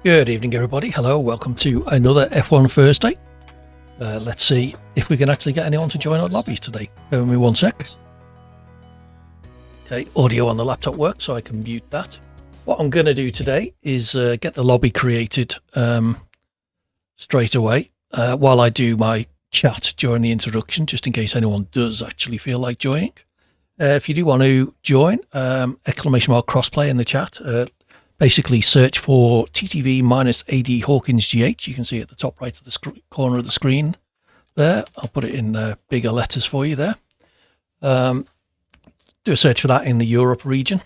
Good evening, everybody. Hello, welcome to another F1 Thursday. Let's see if we can actually get anyone to join our lobbies today. Bear with me one sec. Okay, audio on the laptop works, so I can mute that. What I'm going to do today is get the lobby created straight away while I do my chat during the introduction, just in case anyone does actually feel like joining. If you do want to join, exclamation mark crossplay in the chat. Basically search for TTV minus AD Hawkins GH. You can see at the top right of the corner of the screen there. I'll put it in bigger letters for you there. Do a search for that in the Europe region,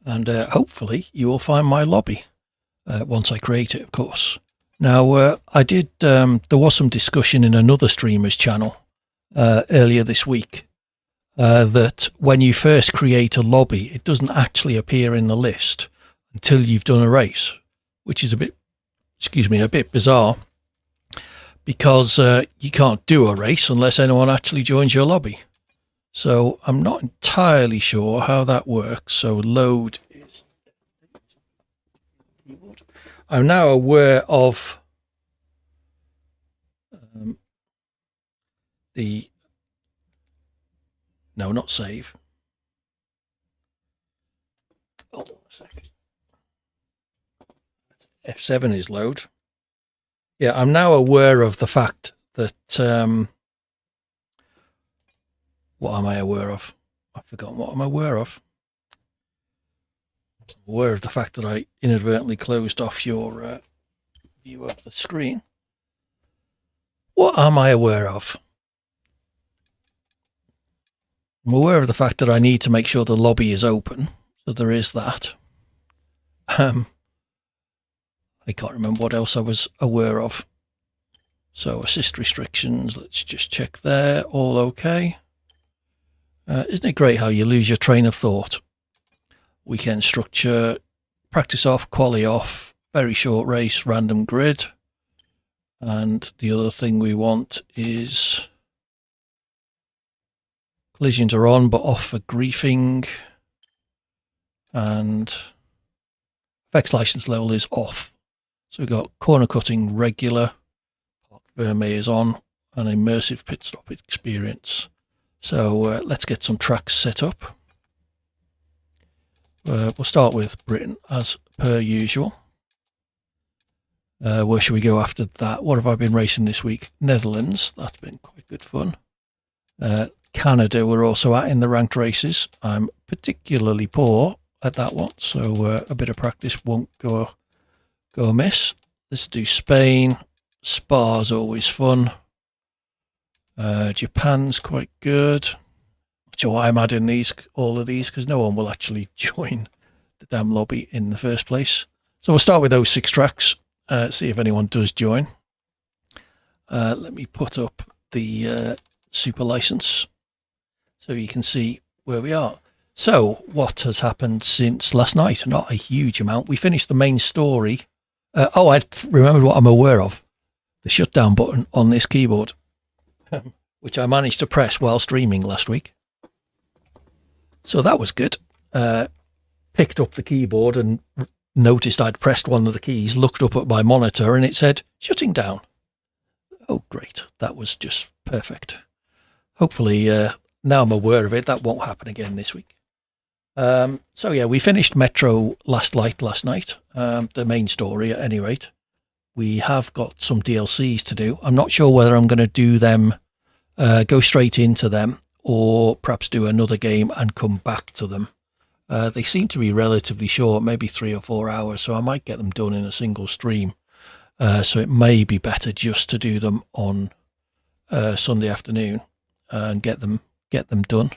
and hopefully you will find my lobby once I create it, of course. Now, there was some discussion in another streamer's channel earlier this week that when you first create a lobby, it doesn't actually appear in the list until you've done a race, which is a bit bizarre, because you can't do a race unless anyone actually joins your lobby. So I'm not entirely sure how that works. So load is keyboard. I'm now aware of not save. Hold on a second. F7 is load. Yeah, I'm now aware of the fact that, what am I aware of? I've forgotten what I'm aware of. I'm aware of the fact that I inadvertently closed off your view of the screen. What am I aware of? I'm aware of the fact that I need to make sure the lobby is open. So there is that. I can't remember what else I was aware of. So assist restrictions, let's just check there. All okay. Isn't it great how you lose your train of thought? Weekend structure, practice off, quali off, very short race, random grid. And the other thing we want is collisions are on but off for griefing. And effects license level is off. So we've got corner cutting regular, park vermeil is on, and immersive pit stop experience. So let's get some tracks set up. We'll start with Britain as per usual. Where should we go after that? What have I been racing this week? Netherlands, that's been quite good fun. Canada we're also at in the ranked races. I'm particularly poor at that one, so a bit of practice won't go amiss. Let's do Spain. Spa's always fun. Japan's quite good. Not sure why I'm adding all of these, because no one will actually join the damn lobby in the first place. So we'll start with those 6 tracks, see if anyone does join. Let me put up the super license so you can see where we are. So what has happened since last night? Not a huge amount. We finished the main story. I remembered what I'm aware of. The shutdown button on this keyboard, which I managed to press while streaming last week. So that was good. Picked up the keyboard and noticed I'd pressed one of the keys, looked up at my monitor and it said, shutting down. Oh, great. That was just perfect. Hopefully, now I'm aware of it, that won't happen again this week. So yeah, we finished Metro Last Light last night, the main story at any rate. We have got some DLCs to do. I'm not sure whether I'm going to do them, go straight into them, or perhaps do another game and come back to them. They seem to be relatively short, maybe 3 or 4 hours, so I might get them done in a single stream. So it may be better just to do them on Sunday afternoon and get them done.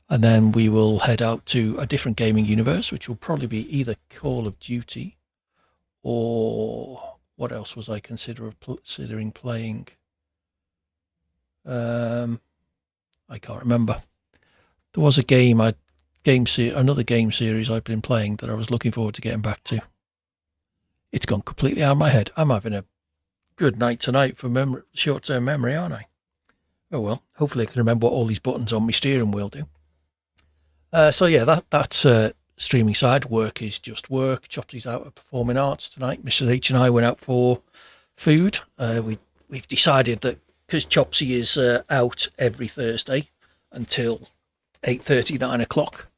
And then we will head out to a different gaming universe, which will probably be either Call of Duty or what else was I considering playing? I can't remember. There was another game series I've been playing that I was looking forward to getting back to. It's gone completely out of my head. I'm having a good night tonight for short-term memory, aren't I? Oh well, hopefully I can remember what all these buttons on my steering wheel do. So yeah, that's streaming side, work is just work. Chopsy's out at Performing Arts tonight. Mrs. H and I went out for food. We've decided that because Chopsy is out every Thursday until 8:30, 9 o'clock,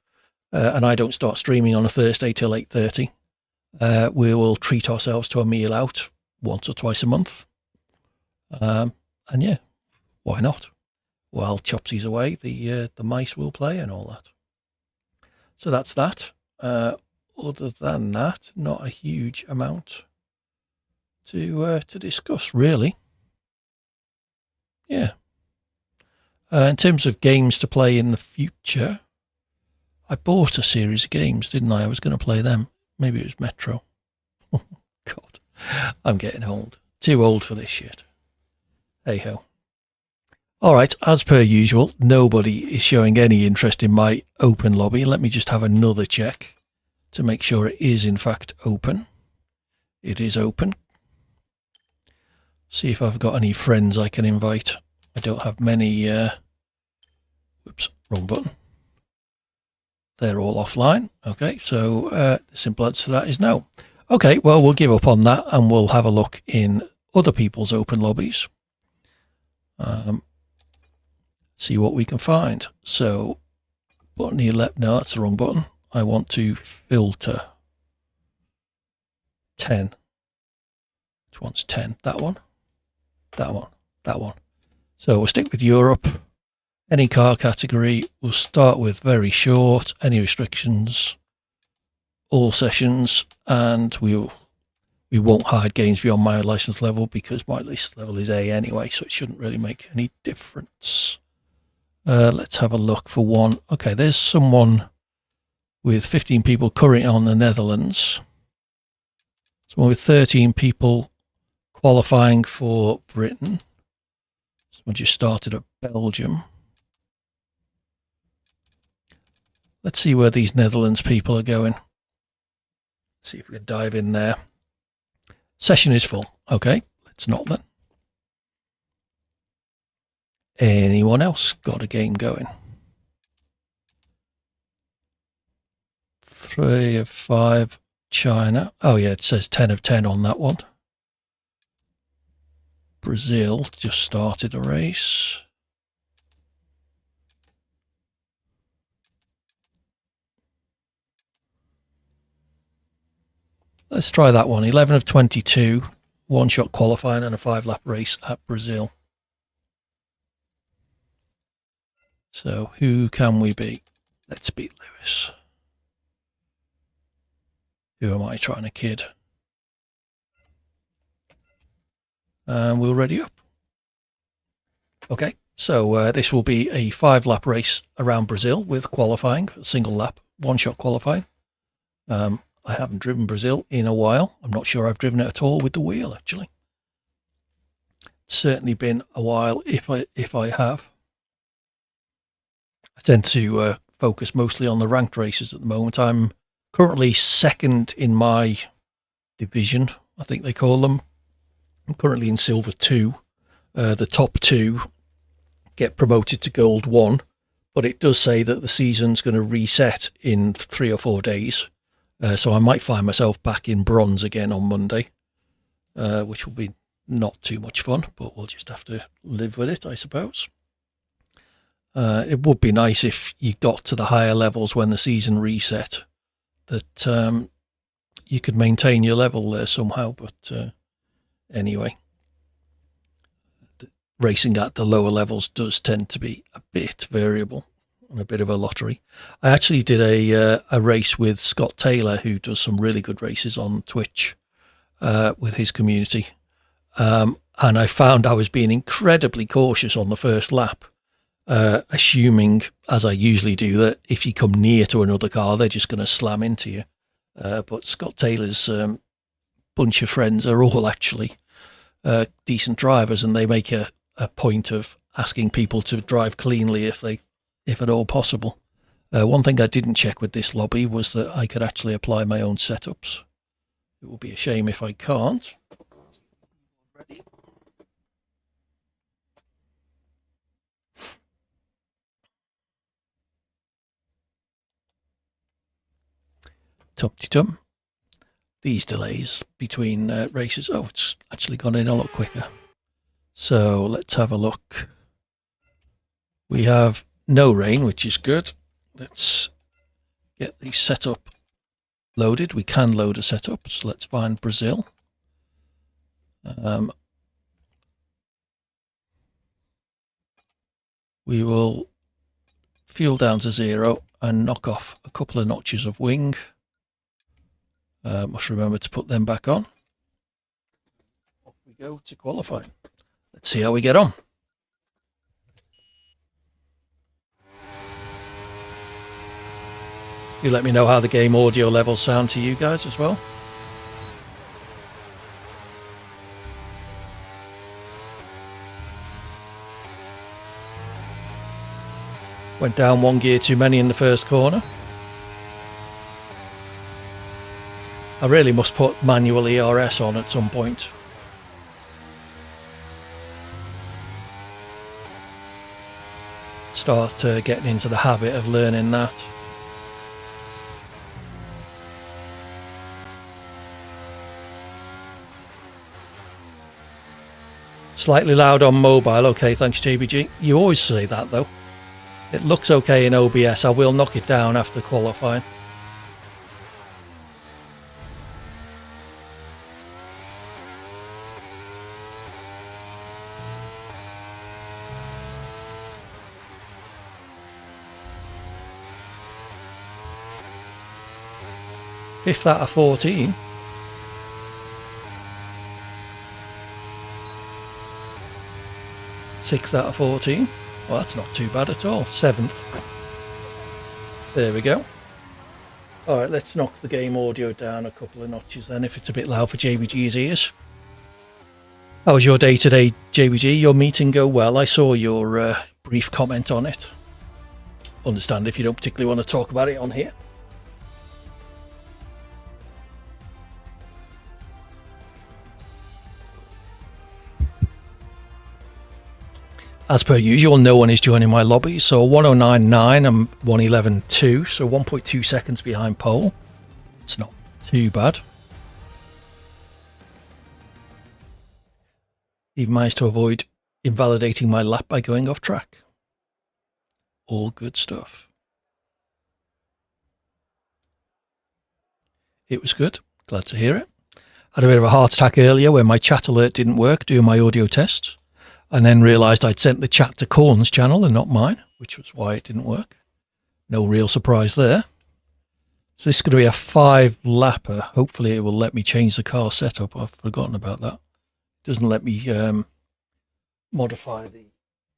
and I don't start streaming on a Thursday till 8:30, we will treat ourselves to a meal out once or twice a month. And yeah, why not? While Chopsy's away, the mice will play and all that. So that's that. Other than that, not a huge amount to discuss, really. Yeah. In terms of games to play in the future, I bought a series of games, didn't I? I was going to play them. Maybe it was Metro. God, I'm getting old. Too old for this shit. Hey ho. All right, as per usual, nobody is showing any interest in my open lobby. Let me just have another check to make sure it is in fact open. It is open. See if I've got any friends I can invite. I don't have many. Whoops, wrong button. They're all offline. Okay, so the simple answer to that is no. Okay, well, we'll give up on that and we'll have a look in other people's open lobbies. See what we can find. So, button 11, no, that's the wrong button. I want to filter 10. Which one's 10? That one, that one, that one. So we'll stick with Europe. Any car category. We'll start with very short. Any restrictions? All sessions, and we won't hide games beyond my license level because my license level is A anyway, so it shouldn't really make any difference. Let's have a look for one. Okay, there's someone with 15 people currently on the Netherlands. Someone with 13 people qualifying for Britain. Someone just started at Belgium. Let's see where these Netherlands people are going. Let's see if we can dive in there. Session is full. Okay, let's not then. Anyone else got a game going? 3 of 5, China. Oh yeah, it says 10 of 10 on that one. Brazil just started a race. Let's try that one. 11 of 22, one-shot qualifying and a 5-lap race at Brazil. So who can we beat? Let's beat Lewis. Who am I trying to kid? And we'll ready up. Okay, so this will be a 5-lap race around Brazil with qualifying, a single lap, one-shot qualifying. I haven't driven Brazil in a while. I'm not sure I've driven it at all with the wheel, actually. It's certainly been a while if I have. I tend to focus mostly on the ranked races at the moment. I'm currently second in my division, I think they call them. I'm currently in Silver 2. The top 2 get promoted to Gold 1, but it does say that the season's going to reset in 3 or 4 days. So I might find myself back in Bronze again on Monday, which will be not too much fun, but we'll just have to live with it, I suppose. It would be nice if you got to the higher levels when the season reset, that you could maintain your level there somehow. But anyway, racing at the lower levels does tend to be a bit variable and a bit of a lottery. I actually did a race with Scott Taylor, who does some really good races on Twitch with his community. And I found I was being incredibly cautious on the first lap, assuming, as I usually do, that if you come near to another car, they're just going to slam into you. But Scott Taylor's bunch of friends are all actually decent drivers, and they make a point of asking people to drive cleanly if at all possible. One thing I didn't check with this lobby was that I could actually apply my own setups. It will be a shame if I can't. Ready? tum-ti-tum. These delays between races. Oh, it's actually gone in a lot quicker. So let's have a look. We have no rain, which is good. Let's get the setup loaded. We can load a setup. So let's find Brazil. We will fuel down to 0 and knock off a couple of notches of wing. Must remember to put them back on. Off we go to qualify. Let's see how we get on. You let me know how the game audio levels sound to you guys as well. Went down one gear too many in the first corner. I really must put manual ERS on at some point. Start getting into the habit of learning that. Slightly loud on mobile. Okay, thanks JBG. You always say that though. It looks okay in OBS. I will knock it down after qualifying. Fifth out of 14. Sixth out of 14. Well, that's not too bad at all. 7th. There we go. All right, let's knock the game audio down a couple of notches then, if it's a bit loud for JBG's ears. How was your day today, JBG? Your meeting go well? I saw your brief comment on it. Understand if you don't particularly want to talk about it on here. As per usual, no one is joining my lobby, so 109.9 and 111.2, so 1.2 seconds behind pole. It's not too bad. Even managed to avoid invalidating my lap by going off track. All good stuff. It was good. Glad to hear it. Had a bit of a heart attack earlier when my chat alert didn't work doing my audio tests. And then realised I'd sent the chat to Corn's channel and not mine, which was why it didn't work. No real surprise there. So this is going to be a 5-lapper. Hopefully it will let me change the car setup. I've forgotten about that. It doesn't let me modify the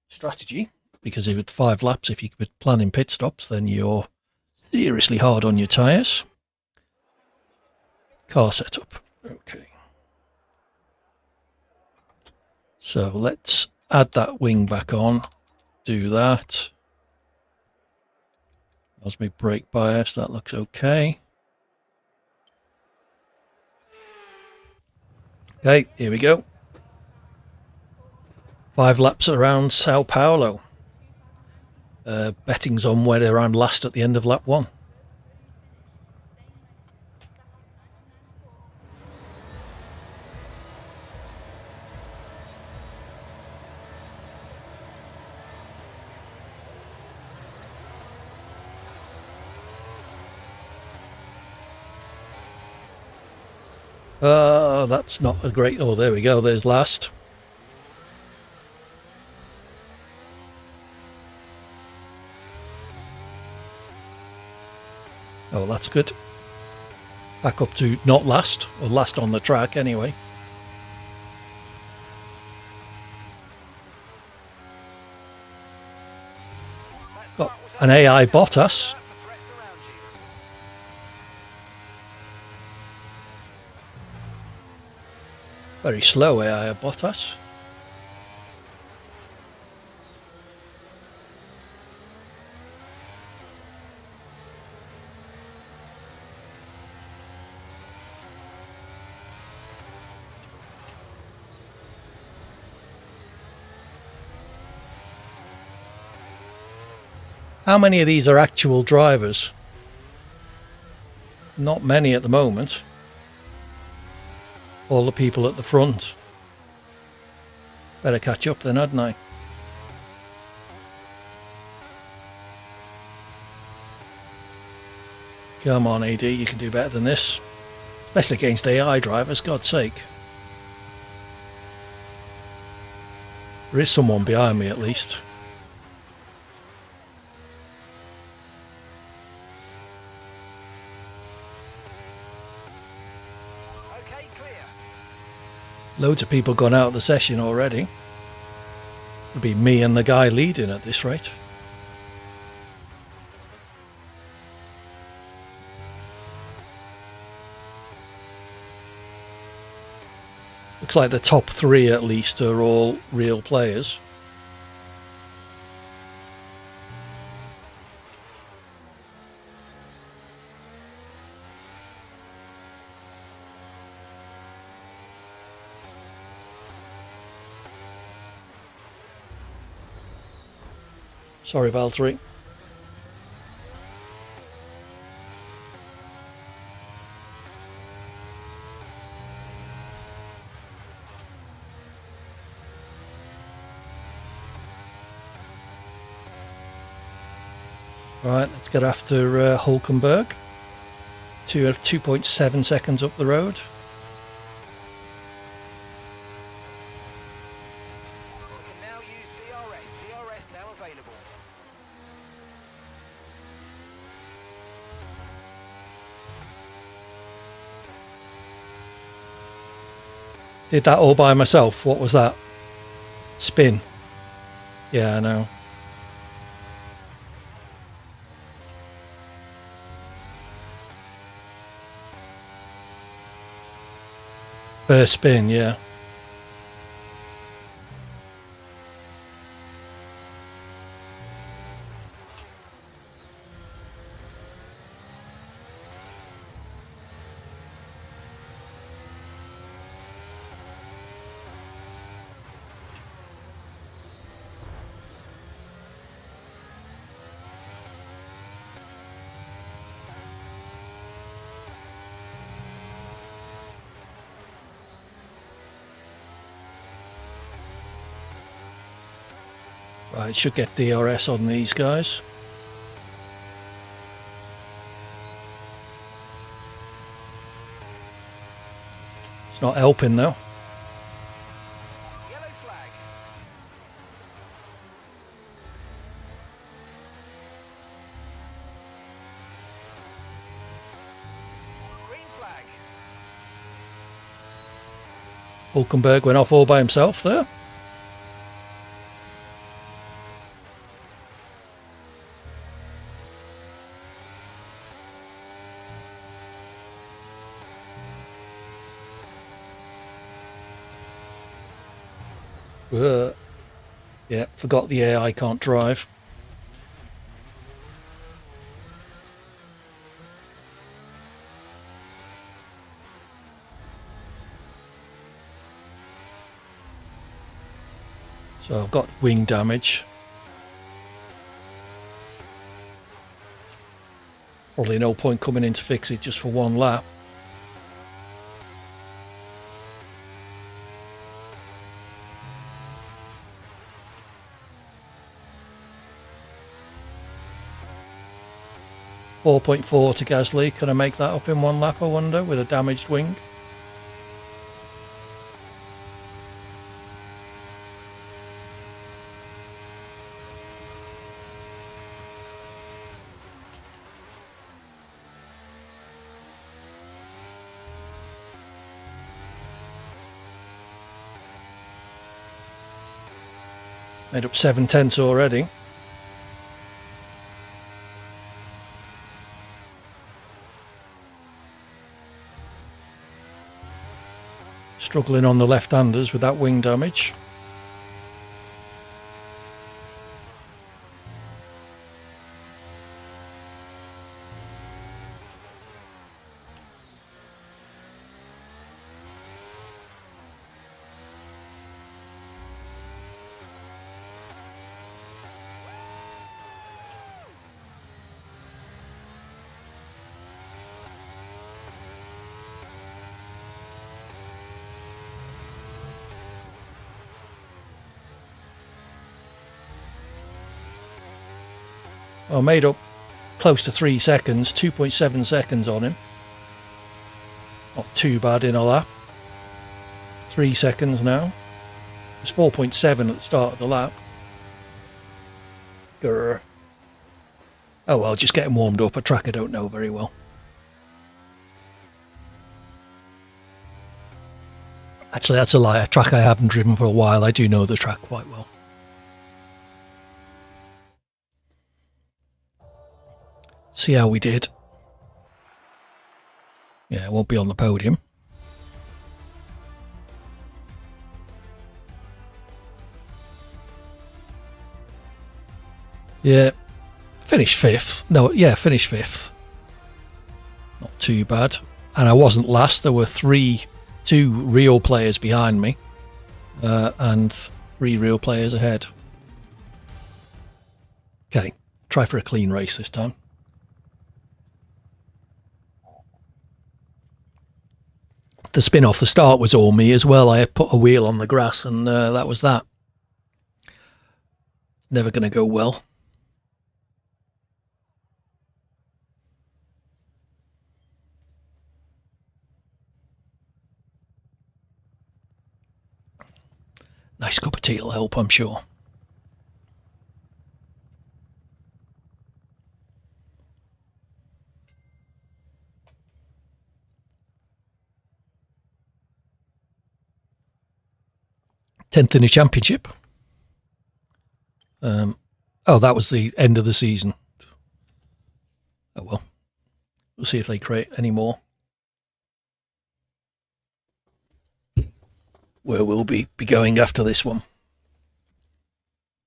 strategy, because if it's 5 laps, if you're planning pit stops, then you're seriously hard on your tyres. Car setup. Okay. So let's add that wing back on, do that. That's my brake bias, that looks okay. Okay, here we go. 5 laps around Sao Paulo. Betting's on whether I'm last at the end of lap 1. That's not a great... Oh, there we go. There's last. Oh, that's good. Back up to not last, or last on the track anyway. Got an AI Bottas. Very slow AI Bottas. How many of these are actual drivers? not many at the moment. All the people at the front. Better catch up then, hadn't I? Come on, AD, you can do better than this. Especially against AI drivers, God's sake. There is someone behind me at least. Okay, clear. Loads of people gone out of the session already. It'll be me and the guy leading at this rate. Looks like the top 3 at least are all real players. Sorry, Valtteri. Right, let's get after Hulkenberg. 2.7 seconds up the road. We can now use DRS. DRS now available. Did that all by myself. What was that? Spin. Yeah, I know. First spin, yeah. Right, should get DRS on these guys. It's not helping though. Yellow flag. Green flag. Hulkenberg went off all by himself there. Yeah, forgot the AI can't drive. So I've got wing damage. Probably no point coming in to fix it just for one lap. .4 to Gasly. Can I make that up in one lap, I wonder, with a damaged wing? Made up 7/10 already. Struggling on the left-handers with that wing damage. I made up close to 3 seconds, 2.7 seconds on him. Not too bad in a lap. 3 seconds now. It's 4.7 at the start of the lap. Grr. Oh well, just getting warmed up. A track I don't know very well. Actually, that's a lie. A track I haven't driven for a while. I do know the track quite well. See how we did. Yeah, I won't be on the podium. Yeah, finished fifth. No, yeah, finished fifth. Not too bad. And I wasn't last. There were two real players behind me, and 3 real players ahead. Okay, try for a clean race this time. The spin off the start was all me as well. I had put a wheel on the grass, and that was that. Never going to go well. Nice cup of tea will help, I'm sure. Tenth in the championship. Oh, that was the end of the season. Oh well. We'll see if they create any more. Where we'll be going after this one.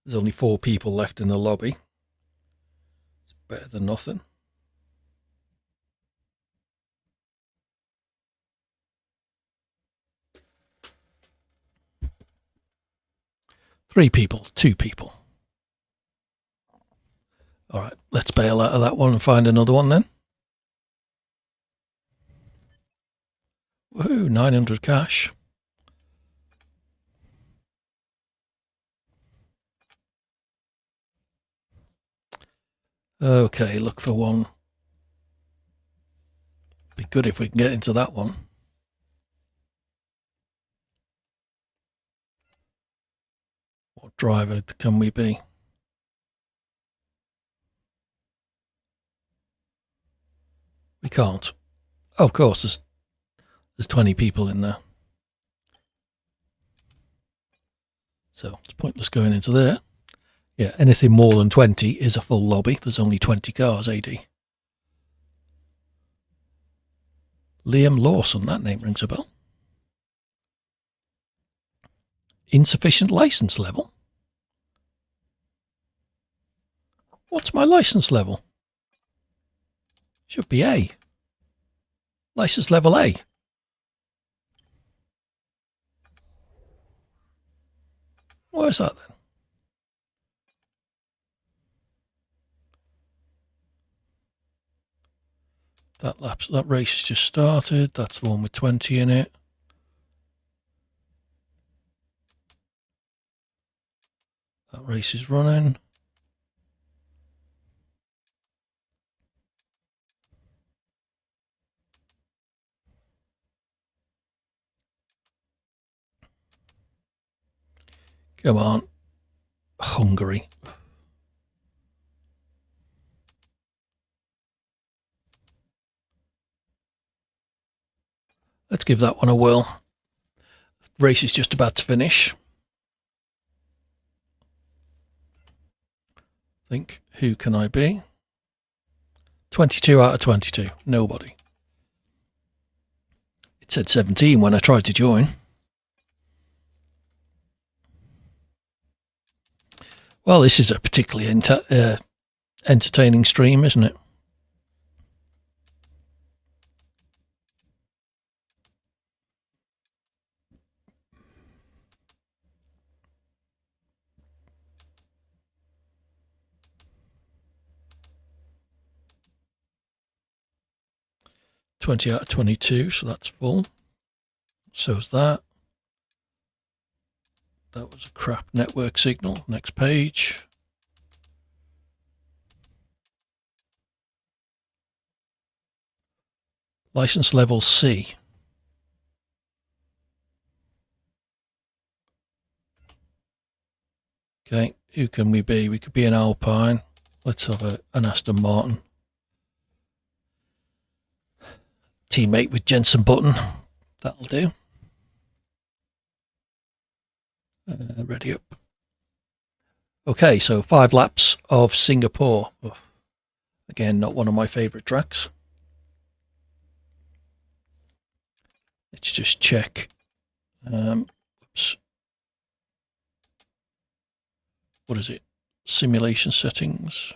There's only 4 people left in the lobby. It's better than nothing. Three people, 2 people. All right, let's bail out of that one and find another one then. Woohoo, 900 cash. Okay, look for one. Be good if we can get into that one. What driver can we be? We can't. Oh, of course, there's 20 people in there. So it's pointless going into there. Yeah, anything more than 20 is a full lobby. There's only 20 cars, AD. Liam Lawson, that name rings a bell. Insufficient license level? What's my license level? Should be A. License level A. Where's that then? That race has just started. That's the one with 20 in it. That race is running. Come on. Hungary. Let's give that one a whirl. Race is just about to finish. Think, who can I be? 22 out of 22. Nobody. It said 17 when I tried to join. Well, this is a particularly entertaining stream, isn't it? .20 out of 22, so that's full. So's that. That was a crap network signal. Next page. License level C. Okay, who can we be? We could be an Alpine. Let's have an Aston Martin. Teammate with Jensen Button. That'll do. Ready up. Okay, so 5 laps of Singapore. Oh, again, not one of my favourite tracks. Let's just check. Oops. What is it? Simulation settings.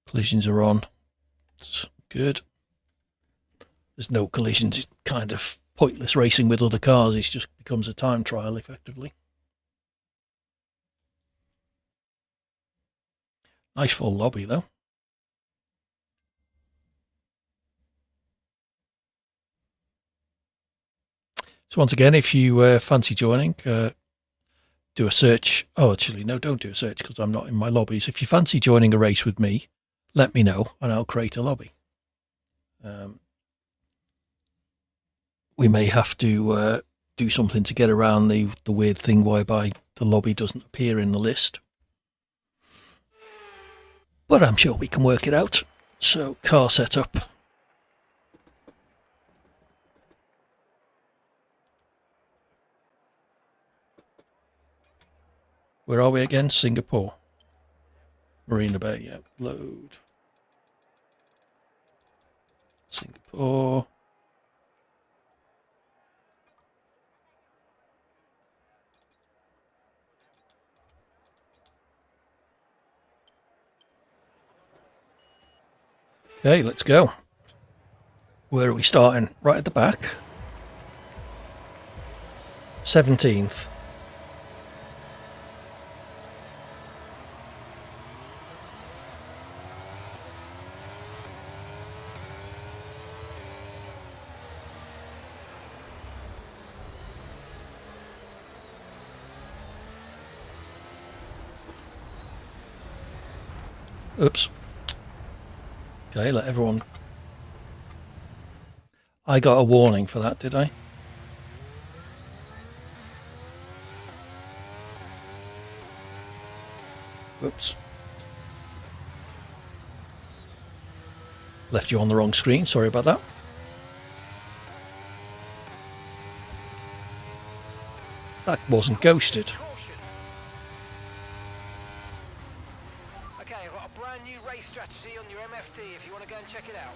Collisions are on. It's good. There's no collisions. It's kind of pointless racing with other cars. It just becomes a time trial, effectively. Nice full lobby, though. So once again, if you fancy joining, do a search. Oh, actually, no, don't do a search because I'm not in my lobbies. If you fancy joining a race with me, let me know and I'll create a lobby. We may have to do something to get around the weird thing whereby the lobby doesn't appear in the list. But I'm sure we can work it out. So, car setup. Where are we again? Singapore. Marina Bay, yeah. Load. Singapore. Okay, let's go. Where are we starting? Right at the back. 17th. Oops. Okay, let everyone... I got a warning for that, did I? Whoops. Left you on the wrong screen, sorry about that. That wasn't ghosted. Okay, I've got a brand new race strategy on your MFT if you want to go and check it out.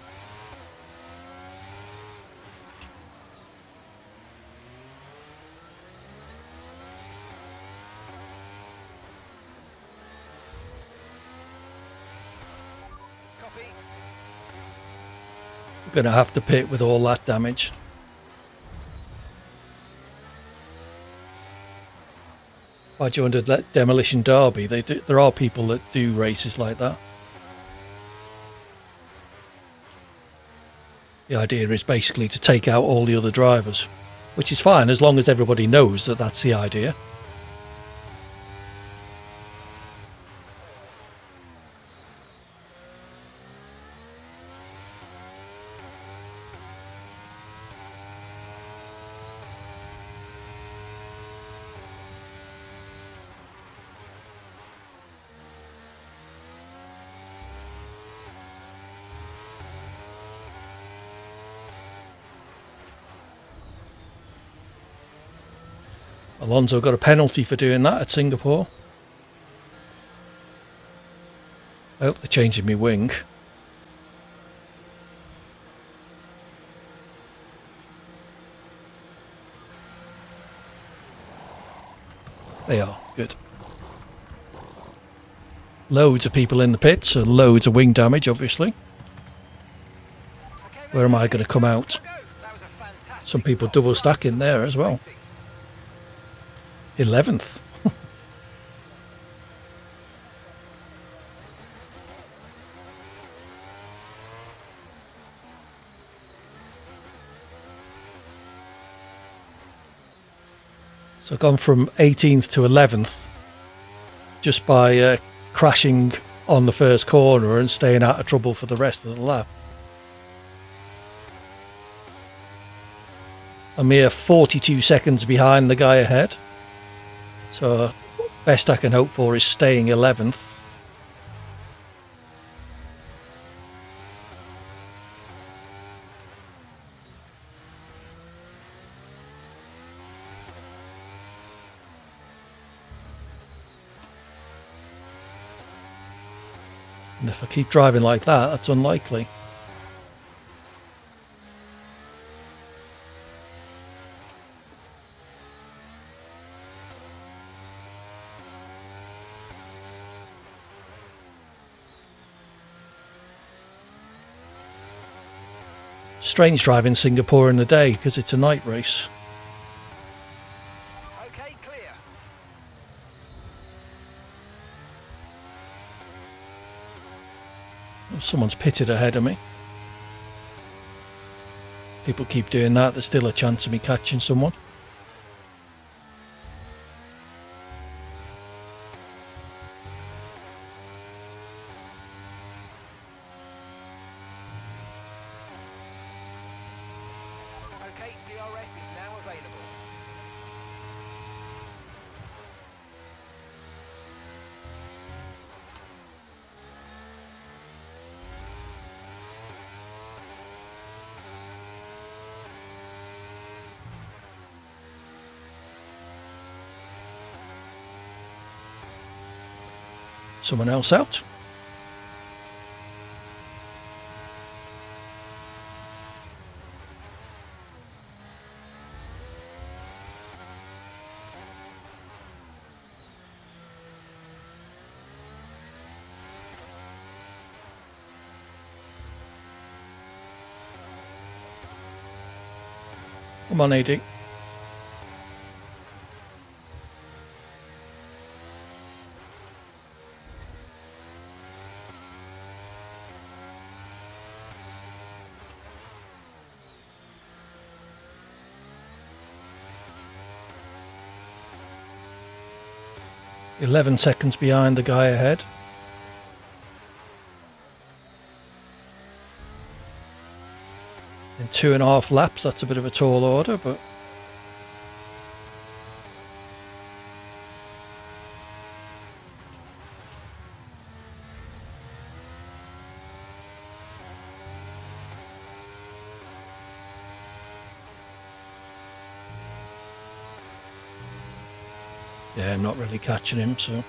Copy. We're going to have to pit with all that damage. I joined a demolition derby. There are people that do races like that. The idea is basically to take out all the other drivers, which is fine as long as everybody knows that that's the idea. Alonso got a penalty for doing that at Singapore. I hope they're changing me wing. They are, good. Loads of people in the pit, so loads of wing damage, obviously. Where am I going to come out? Some people double stack in there as well. 11th. So I've gone from 18th to 11th just by crashing on the first corner and staying out of trouble for the rest of the lap. a mere 42 seconds behind the guy ahead. So best I can hope for is staying 11th. And if I keep driving like that, that's unlikely. Strange driving Singapore in the day because it's a night race. Okay, clear. Someone's pitted ahead of me. People keep doing that, there's still a chance of me catching someone. Okay, DRS is now available. Someone else out. Come on, AD. "11 seconds behind the guy ahead." In 2.5 laps, that's a bit of a tall order, but yeah, I'm not really catching him, so You've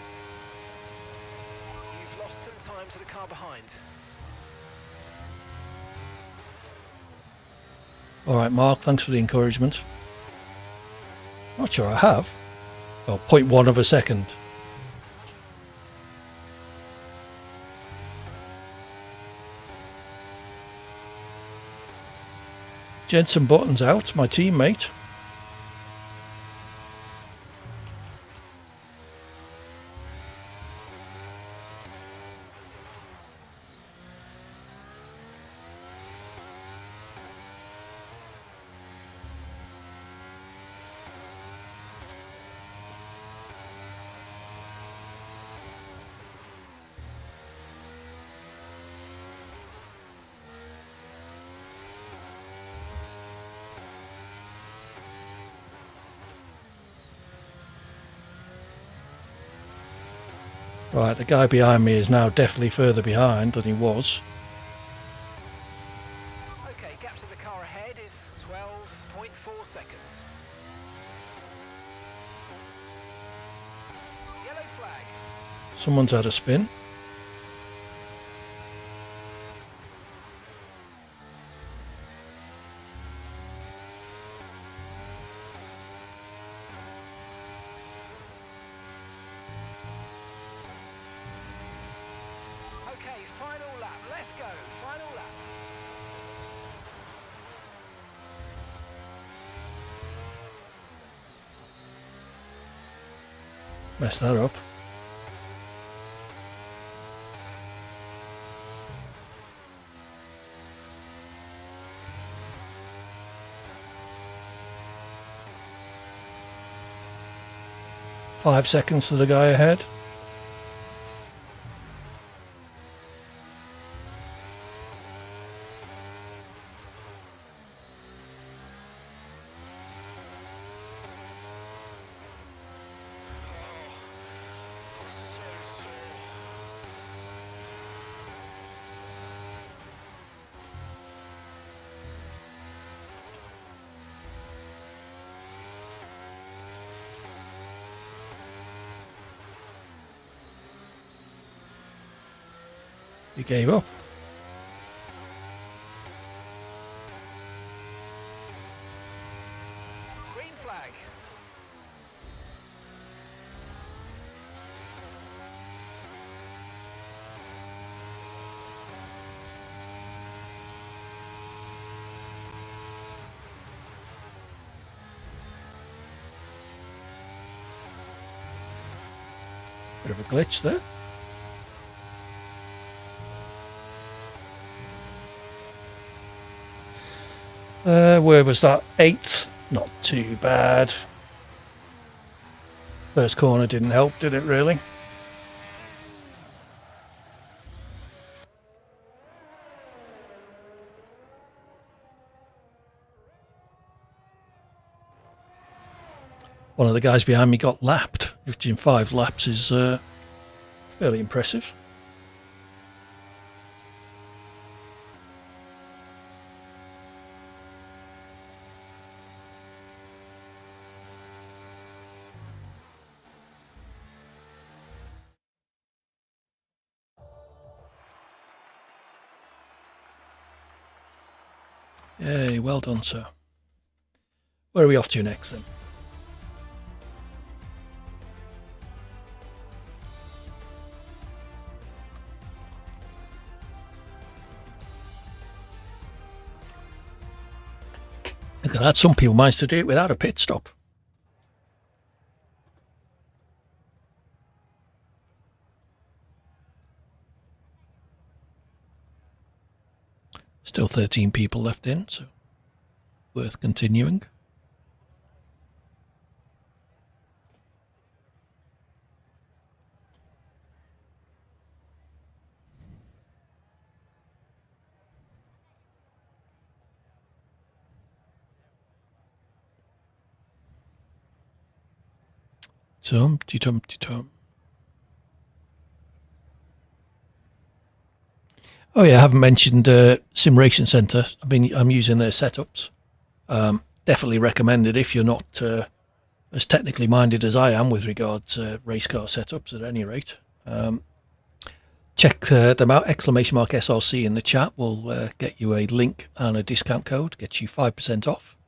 lost some time to the car behind. alright Mark, thanks for the encouragement. Not sure I have. Well, 0.1 of a second. Jensen Button's out, my teammate. Right, the guy behind me is now definitely further behind than he was. Okay, gap to the car ahead is 12.4 seconds. Yellow flag. Someone's had a spin. Okay, final lap. Let's go. Final lap. Messed that up. Five seconds to the guy ahead. You gave up. Green flag. Bit of a glitch there. Where was that? 8th. Not too bad. First corner didn't help, did it really? One of the guys behind me got lapped, which in 5 laps is fairly impressive. Yay, well done, sir. Where are we off to next then? Look at that, some people managed to do it without a pit stop. Still 13 people left in, so worth continuing. Tum-ty-tum-ty-tum. Oh yeah, I haven't mentioned Sim Racing Centre. I'm using their setups. Definitely recommended if you're not as technically minded as I am with regards to race car setups. At any rate, check them out. !SRC in the chat will get you a link and a discount code. Gets you 5% off.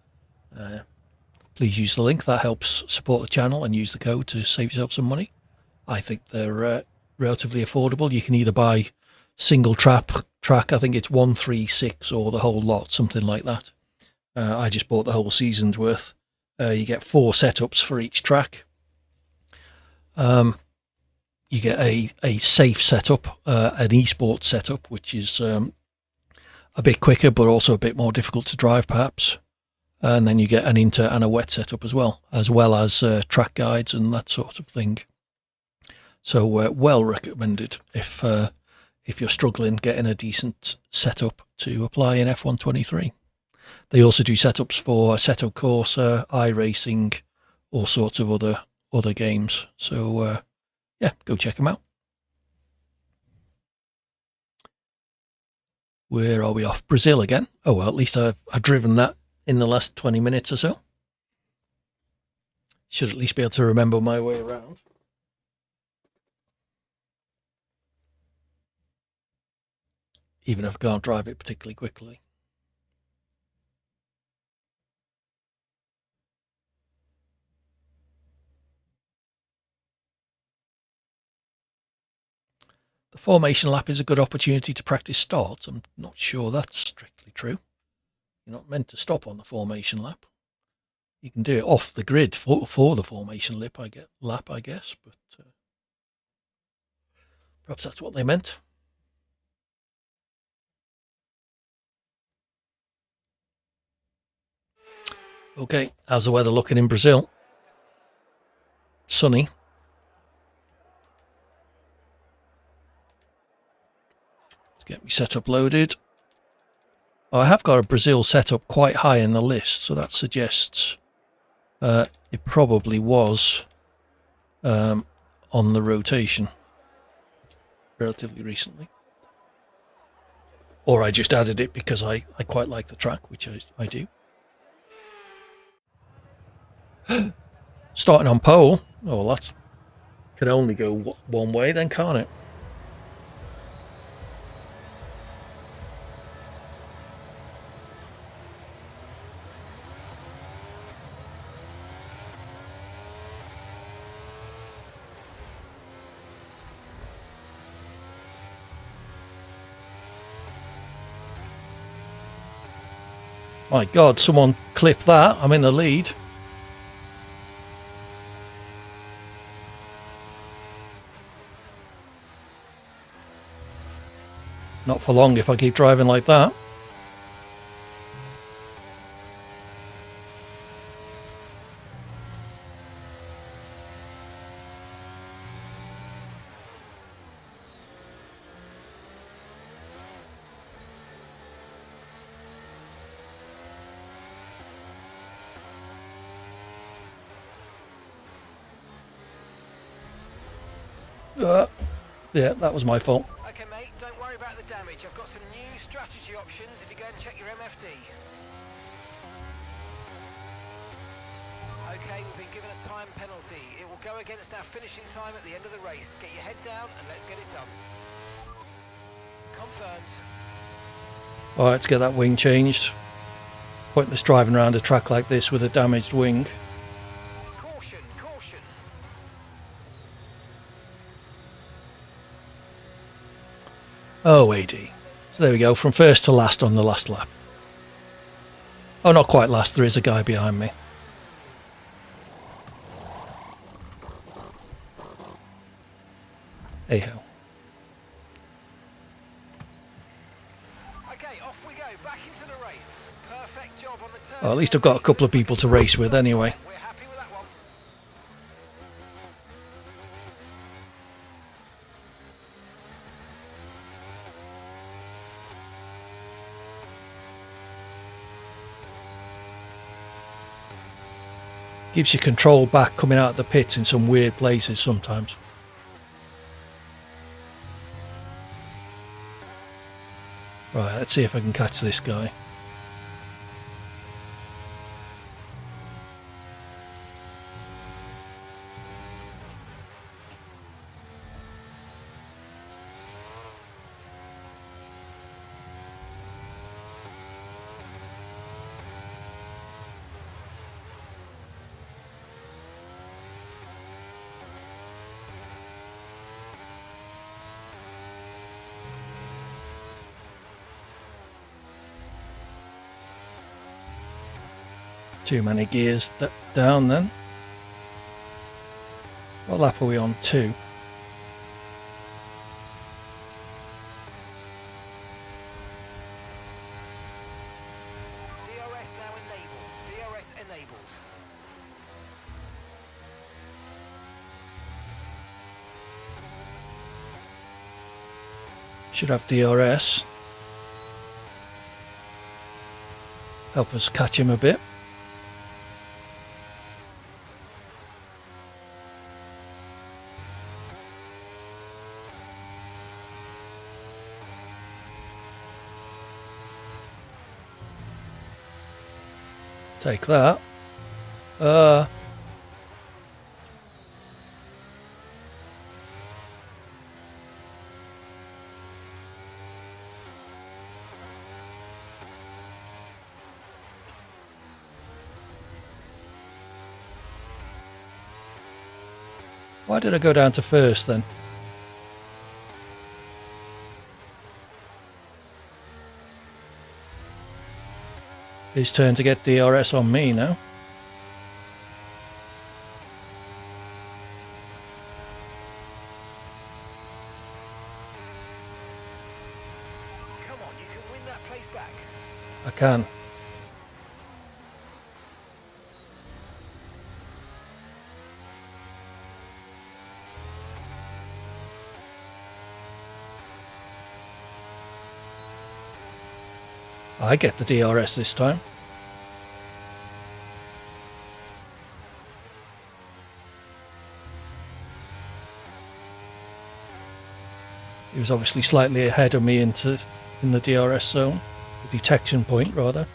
Please use the link. That helps support the channel, and use the code to save yourself some money. I think they're relatively affordable. You can either buy single track, I think it's 136, or the whole lot, something like that. I just bought the whole season's worth. You get 4 setups for each track. You get a safe setup, an esports setup, which is a bit quicker but also a bit more difficult to drive perhaps. And then you get an inter and a wet setup as well as track guides and that sort of thing. So well recommended if you're struggling getting a decent setup to apply in F123. They also do setups for Assetto Corsa, iRacing, all sorts of other games. So yeah, go check them out. Where are we off? Brazil again. Oh well, at least I've driven that in the last 20 minutes or so. Should at least be able to remember my way around. Even if I can't drive it particularly quickly. The formation lap is a good opportunity to practice starts. I'm not sure that's strictly true. You're not meant to stop on the formation lap. You can do it off the grid for the formation lap, I guess, but perhaps that's what they meant. Okay, how's the weather looking in Brazil? Sunny. Let's get me setup loaded. I have got a Brazil setup quite high in the list, so that suggests it probably was on the rotation relatively recently. Or I just added it because I quite like the track, which I do. Starting on pole. Oh, well, that can only go one way then, can't it? My God, someone clip that. I'm in the lead. Not for long if I keep driving like that. Yeah, that was my fault. Okay, mate, don't worry about the damage. I've got some new strategy options if you go and check your MFD. Okay, we've been given a time penalty. It will go against our finishing time at the end of the race. Get your head down and let's get it done. Confirmed. Alright, let's get that wing changed. Pointless driving around a track like this with a damaged wing. Caution, caution. Oh, AD. So there we go, from first to last on the last lap. Oh, not quite last, there is a guy behind me. Hey-ho. Okay, off we go, back into the race. Perfect job on the turn. Well, at least I've got a couple of people to race with anyway. We're happy with that one. Gives you control back coming out of the pits in some weird places sometimes. Right, let's see if I can catch this guy. Too many gears down then. What lap are we on? 2. DRS now enabled. DRS enabled. Should have DRS. Help us catch him a bit. Take that. Why did I go down to first then? His turn to get DRS on me now. Come on, you can win that place back. I can. I get the DRS this time. He was obviously slightly ahead of me in the DRS zone, the detection point rather.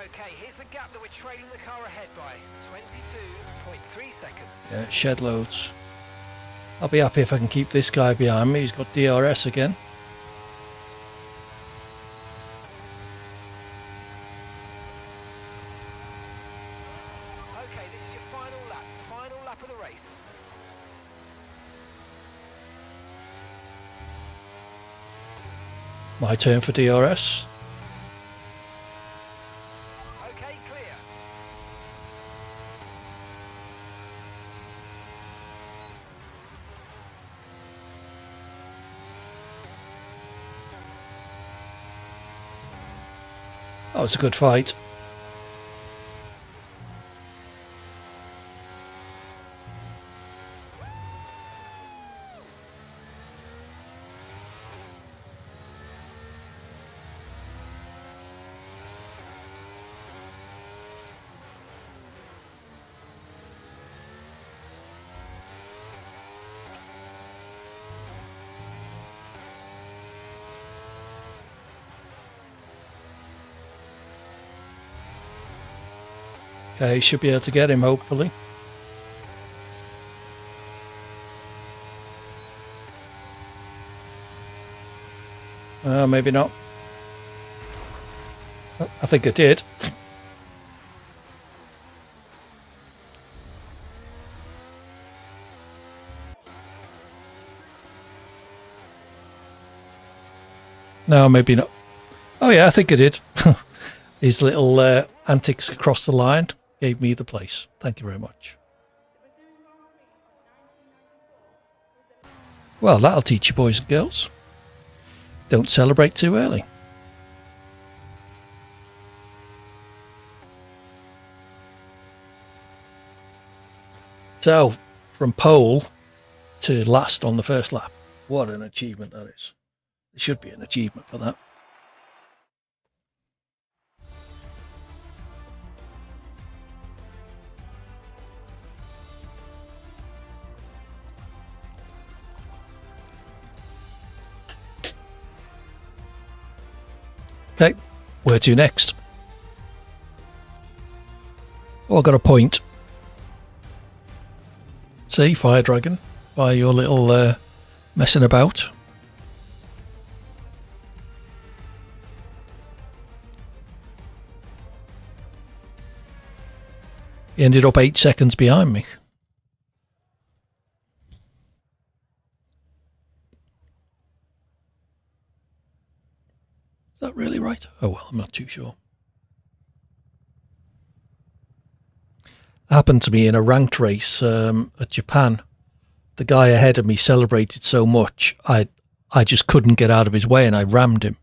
Okay, here's the gap that we're trailing the car ahead by. 22.3 seconds. Yeah, shed loads. I'll be happy if I can keep this guy behind me. He's got DRS again. Okay, this is your final lap of the race. My turn for DRS. Okay, clear. That was a good fight. Okay, should be able to get him, hopefully. Maybe not. I think I did. No, maybe not. Oh yeah, I think I did. His little antics across the line gave me the place. Thank you very much. Well, that'll teach you, boys and girls. Don't celebrate too early. So, from pole to last on the first lap. What an achievement that is. There should be an achievement for that. Okay, where to next? Oh, I got a point. See, Fire Dragon, by your little messing about. He ended up 8 seconds behind me. Is that really right? Oh well, I'm not too sure. Happened to me in a ranked race at Japan. The guy ahead of me celebrated so much, I just couldn't get out of his way, and I rammed him.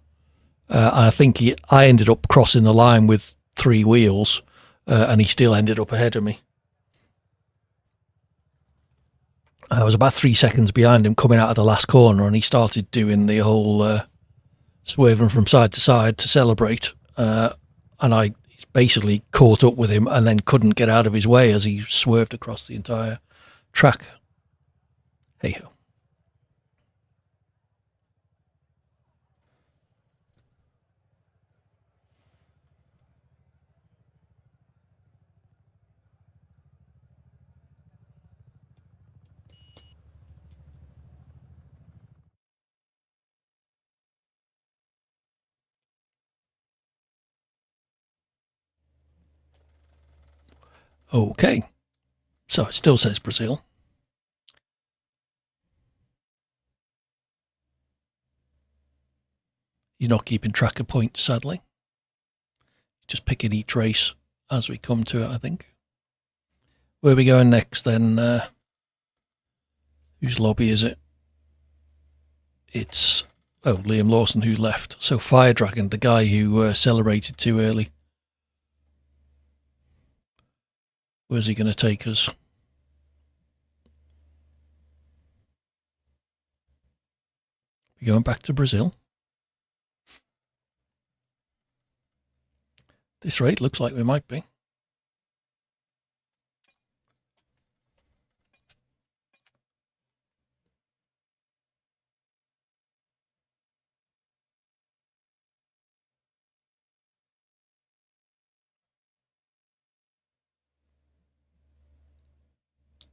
And I think I ended up crossing the line with 3 wheels, and he still ended up ahead of me. I was about 3 seconds behind him coming out of the last corner, and he started doing the whole swerving from side to side to celebrate. And I basically caught up with him and then couldn't get out of his way as he swerved across the entire track. Hey ho. Okay. So it still says Brazil. He's not keeping track of points, sadly. Just picking each race as we come to it, I think. Where are we going next then? Whose lobby is it? It's Liam Lawson who left. So Fire Dragon, the guy who celebrated too early. Where's he going to take us? We're going back to Brazil. This rate looks like we might be.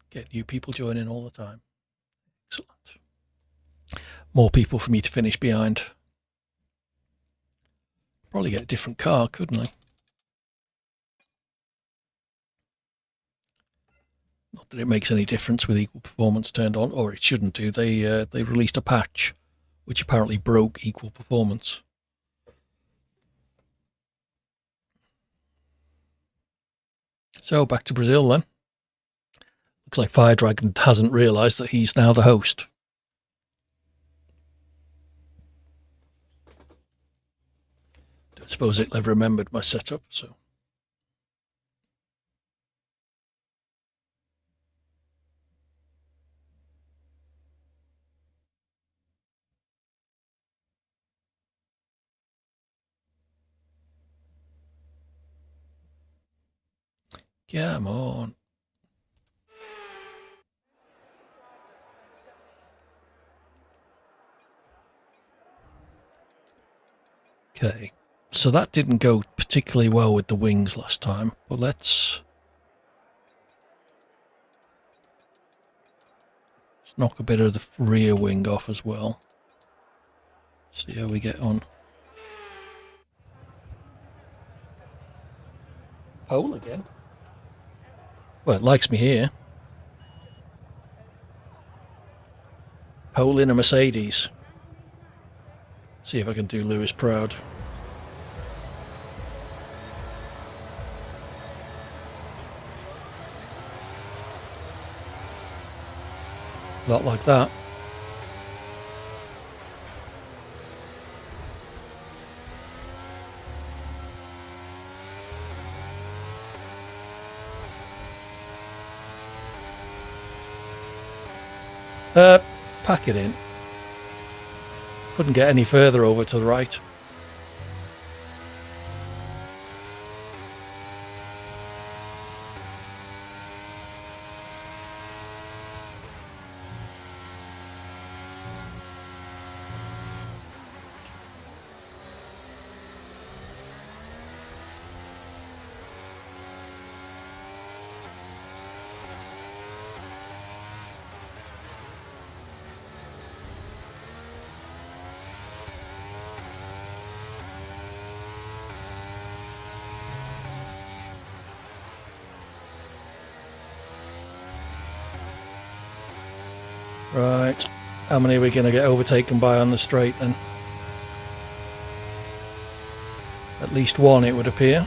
Get new people joining all the time. Excellent. More people for me to finish behind. Probably get a different car, couldn't I? Not that it makes any difference with equal performance turned on, or it shouldn't do. They released a patch which apparently broke equal performance. So back to Brazil then. Looks like Fire Dragon hasn't realised that he's now the host. Don't suppose it'll have remembered my setup, so. Come on. Okay, so that didn't go particularly well with the wings last time, but let's knock a bit of the rear wing off as well. See how we get on. Pole again? Well, it likes me here. Pole in a Mercedes. See if I can do Lewis proud. Not like that. Pack it in. Couldn't get any further over to the right. Right, how many are we going to get overtaken by on the straight then? At least one, it would appear.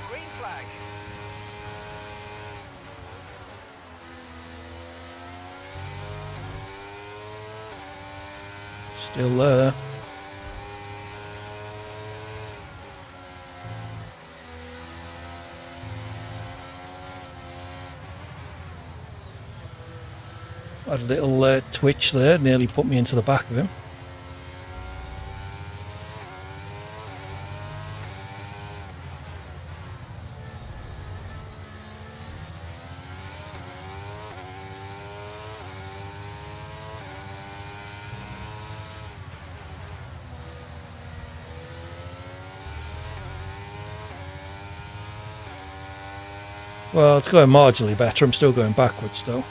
Green flag. Still there. Had a little twitch there, nearly put me into the back of him. Well, it's going marginally better. I'm still going backwards though.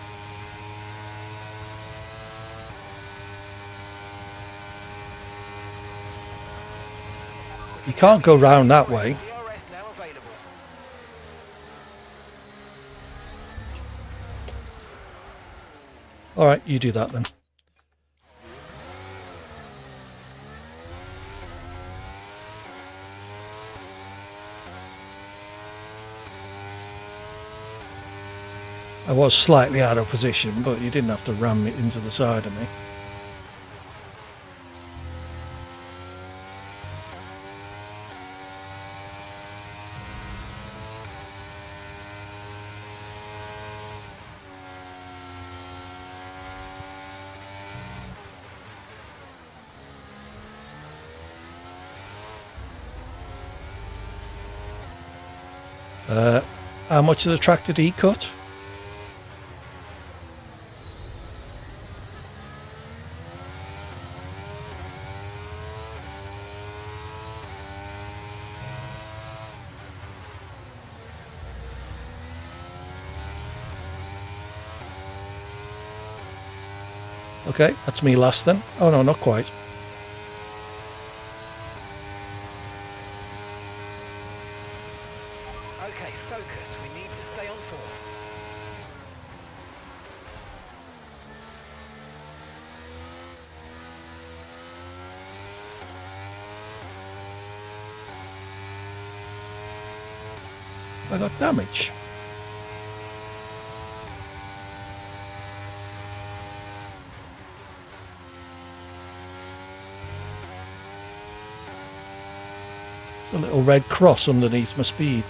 You can't go round that way. DRS now available. Alright, you do that then. I was slightly out of position, but you didn't have to ram it into the side of me. How much of the track did he cut? Okay, that's me last then. Oh no, not quite. Okay, focus. We need to stay on form. I got damage. A little red cross underneath my speed.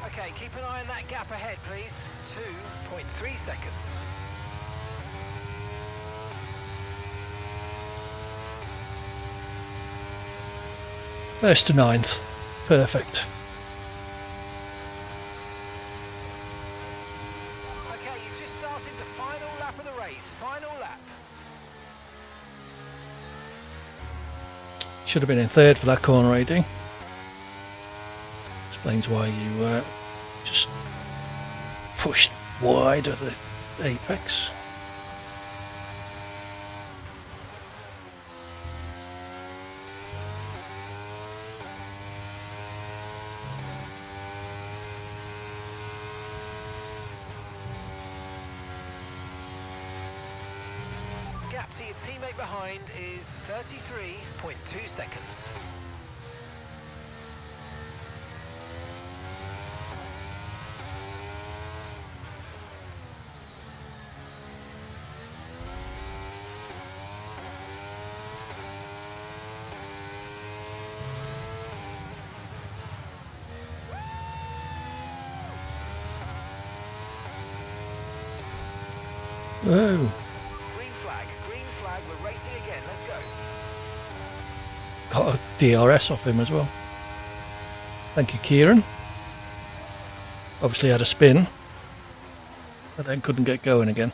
Okay, keep an eye on that gap ahead, please. 2.3 seconds. First to ninth. Perfect. Okay, you've just started the final lap of the race. Final lap. Should have been in third for that corner AD. Explains why you just pushed wide of the apex. Gap to your teammate behind is 33.2 seconds. Whoa. Green flag, we're racing again, let's go. Got a DRS off him as well. Thank you, Kieran. Obviously had a spin, but then couldn't get going again.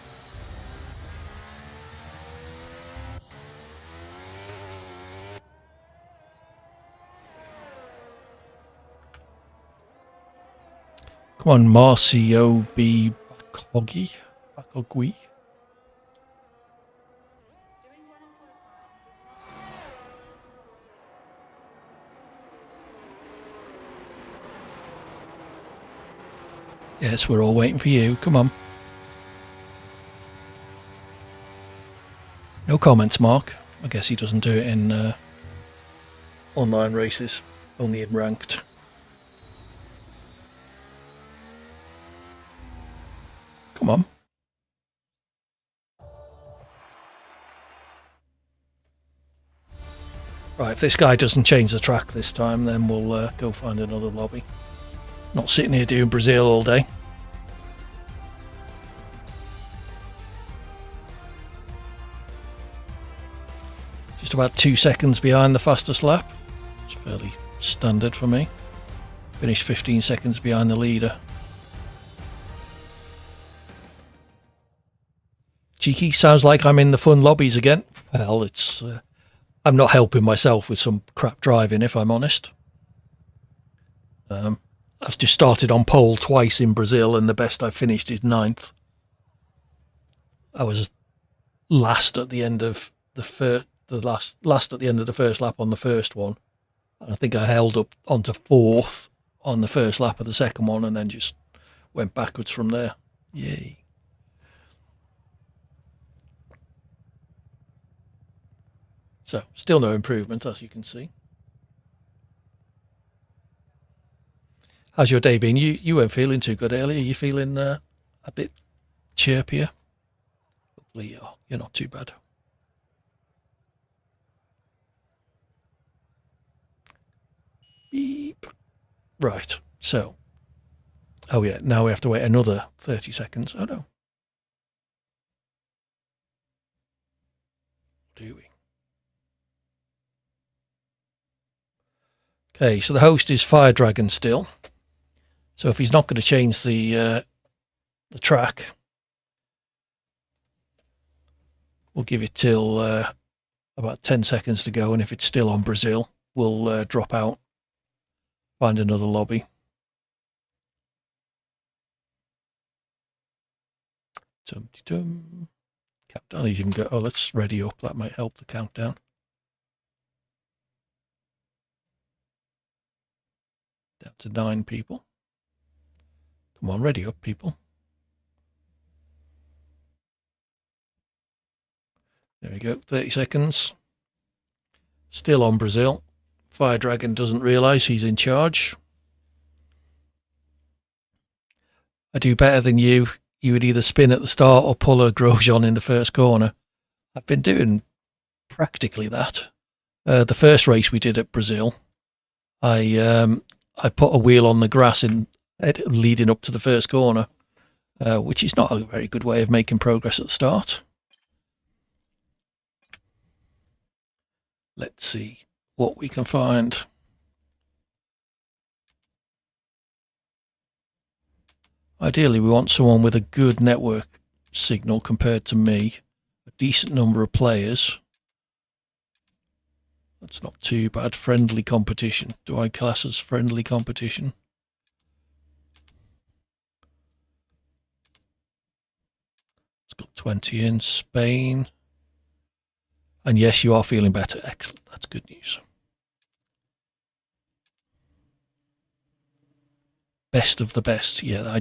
Come on, Marcio B. Bakogui. Yes, we're all waiting for you. Come on. No comments, Mark. I guess he doesn't do it in online races, only in ranked. Come on. Right, if this guy doesn't change the track this time, then we'll go find another lobby. Not sitting here doing Brazil all day. Just about 2 seconds behind the fastest lap. It's fairly standard for me. Finished 15 seconds behind the leader. Cheeky, sounds like I'm in the fun lobbies again. Well, it's I'm not helping myself with some crap driving, if I'm honest. I've just started on pole twice in Brazil, and the best I've finished is 9th. I was last at the end of last at the end of the first lap on the first one. I think I held up onto 4th on the first lap of the second one, and then just went backwards from there. Yay. So, still no improvement, as you can see. How's your day been? You weren't feeling too good earlier. You feeling a bit chirpier. Hopefully you're not too bad. Beep. Right, so. Oh yeah, now we have to wait another 30 seconds. Oh no. Do we? Okay, so the host is Fire Dragon still. So if he's not going to change the track, we'll give it till about 10 seconds to go, and if it's still on Brazil, we'll drop out, find another lobby. Countdown is even go. Oh, let's ready up. That might help the countdown. Down to 9 people. Come on, ready up, people. There we go. 30 seconds. Still on Brazil. Fire Dragon doesn't realise he's in charge. I do better than you. You would either spin at the start or pull a Grosjean in the first corner. I've been doing practically that. The first race we did at Brazil, I put a wheel on the grass leading up to the first corner, which is not a very good way of making progress at the start. Let's see what we can find. Ideally, we want someone with a good network signal compared to me. A decent number of players. That's not too bad. Friendly competition. Do I class as friendly competition? It's got 20 in Spain. And yes, you are feeling better. Excellent. That's good news. Best of the best. Yeah,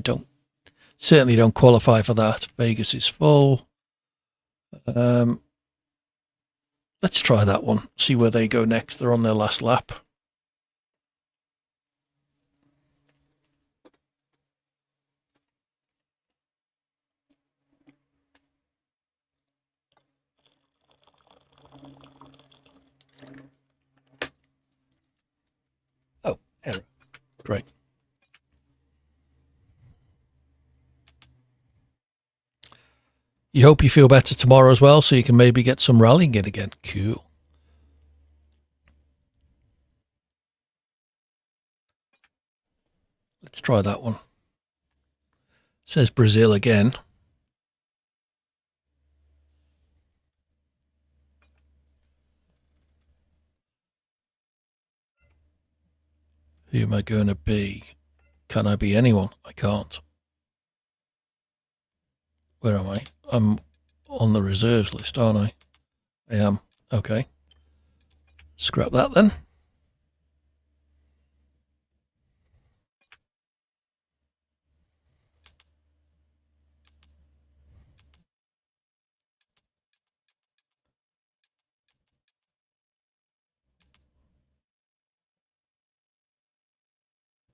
certainly don't qualify for that. Vegas is full. Let's try that one. See where they go next. They're on their last lap. Oh, error. Great. You hope you feel better tomorrow as well, so you can maybe get some rallying in again. Cool. Let's try that one. Says Brazil again. Who am I going to be? Can I be anyone? I can't. Where am I? I'm on the reserves list, aren't I? I am. Okay. Scrap that then.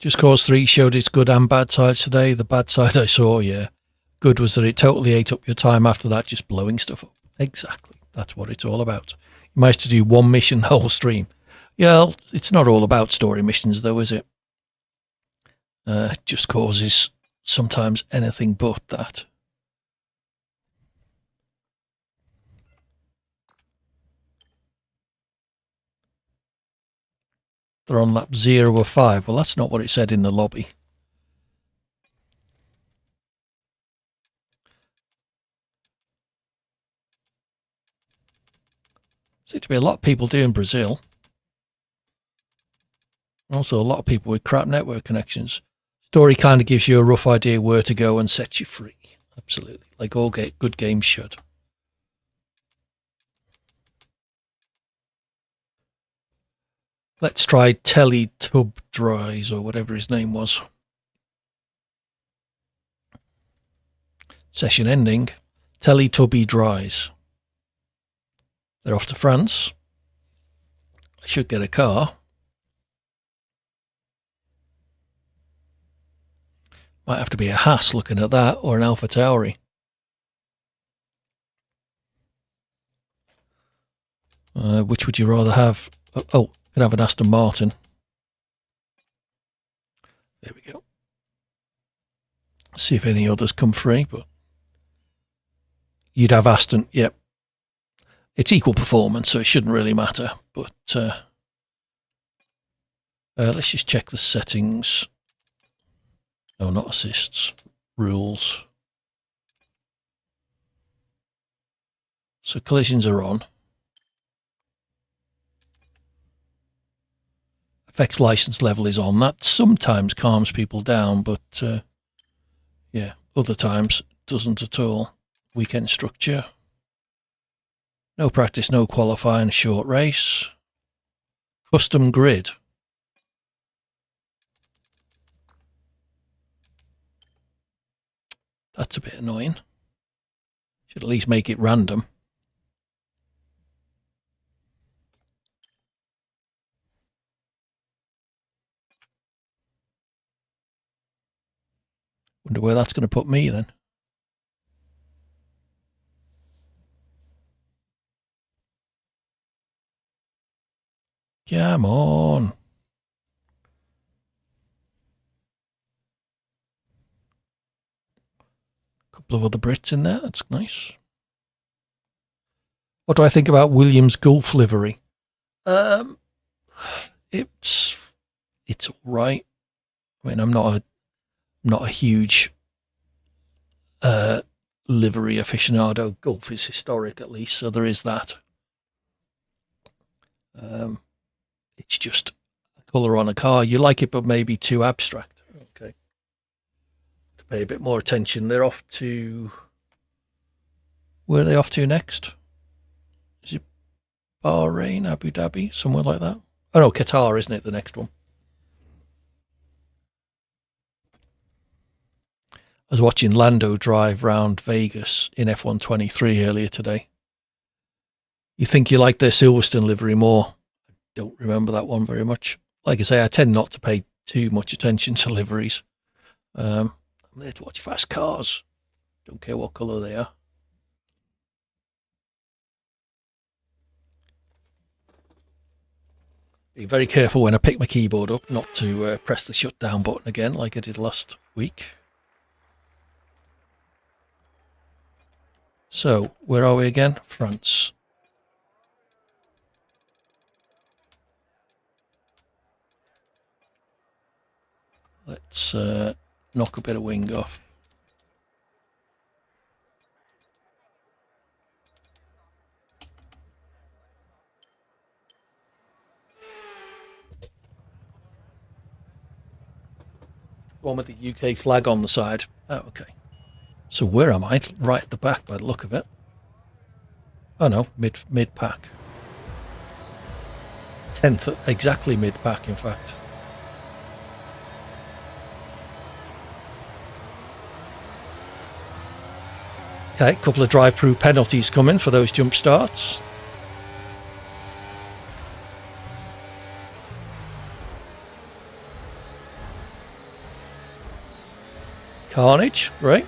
Just Cause 3 showed its good and bad sides today. The bad side I saw, yeah. Good was that it totally ate up your time after that, just blowing stuff up. Exactly. That's what it's all about. You might have to do one mission the whole stream. Yeah, it's not all about story missions though, is it? Just Cause is sometimes anything but that. They're on lap 0 of 5. Well, that's not what it said in the lobby. Seems to be a lot of people doing Brazil. Also, a lot of people with crap network connections. Story kind of gives you a rough idea where to go and sets you free. Absolutely. Like all good games should. Let's try Teletubbies or whatever his name was. Session ending. Teletubby Dries. They're off to France. I should get a car. Might have to be a Haas looking at that, or an Alpha Tauri. Which would you rather have? Oh, could have an Aston Martin. There we go. See if any others come free, but you'd have Aston. Yep. It's equal performance, so it shouldn't really matter. But let's just check the settings. No, not assists. Rules. So collisions are on. Effects license level is on. That sometimes calms people down, but yeah, other times doesn't at all. Weekend structure. No practice, no qualifying, short race. Custom grid. That's a bit annoying. Should at least make it random. Wonder where that's going to put me then. Come on. Couple of other Brits in there. That's nice. What do I think about Williams Gulf livery? It's all right. I mean, I'm not a huge livery aficionado. Gulf is historic, at least, so there is that. It's just a colour on a car. You like it, but maybe too abstract. Okay. To pay a bit more attention. They're off to... Where are they off to next? Is it Bahrain, Abu Dhabi, somewhere like that? Oh no, Qatar, isn't it, the next one? I was watching Lando drive round Vegas in F123 earlier today. You think you like their Silverstone livery more? I don't remember that one very much. Like I say, I tend not to pay too much attention to liveries. I'm there to watch fast cars. Don't care what colour they are. Be very careful when I pick my keyboard up not to press the shutdown button again like I did last week. So, where are we again? France. Let's knock a bit of wing off. One with the UK flag on the side. Oh, okay. So where am I? Right at the back by the look of it. Oh no, mid pack. 10th, exactly mid pack, in fact. Okay, a couple of drive-through penalties coming for those jump starts. Carnage, right?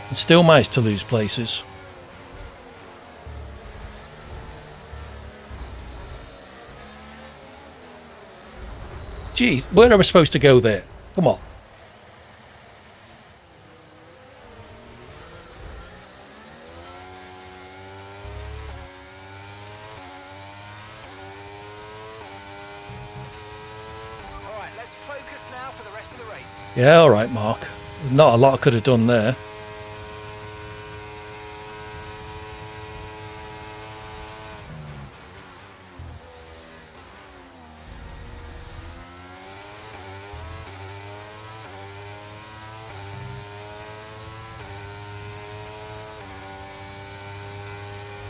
And still managed to lose places. Geez, where am I supposed to go there? Come on. Yeah, all right, Mark. Not a lot I could have done there.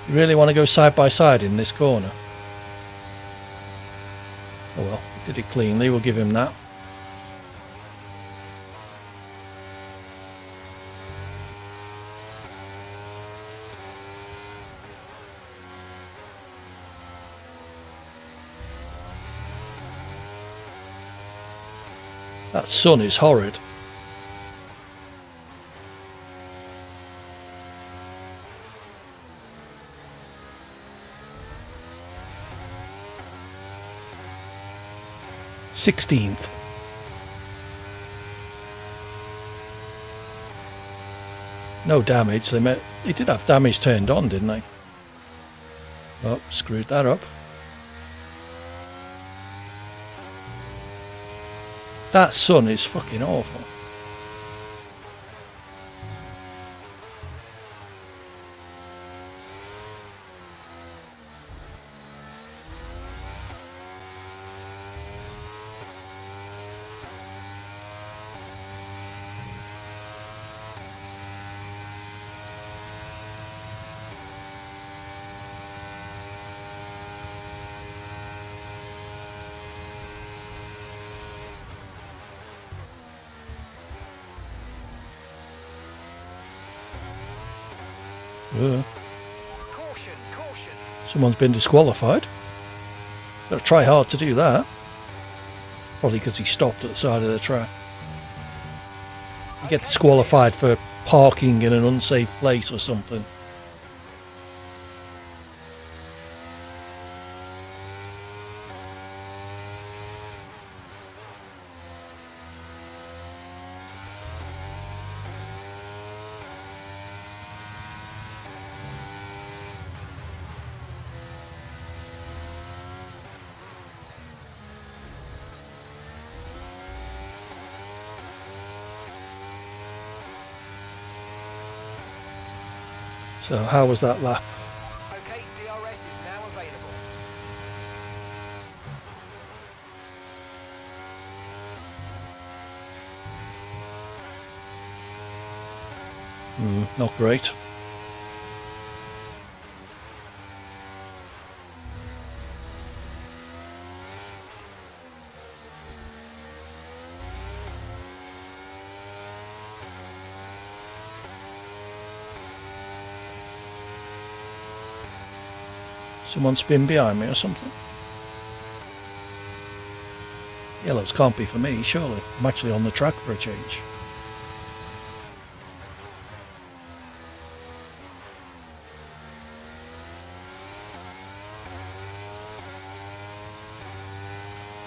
You really want to go side by side in this corner? Oh well, he did it cleanly. We'll give him that. That sun is horrid. 16th. No damage. They did have damage turned on, didn't they? Oh, screwed that up. That sun is fucking awful. Caution, caution. Someone's been disqualified. Got to try hard to do that. Probably because he stopped at the side of the track. You get disqualified for parking in an unsafe place or something. So how was that lap? Okay, DRS is now available. Not great. Someone's been behind me or something. Yellows can't be for me, surely. I'm actually on the track for a change.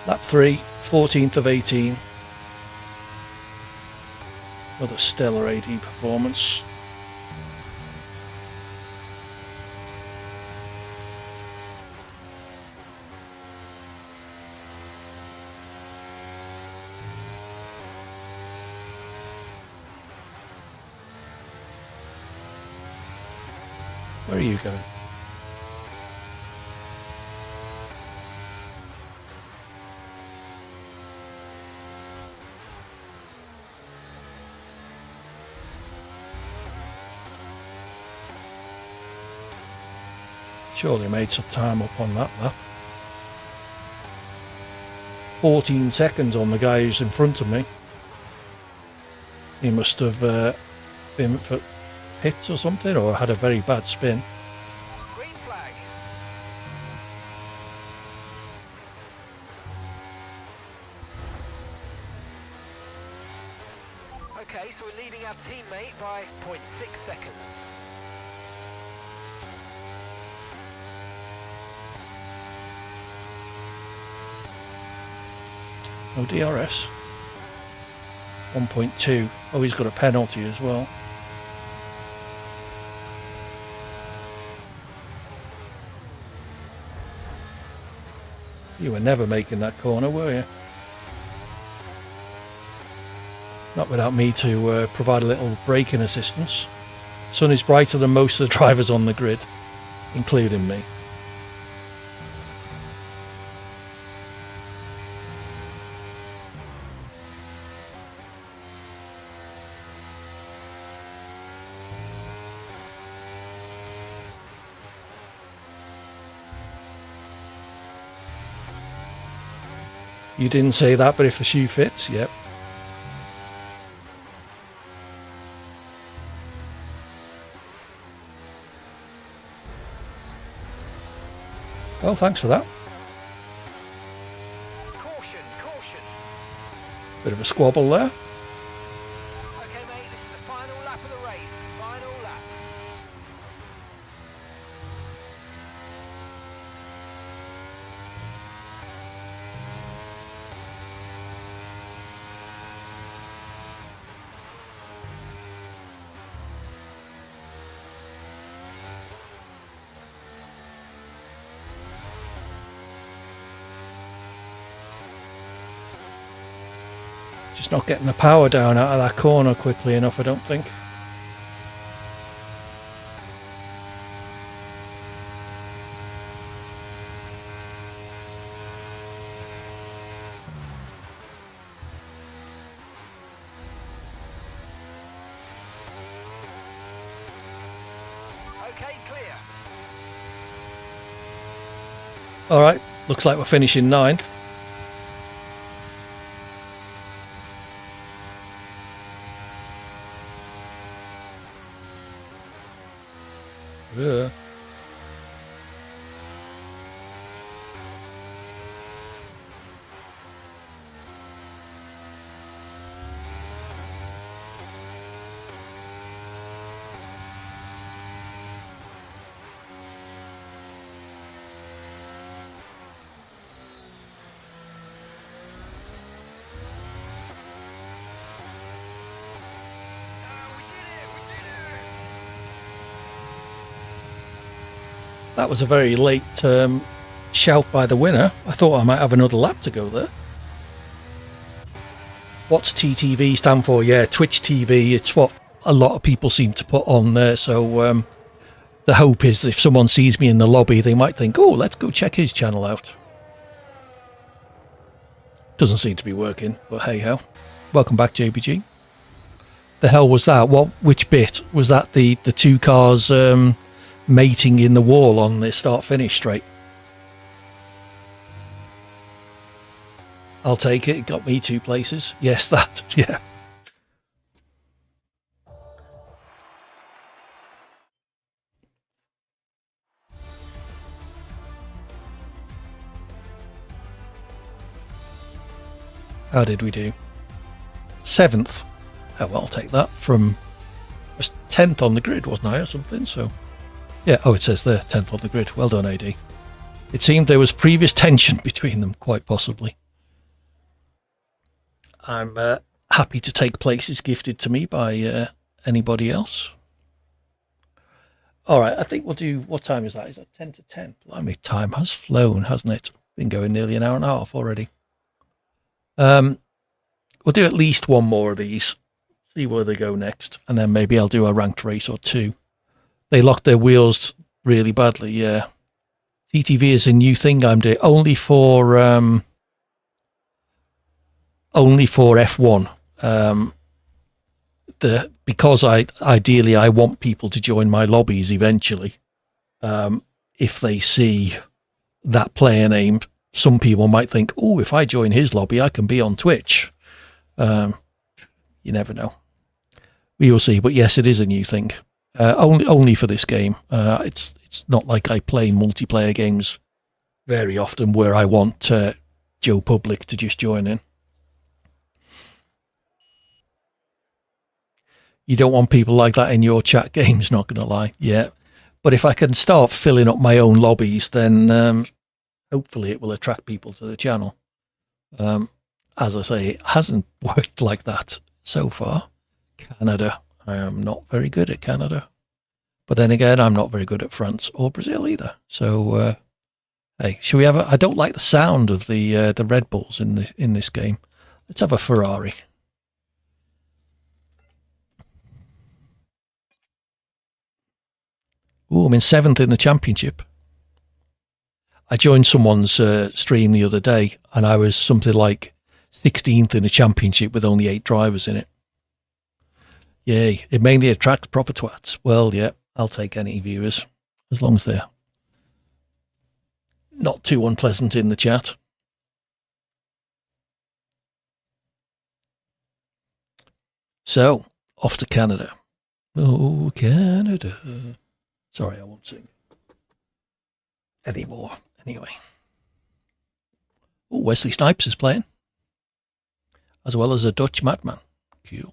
Lap 3, 14th of 18. Another stellar AD performance. Where are you going? Surely made some time up on that lap. 14 seconds on the guy who's in front of me. He must have been for hits or something, or had a very bad spin. Green flag. Okay, so we're leading our teammate by 0.6 seconds. No DRS. 1.2. Oh, he's got a penalty as well. You were never making that corner, were you? Not without me to provide a little braking assistance. Sun is brighter than most of the drivers on the grid, including me. You didn't say that, but if the shoe fits, yep. Well, thanks for that. Caution, caution. Bit of a squabble there. Okay, mate, this is the final lap of the race. Final lap. Just not getting the power down out of that corner quickly enough, I don't think. Okay, clear. All right, looks like we're finishing 9th. Yeah. That was a very late shout by the winner. I thought I might have another lap to go there. What's TTV stand for? Yeah, Twitch TV. It's what a lot of people seem to put on there. So the hope is if someone sees me in the lobby, they might think, oh, let's go check his channel out. Doesn't seem to be working, but hey ho. Welcome back, JBG. The hell was that? Which bit? Was that the two cars mating in the wall on the start-finish straight? I'll take it. It got me 2 places. Yes, that. Yeah. How did we do? 7th. Oh, well, I'll take that. From was 10th on the grid, wasn't I, or something? So, yeah. Oh, it says there, 10th on the grid. Well done, AD. It seemed there was previous tension between them, quite possibly. I'm happy to take places gifted to me by anybody else. All right, I think we'll do, what time is that? Is that 10 to 10? Blimey, time has flown, hasn't it? Been going nearly an hour and a half already. We'll do at least one more of these, see where they go next, and then maybe I'll do a ranked race or 2. They locked their wheels really badly, yeah. TTV is a new thing I'm doing, only for F1. Because ideally I want people to join my lobbies eventually. If they see that player name, some people might think, oh, if I join his lobby, I can be on Twitch. You never know. We will see. But yes, it is a new thing. Only for this game. It's not like I play multiplayer games very often where I want Joe Public to just join in. You don't want people like that in your chat games, not going to lie. Yeah. But if I can start filling up my own lobbies, then hopefully it will attract people to the channel. As I say, it hasn't worked like that so far. Canada. I am not very good at Canada. But then again, I'm not very good at France or Brazil either. So, hey, should we have I don't like the sound of the Red Bulls in this game. Let's have a Ferrari. Oh, I'm in 7th in the championship. I joined someone's stream the other day, and I was something like 16th in the championship with only 8 drivers in it. Yay, it mainly attracts proper twats. Well, yeah, I'll take any viewers, as long as they're not too unpleasant in the chat. So, off to Canada. Oh, Canada. Sorry, I won't sing anymore. Anyway. Oh, Wesley Snipes is playing, as well as a Dutch madman. Cool.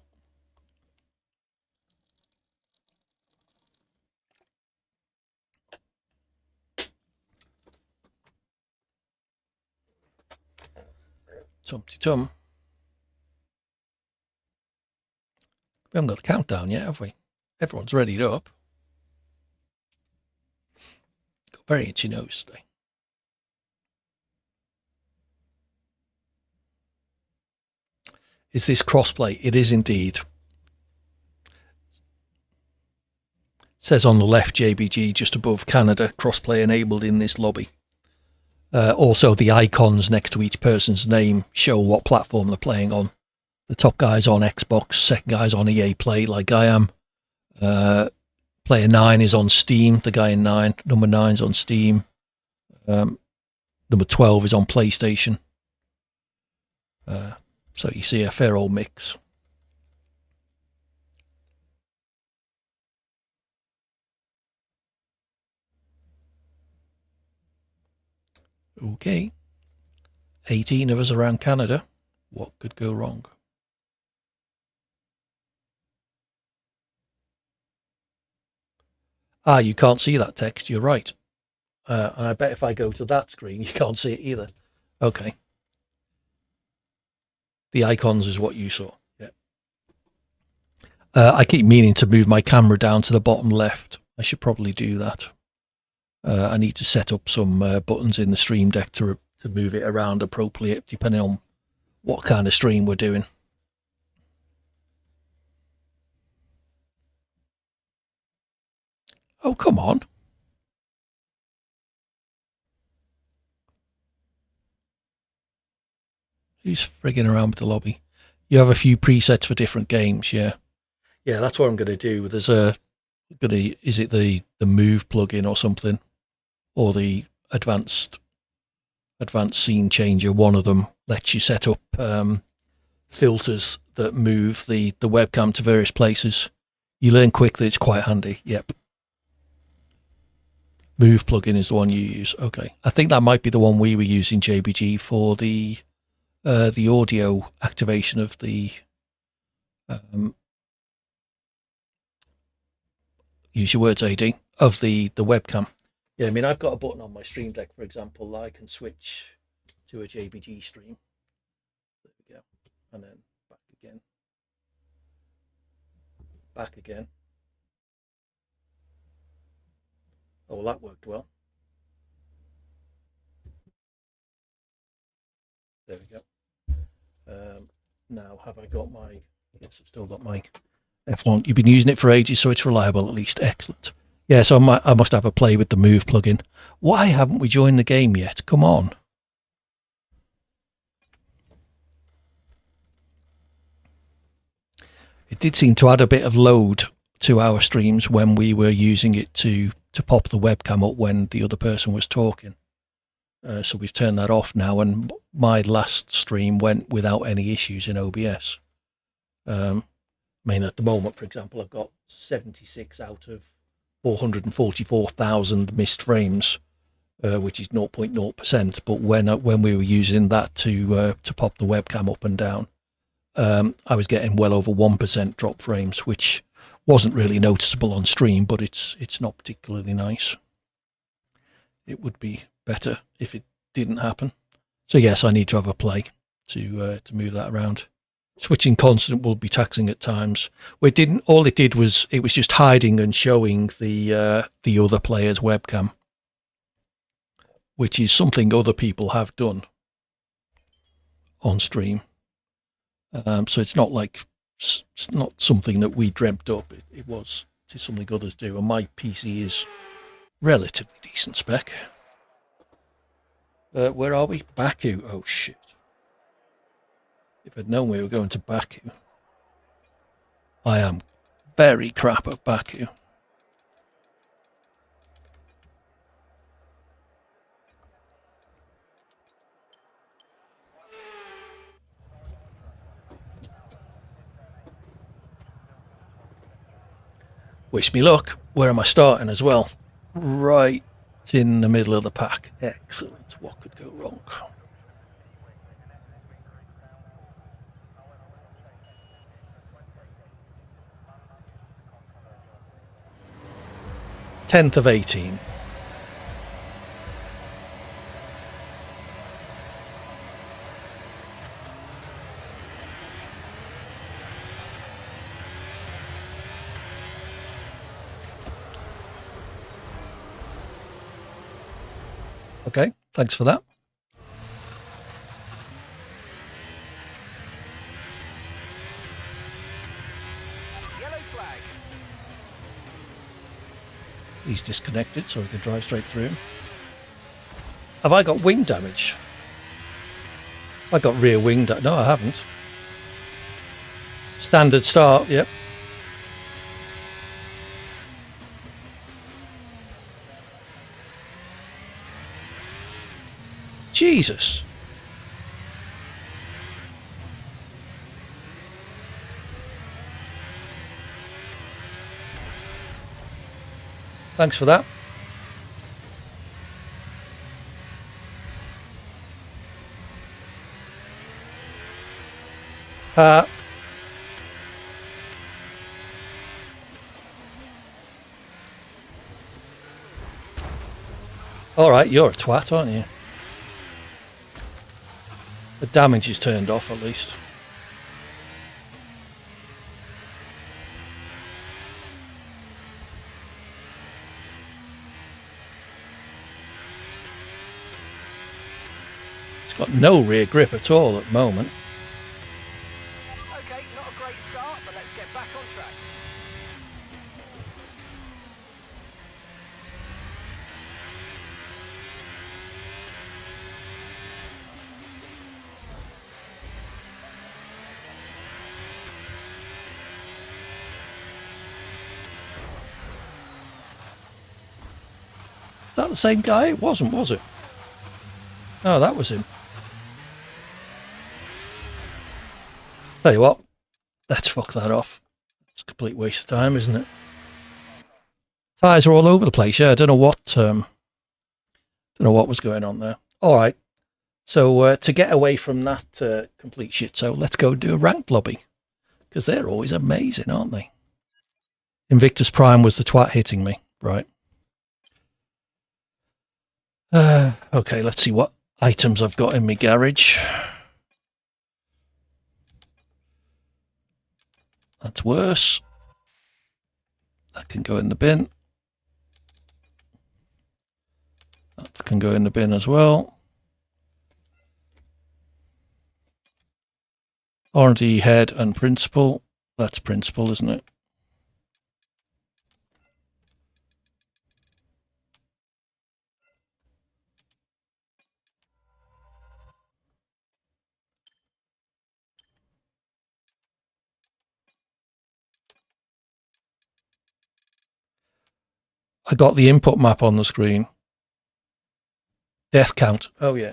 Tum-ti-tum. We haven't got the countdown yet, have we? Everyone's readied up. Got very itchy nose today. Is this crossplay? It is indeed. Says on the left, JBG, just above Canada, crossplay enabled in this lobby. Also, the icons next to each person's name show what platform they're playing on. The top guy's on Xbox, second guy's on EA Play, like I am. Player 9 is on Steam, the guy in 9. Number 9's on Steam. Number 12 is on PlayStation. So you see a fair old mix. Okay. 18 of us around Canada. What could go wrong? Ah, you can't see that text. You're right. And I bet if I go to that screen, you can't see it either. Okay. The icons is what you saw. Yeah. I keep meaning to move my camera down to the bottom left. I should probably do that. I need to set up some buttons in the Stream Deck to move it around appropriately, depending on what kind of stream we're doing. Oh, come on. Who's frigging around with the lobby? You have a few presets for different games, yeah. Yeah, that's what I'm going to do. There's is it the Move plugin or something? Or the advanced scene changer? One of them lets you set up filters that move the webcam to various places. You learn quick that it's quite handy. Yep. Move plugin is the one you use. Okay. I think that might be the one we were using, JBG, for the audio activation of the use your words, AD, of the webcam. Yeah, I mean, I've got a button on my Stream Deck, for example, that I can switch to a JBG stream. There we go. And then back again. Back again. Oh, well, that worked well. There we go. Now, have I got my... Yes, I've still got my F1. You've been using it for ages, so it's reliable at least. Excellent. Yeah, so I must have a play with the Move plugin. Why haven't we joined the game yet? Come on. It did seem to add a bit of load to our streams when we were using it to pop the webcam up when the other person was talking. So we've turned that off now, and my last stream went without any issues in OBS. I mean, at the moment, for example, I've got 76 out of 444,000 missed frames, which is 0.0%. But when we were using that to pop the webcam up and down, I was getting well over 1% drop frames, which wasn't really noticeable on stream, but it's not particularly nice. It would be better if it didn't happen. So yes, I need to have a play to move that around. Switching constant will be taxing at times. All it did was just hiding and showing the other player's webcam, which is something other people have done on stream. So it's not something that we dreamt up. It's something others do, and my PC is relatively decent spec. Where are we? Baku. Oh shit. If I'd known we were going to Baku. I am very crap at Baku. Wish me luck. Where am I starting as well? Right in the middle of the pack. Excellent. What could go wrong? Tenth of 18. Okay, thanks for that. flag. He's disconnected, so we can drive straight through him. Have I got wing damage? I got rear wing damage. No, I haven't. Standard start, yep. Jesus. Thanks for that. All right, you're a twat, aren't you? The damage is turned off at least. It's got no rear grip at all at the moment. Okay, not a great start, but let's get back on track. Is that the same guy? It wasn't, was it? Oh, that was him. Tell you what, let's fuck that off. It's a complete waste of time, isn't it? Tyres are all over the place. Yeah, I don't know what was going on there. All right, so to get away from that complete shit, so let's go do a ranked lobby because they're always amazing, aren't they? Invictus Prime was the twat hitting me, right? Okay, let's see what items I've got in my garage. That's worse. That can go in the bin. That can go in the bin as well. R&D head and principal. That's principal, isn't it? I got the input map on the screen. Death count. Oh, yeah.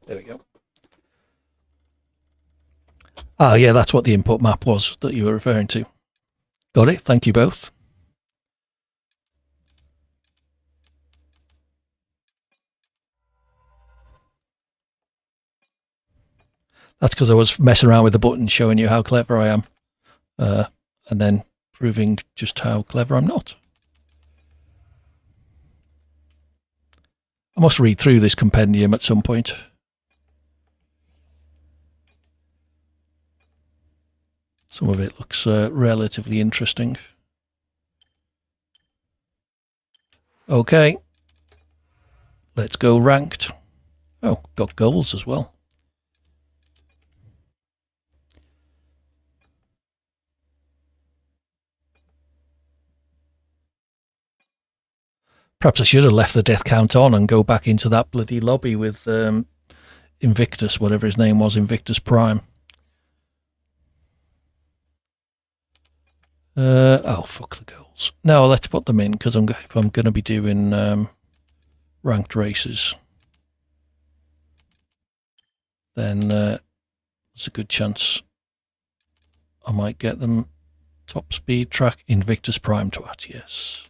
There we go. Ah, yeah, that's what the input map was that you were referring to. Got it. Thank you both. That's because I was messing around with the button, showing you how clever I am, and then proving just how clever I'm not. I must read through this compendium at some point. Some of it looks relatively interesting. Okay. Let's go ranked. Oh, got goals as well. Perhaps I should have left the death count on and go back into that bloody lobby with Invictus, whatever his name was, Invictus Prime. Oh, fuck the goals. No, let's put them in because if I'm going to be doing ranked races, then there's a good chance I might get them. Top speed track, Invictus Prime twat, yes.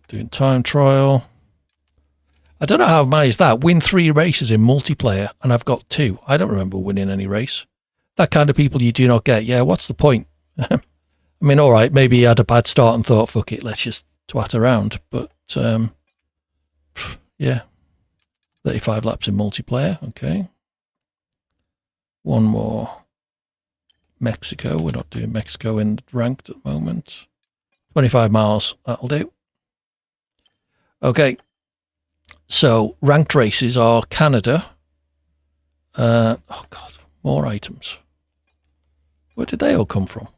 Doing time trial. I don't know how I've managed that. Win 3 races in multiplayer, and I've got 2. I don't remember winning any race. That kind of people you do not get. Yeah, what's the point? I mean, all right, maybe he had a bad start and thought, fuck it, let's just twat around. But, yeah. 35 laps in multiplayer. Okay. One more Mexico. We're not doing Mexico in ranked at the moment. 25 miles, that'll do. Okay, so ranked races are Canada. Oh God, more items. Where did they all come from?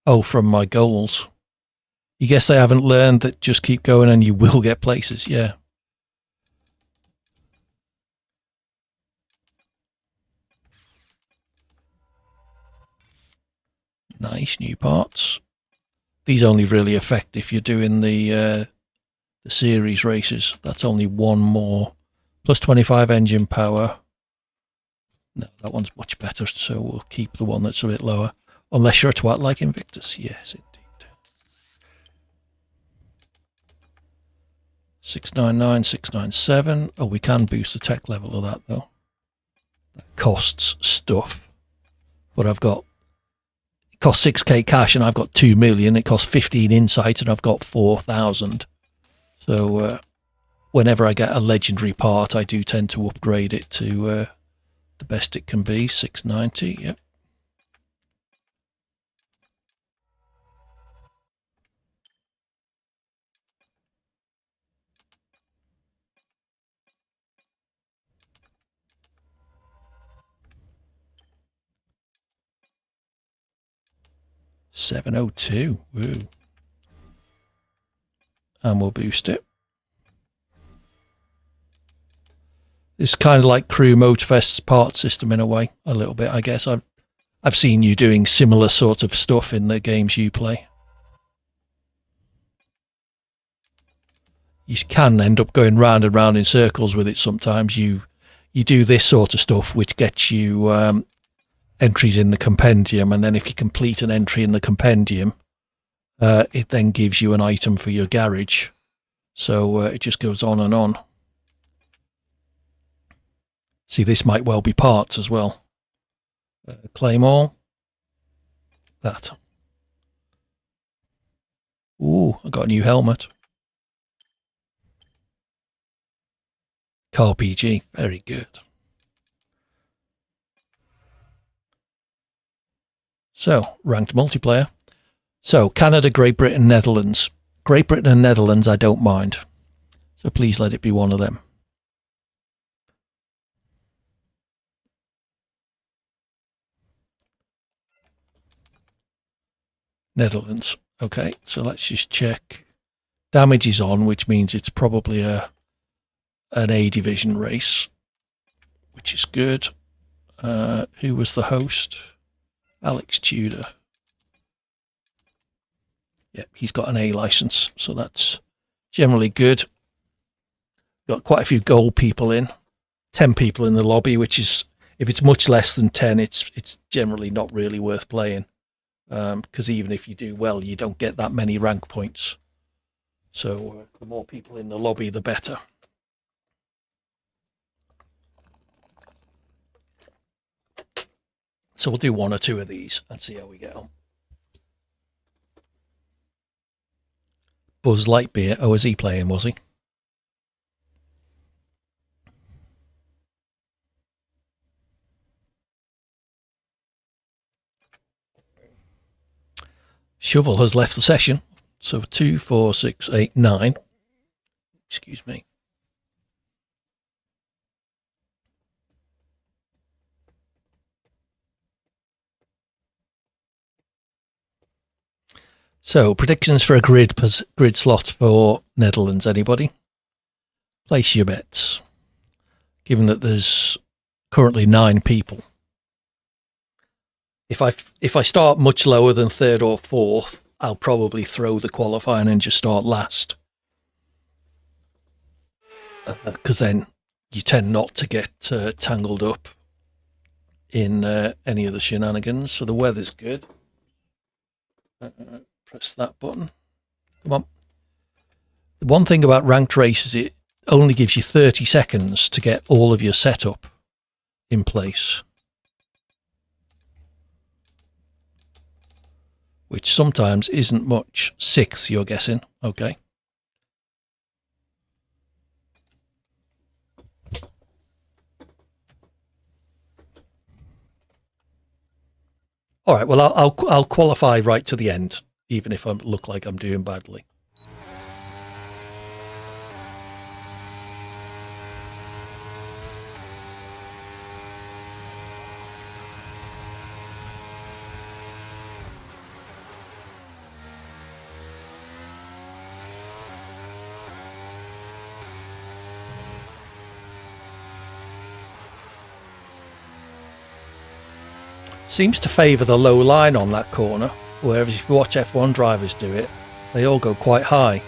Oh, from my goals. You guess they haven't learned that just keep going and you will get places. Yeah. Nice new parts. These only really affect if you're doing the series races. That's only one more. Plus 25 engine power. No, that one's much better, so we'll keep the one that's a bit lower. Unless you're a twat like Invictus. Yes, indeed. 699, 697. Oh, we can boost the tech level of that, though. That costs stuff. But I've got... It costs 6k cash and I've got 2 million. It costs 15 insight and I've got 4,000. So whenever I get a legendary part, I do tend to upgrade it to the best it can be. 690, yep. $702. Woo. And we'll boost it. It's kind of like Crew Motorfest's part system in a way, a little bit, I guess. I've seen you doing similar sort of stuff in the games you play. You can end up going round and round in circles with it sometimes. You do this sort of stuff, which gets you entries in the compendium, and then if you complete an entry in the compendium, it then gives you an item for your garage. So it just goes on and on. See, this might well be parts as well. Claim all. That. Ooh, I got a new helmet. Car PG, very good. So, ranked multiplayer. So, Canada, Great Britain, Netherlands. Great Britain and Netherlands, I don't mind. So please let it be one of them. Netherlands. Okay, so let's just check. Damage is on, which means it's probably an A division race, which is good. Who was the host? Alex Tudor. Yep, he's got an A license, so that's generally good. Got quite a few gold people in. 10 people in the lobby, which is, if it's much less than 10, it's generally not really worth playing. Because even if you do well, you don't get that many rank points. So the more people in the lobby, the better. So we'll do one or two of these and see how we get on. Buzz Lightyear. Oh, was he playing, was he? Shovel has left the session. So 2, 4, 6, 8, 9. Excuse me. So predictions for a grid slot for Netherlands. Anybody? Place your bets. Given that there's currently 9 people. If I start much lower than 3rd or 4th, I'll probably throw the qualifying and just start last. Because then you tend not to get tangled up in any of the shenanigans. So the weather's good. Press that button. Come on. The one thing about ranked races, it only gives you 30 seconds to get all of your setup in place. Which sometimes isn't much. 6th, you're guessing. Okay. All right, well, I'll qualify right to the end, even if I look like I'm doing badly. Seems to favour the low line on that corner, whereas if you watch F1 drivers do it, they all go quite high.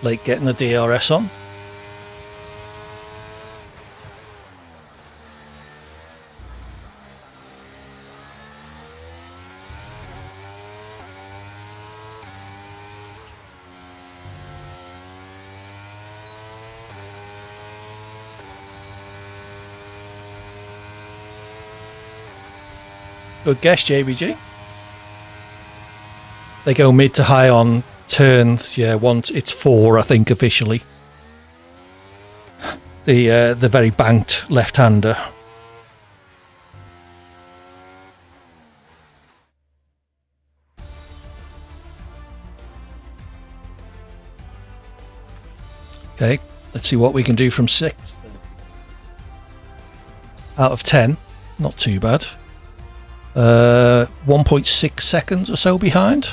Late getting the DRS on. Good guess, JBG. They go mid to high on turns. Yeah, once it's 4, I think, officially. The very banked left-hander. Okay, let's see what we can do from 6. Out of 10, not too bad. 1.6 seconds or so behind.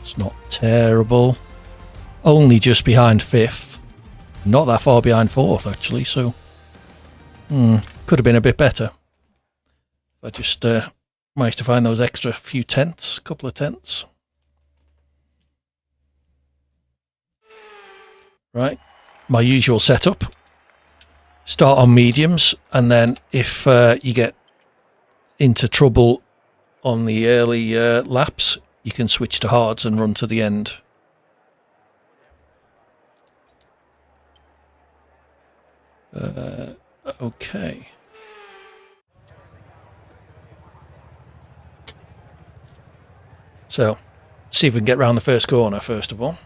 It's not terrible. Only just behind 5th. Not that far behind 4th, actually, so could have been a bit better. I just managed to find those extra few tenths, couple of tenths. Right, my usual setup. Start on mediums, and then if you get into trouble on the early laps, you can switch to hards and run to the end. Okay. So, see if we can get round the first corner first of all.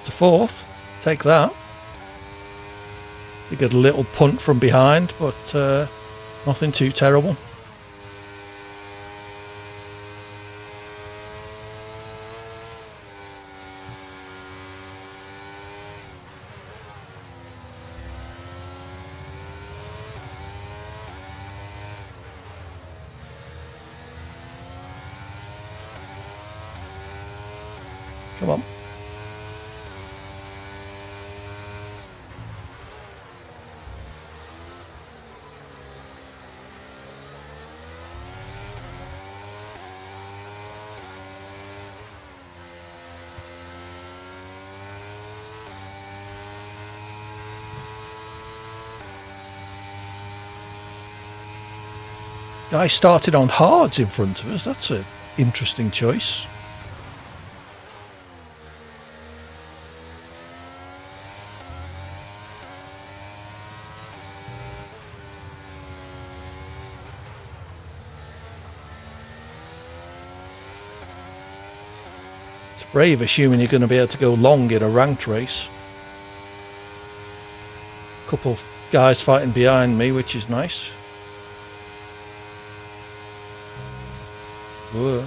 To 4th, take that. We get a little punt from behind, but nothing too terrible. Come on. Guy started on hards in front of us. That's an interesting choice. It's brave assuming you're going to be able to go long in a ranked race. Couple of guys fighting behind me, which is nice. Whoa.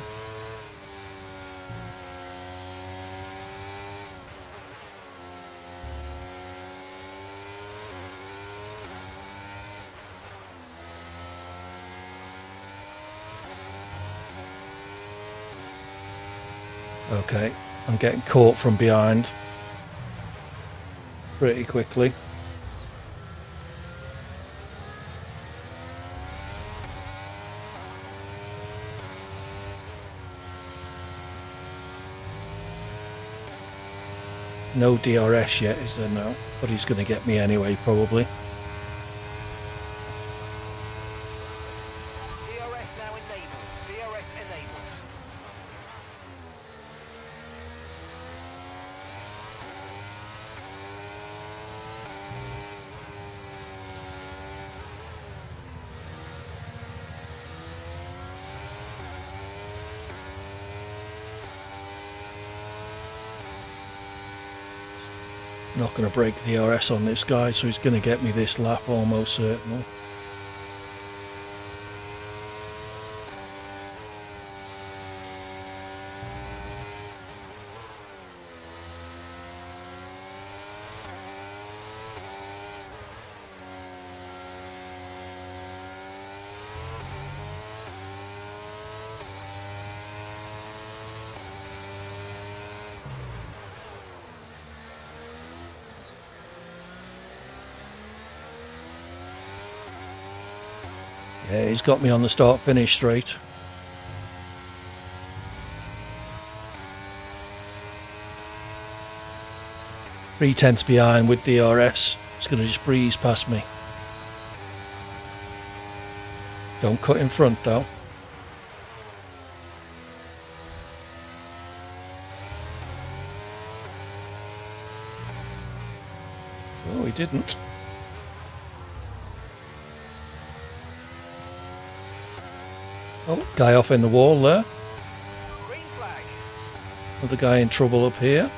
Okay, I'm getting caught from behind pretty quickly. No DRS yet, is there? No, but he's going to get me anyway, probably. DRS now enabled. DRS enabled. Not going to break DRS on this guy, so he's going to get me this lap almost certainly. Yeah, he's got me on the start-finish straight. Three tenths behind with DRS. He's going to just breeze past me. Don't cut in front though. Oh, he didn't. Oh, guy off in the wall there. Green flag. Another guy in trouble up here.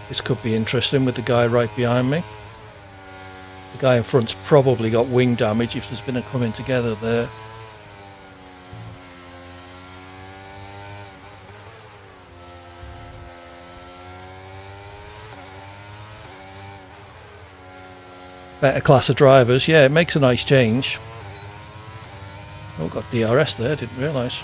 This could be interesting with the guy right behind me. The guy in front's probably got wing damage if there's been a coming together there. Better class of drivers. Yeah, it makes a nice change. Oh, got DRS there, didn't realise.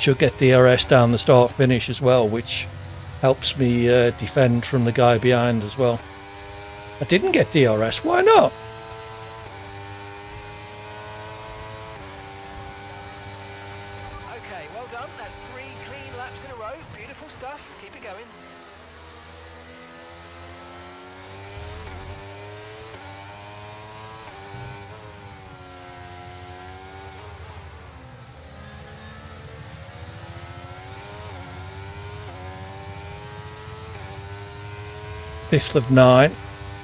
Should get DRS down the start finish as well, which helps me defend from the guy behind as well. I didn't get DRS, why not? Okay, well done. That's 3 clean laps in a row. Beautiful stuff. Keep it going. Fifth of 9,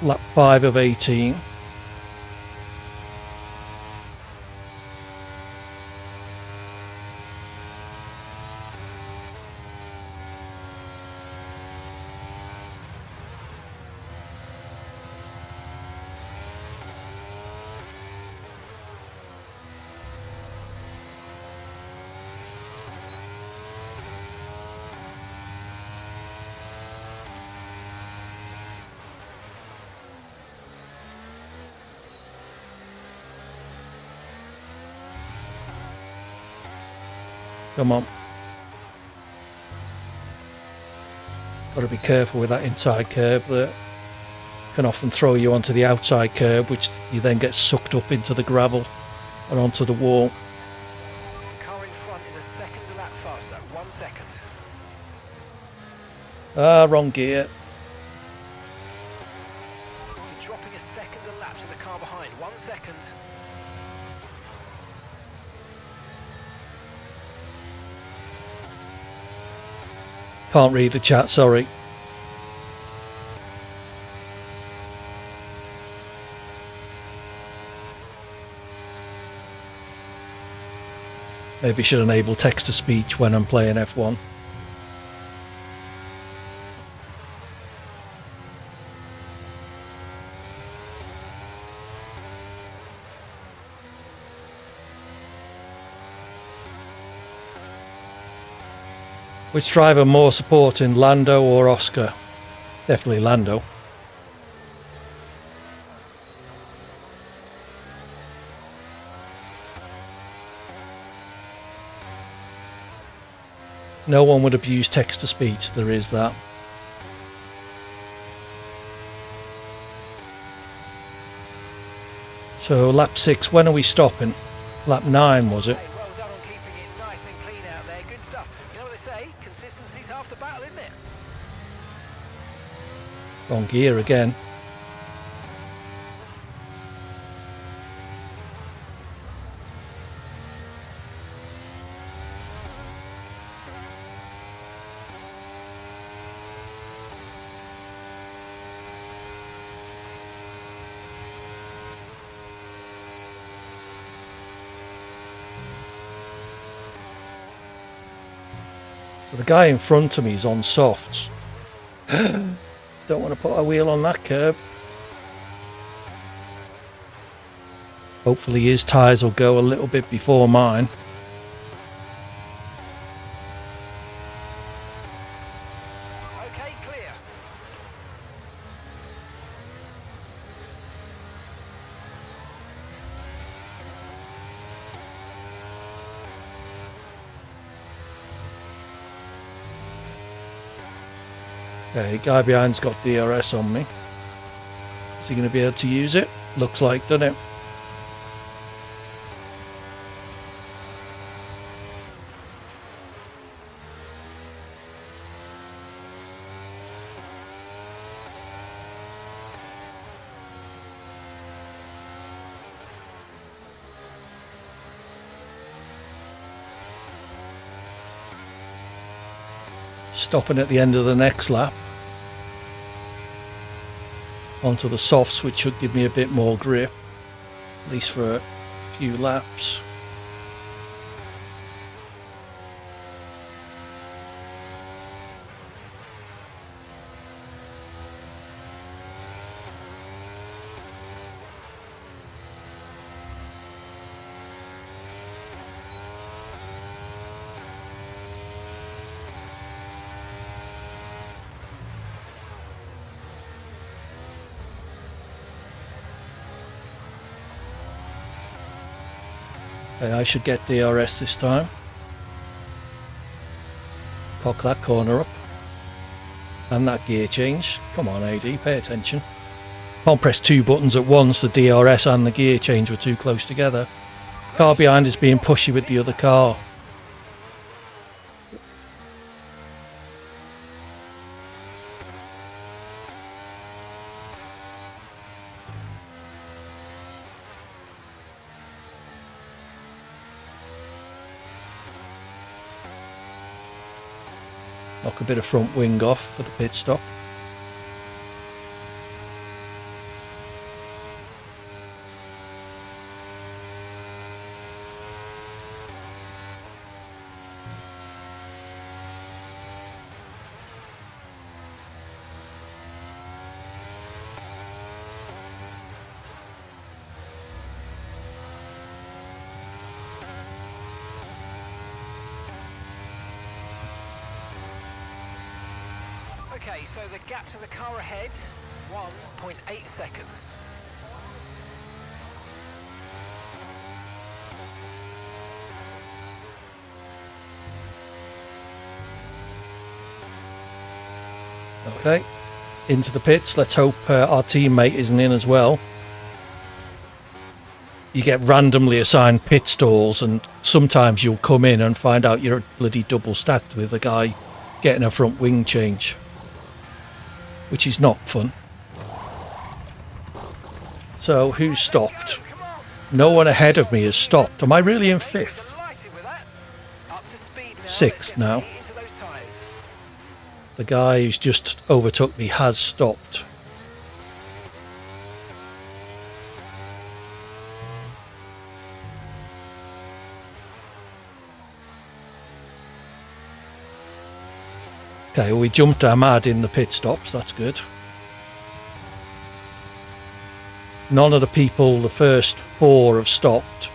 lap 5 of 18. Come on. Got to be careful with that inside curb that can often throw you onto the outside curb, which you then get sucked up into the gravel and onto the wall. Car in front is a second a lap faster. 1 second. Ah, wrong gear. You're dropping a second a lap to the car behind. 1 second. Can't read the chat, sorry. Maybe should enable text-to-speech when I'm playing F1. Which driver more supporting, Lando or Oscar? Definitely Lando. No one would abuse text-to-speech, so there is that. So lap 6, when are we stopping? Lap 9, was it? Hey, well done on keeping it nice and clean out there. Good stuff. You know what they say? Consistency's half the battle, isn't it? Wrong gear again. So the guy in front of me is on softs. Don't want to put a wheel on that curb. Hopefully his tyres will go a little bit before mine. Okay, clear. Okay, guy behind's got DRS on me. Is he going to be able to use it? Looks like, doesn't it? Stopping at the end of the next lap. Onto the softs, which should give me a bit more grip, at least for a few laps. Okay, I should get DRS this time. Cock that corner up. And that gear change. Come on, AD, pay attention. Can't press two buttons at once. The DRS and the gear change were too close together. Car behind is being pushy with the other car. Knock a bit of front wing off for the pit stop. Okay, so the gap to the car ahead, 1.8 seconds. Okay, into the pits. Let's hope our teammate isn't in as well. You get randomly assigned pit stalls, and sometimes you'll come in and find out you're bloody double stacked with a guy getting a front wing change, which is not fun. So who's stopped? No one ahead of me has stopped. Am I really in fifth? Sixth now. The guy who's just overtook me has stopped. Okay, well, we jumped Ahmad in the pit stops, that's good. None of the people, the first four, have stopped.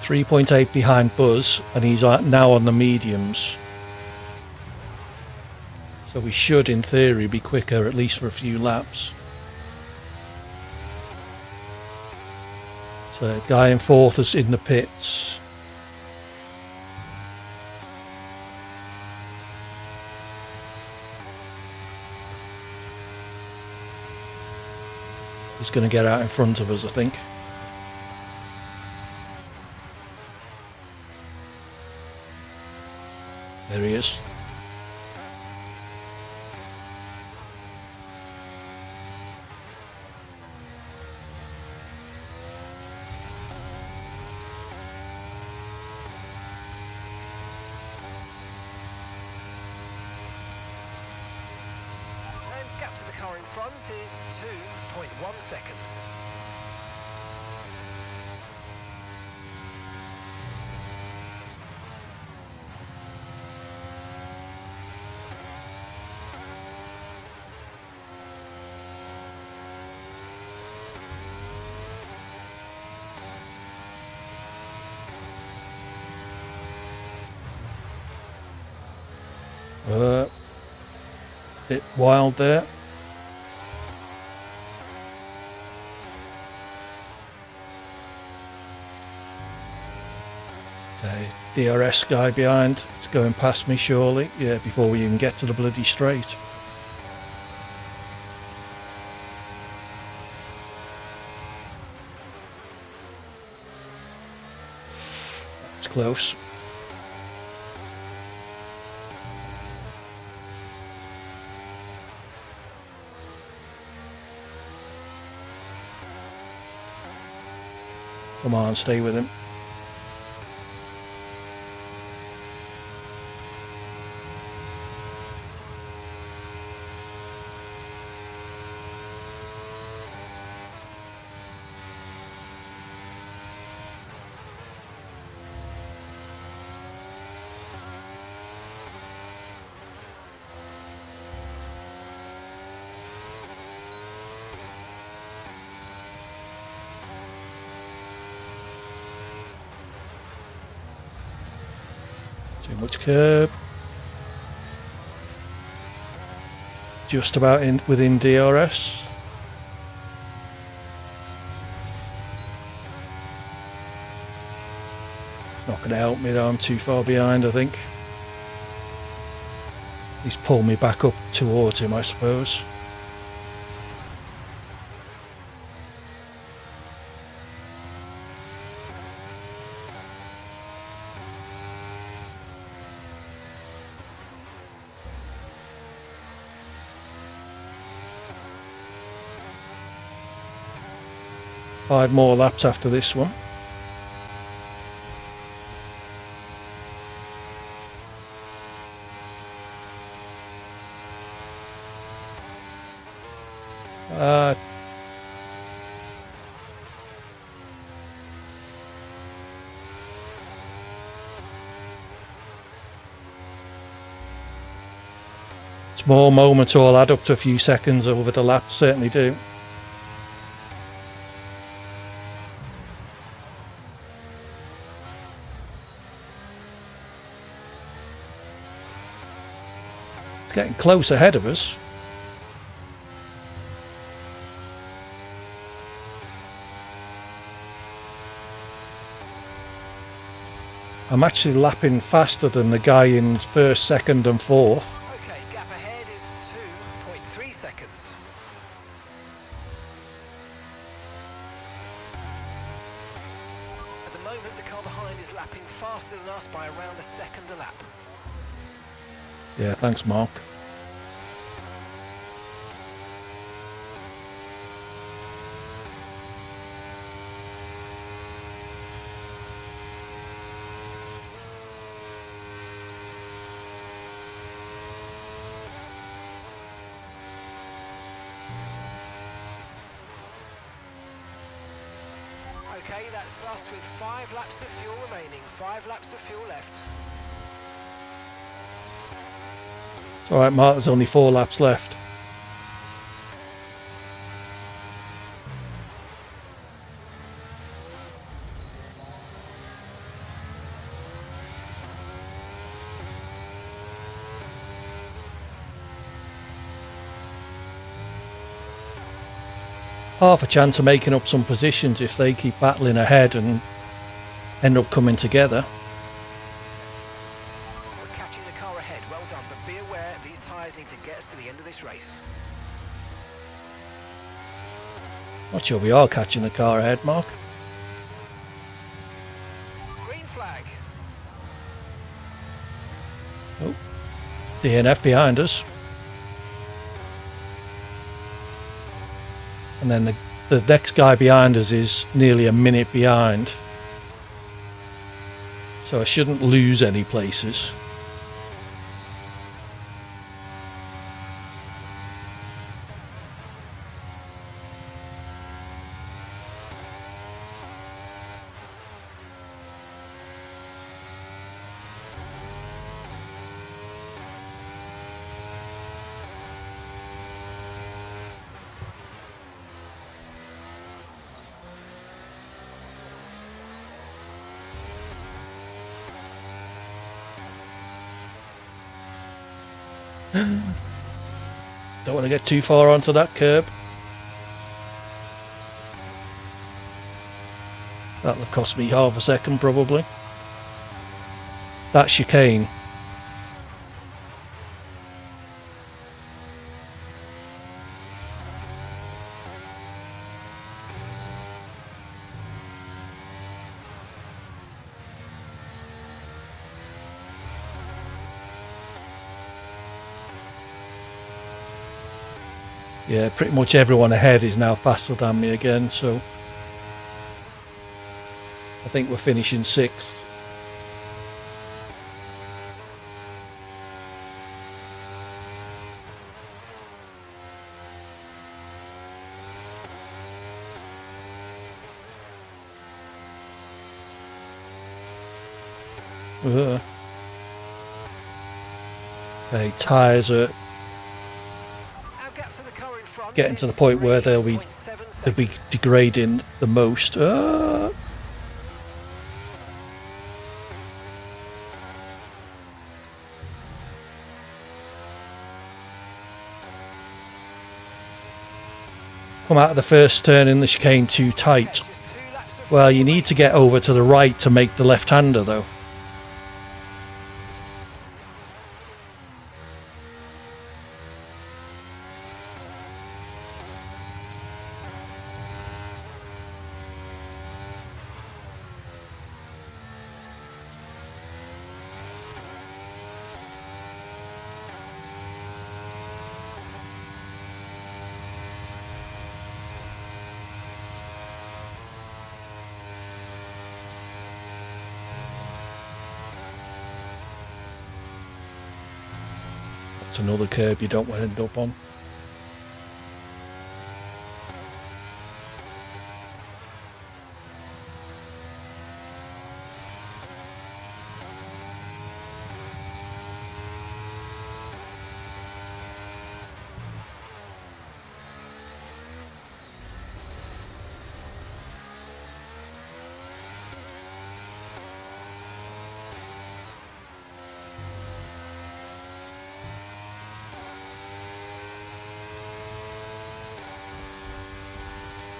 3.8 behind Buzz, and he's now on the mediums. So we should, in theory, be quicker, at least for a few laps. So guy in fourth is in the pits. He's going to get out in front of us, I think. There he is. And gap to the car in front is 2.1 seconds. Bit wild there. Okay, DRS guy behind. It's going past me surely. Yeah, before we even get to the bloody straight. It's close. Come on, stay with him. Too much curb. Just about in within DRS. It's not going to help me though, I'm too far behind, I think. He's pulled me back up towards him, I suppose. Five more laps after this one. Small moments all add up to a few seconds over the laps, certainly do. Getting close ahead of us. I'm actually lapping faster than the guy in first, second and fourth. Okay, gap ahead is 2.3 seconds. At the moment, the car behind is lapping faster than us by around a second a lap. Yeah, thanks, Mark. Okay, that's us with 5 laps of fuel remaining. 5 laps of fuel left. It's alright, Mark, there's only 4 laps left. half a chance of making up some positions if they keep battling ahead and end up coming together. We're catching the car ahead, well done, but be aware these tyres need to get us to the end of this race. Not sure we are catching the car ahead, Mark. Green flag. Oh, DNF behind us. And then the next guy behind us is nearly a minute behind. So I shouldn't lose any places. Don't want to get too far onto that curb. That'll have cost me half a second probably. That chicane. Yeah, pretty much everyone ahead is now faster than me again, so I think we're finishing 6th. Okay, tyres are getting to the point where they'll be degrading the most. Come out of the first turn in the chicane too tight. Well, you need to get over to the right to make the left-hander though. That's another curb you don't want to end up on.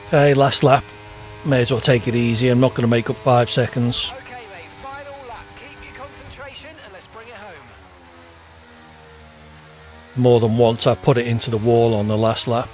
Okay, last lap. May as well take it easy. I'm not going to make up 5 seconds. Okay, mate, final lap. Keep your concentration and let's bring it home. More than once I put it into the wall on the last lap.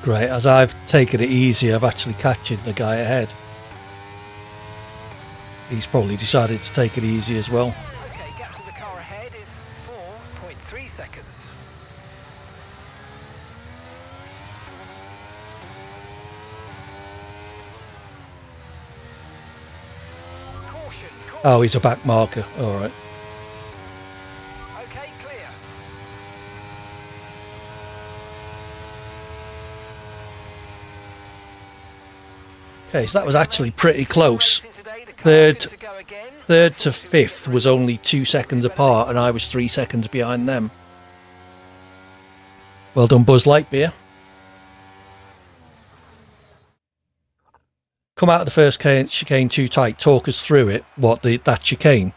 Great, as I've taken it easy, I've actually catching the guy ahead. He's probably decided to take it easy as well. Okay, gap to the car ahead is 4.3 seconds. Caution, caution. Oh, he's a back marker. All right. Okay, clear. Okay, so that was actually pretty close. Third to fifth was only 2 seconds apart, and I was 3 seconds behind them. Well done, Buzz Lightyear. Come out of the first chicane too tight. Talk us through it. That chicane?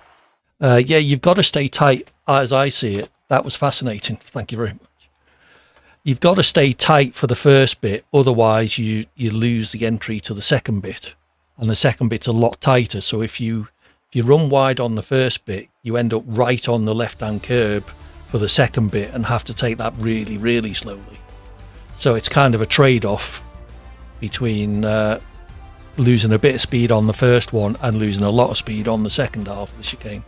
Yeah, you've got to stay tight, as I see it. That was fascinating. Thank you very much. You've got to stay tight for the first bit, otherwise you lose the entry to the second bit, and the second bit's a lot tighter. So if you run wide on the first bit, you end up right on the left-hand curb for the second bit and have to take that really, really slowly. So it's kind of a trade-off between losing a bit of speed on the first one and losing a lot of speed on the second half of the chicane.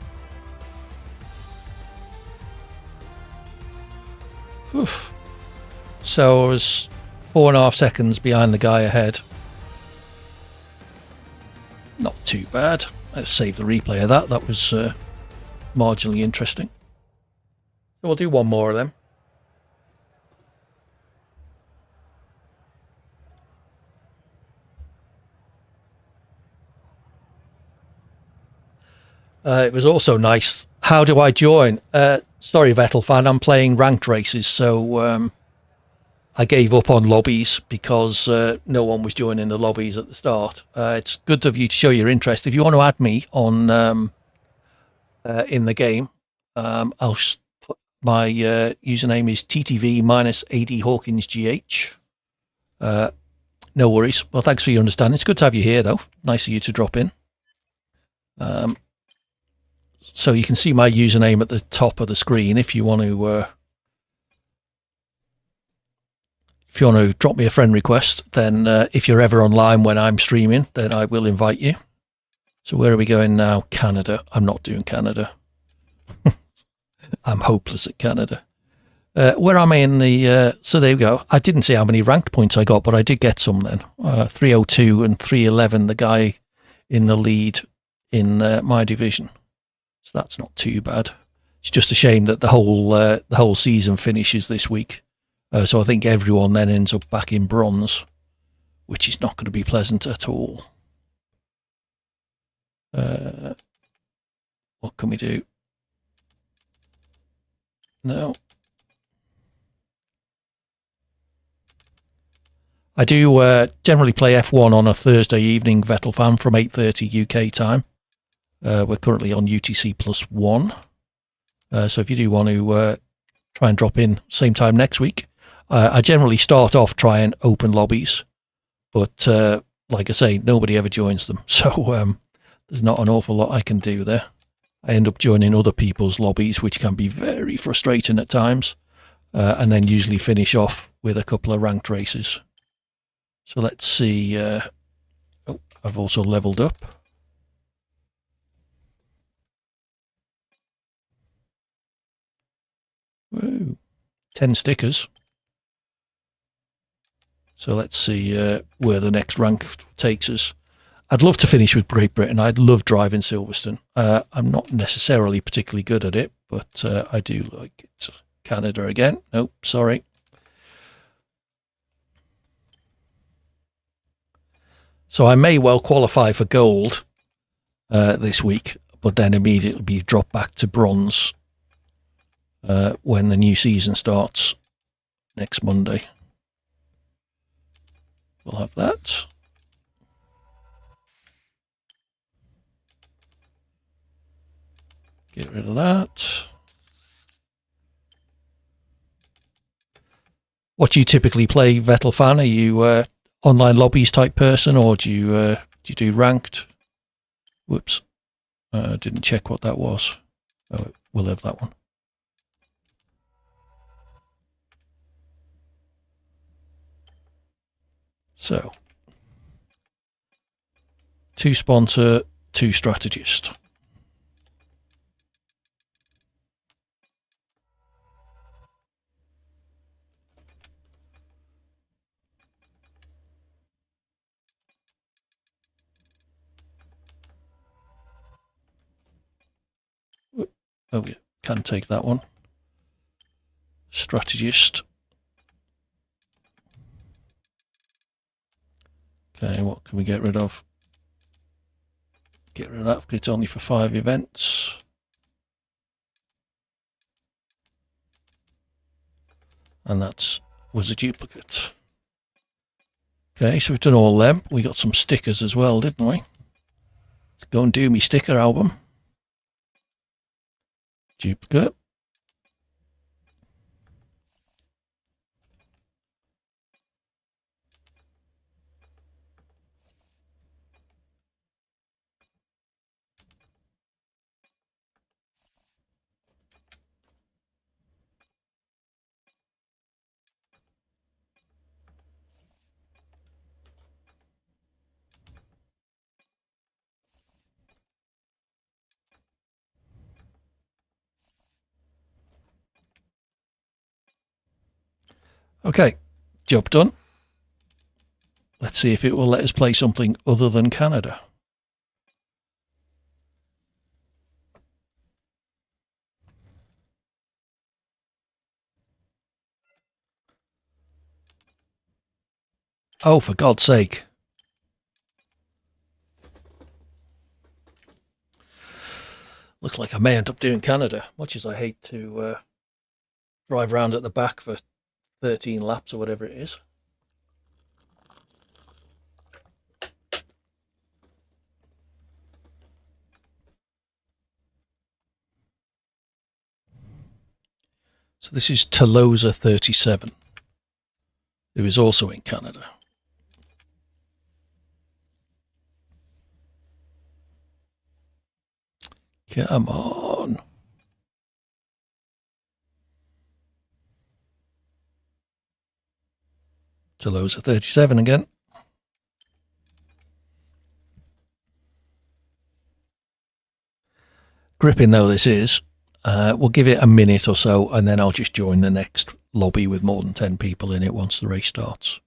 Oof. So I was 4.5 seconds behind the guy ahead. Not too bad. Let's save the replay of that. That was marginally interesting. So we'll do one more of them. It was also nice. How do I join? Sorry, Vettel fan, I'm playing ranked races, so I gave up on lobbies because no one was joining the lobbies at the start. It's good of you to show your interest. If you want to add me on in the game, I'll put my username is TTV-AD Hawkins GH. No worries. Well, thanks for your understanding. It's good to have you here, though. Nice of you to drop in. So you can see my username at the top of the screen if you want to. If you want to drop me a friend request, then if you're ever online when I'm streaming, then I will invite you. So where are we going now? Canada. I'm not doing Canada. I'm hopeless at Canada. Where am I in the... so there we go. I didn't see how many ranked points I got, but I did get some then. 302 and 311, the guy in the lead in my division. So that's not too bad. It's just a shame that the whole season finishes this week. So I think everyone then ends up back in bronze, which is not going to be pleasant at all. What can we do? No. I do generally play F1 on a Thursday evening, Vettel fan, from 8:30 UK time. We're currently on UTC +1. So if you do want to try and drop in same time next week, I generally start off trying open lobbies, but like I say, nobody ever joins them. So there's not an awful lot I can do there. I end up joining other people's lobbies, which can be very frustrating at times, and then usually finish off with a couple of ranked races. So let's see. Oh, I've also leveled up. Whoa, 10 stickers. So let's see where the next rank takes us. I'd love to finish with Great Britain. I'd love driving Silverstone. I'm not necessarily particularly good at it, but I do like it. Canada again. Nope, sorry. So I may well qualify for gold this week, but then immediately be dropped back to bronze when the new season starts next Monday. We'll have that. Get rid of that. What do you typically play, Vettel fan? Are you online lobbies type person, or do you do ranked? Whoops, didn't check what that was. Oh, we'll have that one. So, 2 sponsor, 2 strategist. Oh yeah, can take that one. Strategist. Okay, what can we get rid of? Get rid of that because it's only for 5 events. And that was a duplicate. Okay, so we've done all them. We got some stickers as well, didn't we? Let's go and do me sticker album. Duplicate. Okay, job done. Let's see if it will let us play something other than Canada. Oh, for God's sake. Looks like I may end up doing Canada, much as I hate to drive around at the back for 13 laps or whatever it is. So this is Tolosa 37, who is also in Canada. Come on. Tolosa 37 again. Gripping though this is, we'll give it a minute or so and then I'll just join the next lobby with more than 10 people in it once the race starts.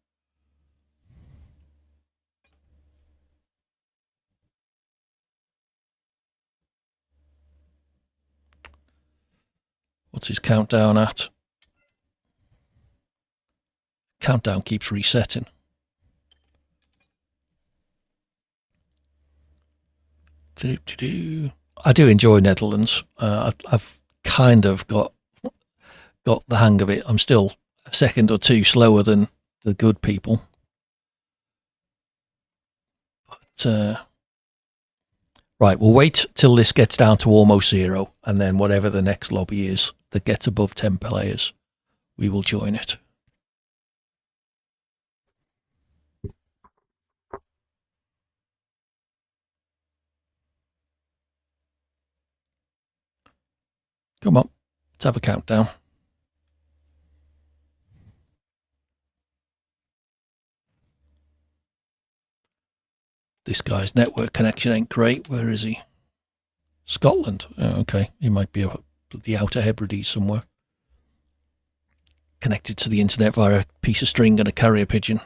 What's his countdown at? Countdown keeps resetting. I do enjoy Netherlands. I've kind of got the hang of it. I'm still a second or two slower than the good people. But right, we'll wait till this gets down to almost 0, and then whatever the next lobby is that gets above 10 players, we will join it. Come on, let's have a countdown. This guy's network connection ain't great. Where is he? Scotland. Oh, okay, he might be up the Outer Hebrides somewhere. Connected to the internet via a piece of string and a carrier pigeon.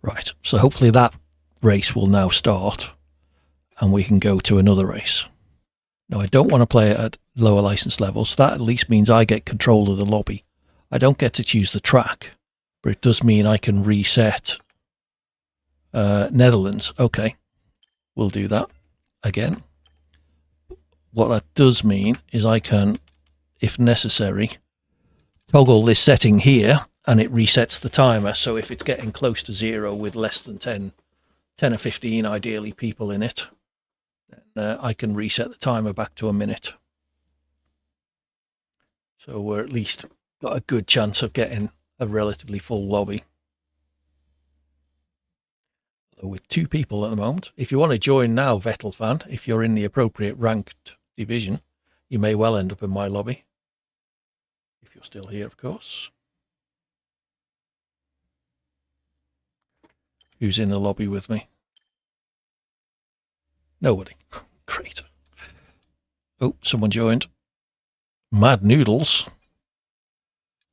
Right, so hopefully that race will now start and we can go to another race. Now, I don't want to play it at lower license levels. So that at least means I get control of the lobby. I don't get to choose the track, but it does mean I can reset Netherlands. Okay, we'll do that again. What that does mean is I can, if necessary, toggle this setting here and it resets the timer. So if it's getting close to 0 with less than 10 or 15 ideally people in it, then I can reset the timer back to a minute. So we're at least got a good chance of getting a relatively full lobby. So with 2 people at the moment. If you want to join now, Vettel fan, if you're in the appropriate ranked division, you may well end up in my lobby. If you're still here, of course. Who's in the lobby with me? Nobody. Great. Oh, someone joined. Mad Noodles.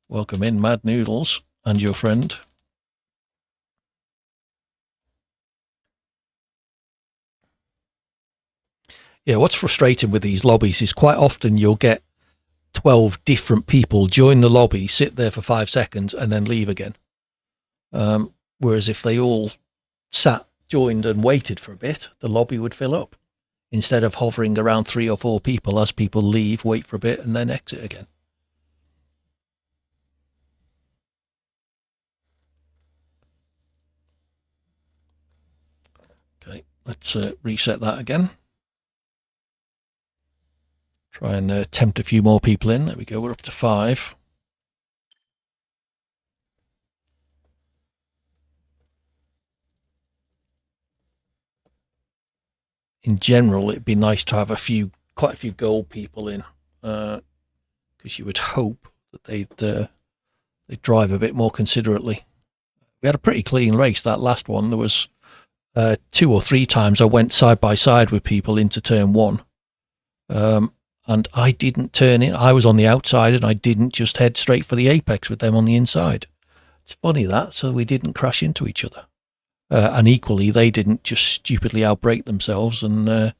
Welcome in, Mad Noodles, and your friend. Yeah, what's frustrating with these lobbies is quite often you'll get 12 different people join the lobby, sit there for 5 seconds, and then leave again. Whereas if they all sat, joined, and waited for a bit, the lobby would fill up instead of hovering around 3 or 4 people as people leave, wait for a bit, and then exit again. Okay, let's reset that again. Try and tempt a few more people in. There we go, we're up to 5. In general, it'd be nice to have quite a few gold people in, because you would hope that they'd drive a bit more considerately. We had a pretty clean race, that last one. There was 2 or 3 times I went side by side with people into turn 1, and I didn't turn in. I was on the outside, and I didn't just head straight for the apex with them on the inside. It's funny that, so we didn't crash into each other. And equally, they didn't just stupidly outbrake themselves and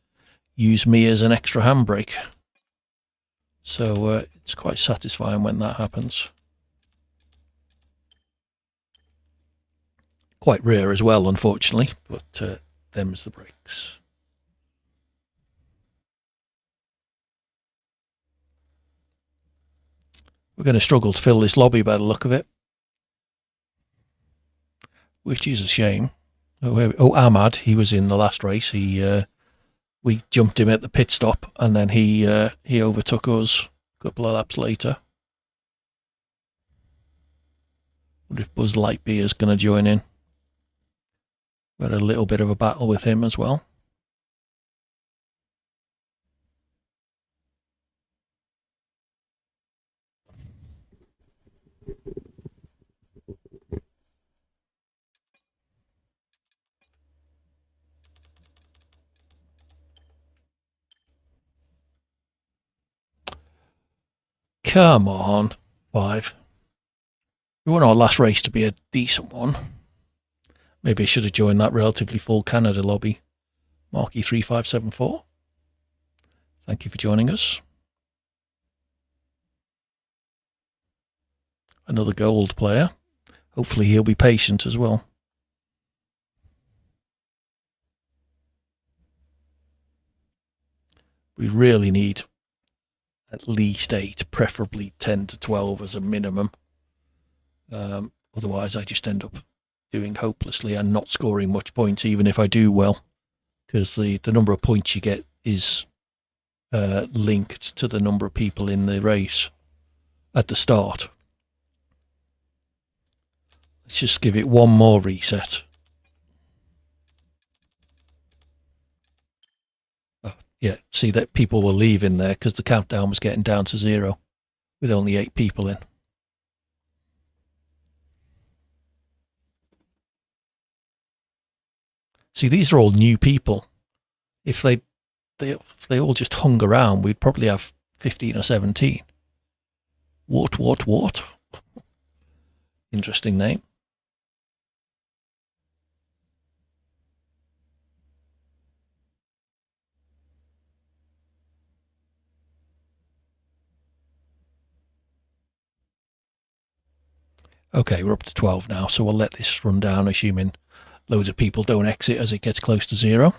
use me as an extra handbrake. So it's quite satisfying when that happens. Quite rare as well, unfortunately, but them's the breaks. We're going to struggle to fill this lobby by the look of it, which is a shame. Ahmad, he was in the last race. We jumped him at the pit stop, and then he overtook us a couple of laps later. Wonder if Buzz Lightyear is going to join in. We had a little bit of a battle with him as well. Come on, 5. We want our last race to be a decent one. Maybe I should have joined that relatively full Canada lobby. Marky 3574. Thank you for joining us. Another gold player. Hopefully he'll be patient as well. We really need at least 8, preferably 10 to 12 as a minimum. Otherwise, I just end up doing hopelessly and not scoring much points, even if I do well, because the number of points you get is linked to the number of people in the race at the start. Let's just give it one more reset. Oh, yeah, see that people were leaving there because the countdown was getting down to 0 with only 8 people in. See, these are all new people. If they all just hung around, we'd probably have 15 or 17. What? Interesting name. Okay, we're up to 12 now, so we'll let this run down, assuming loads of people don't exit as it gets close to 0.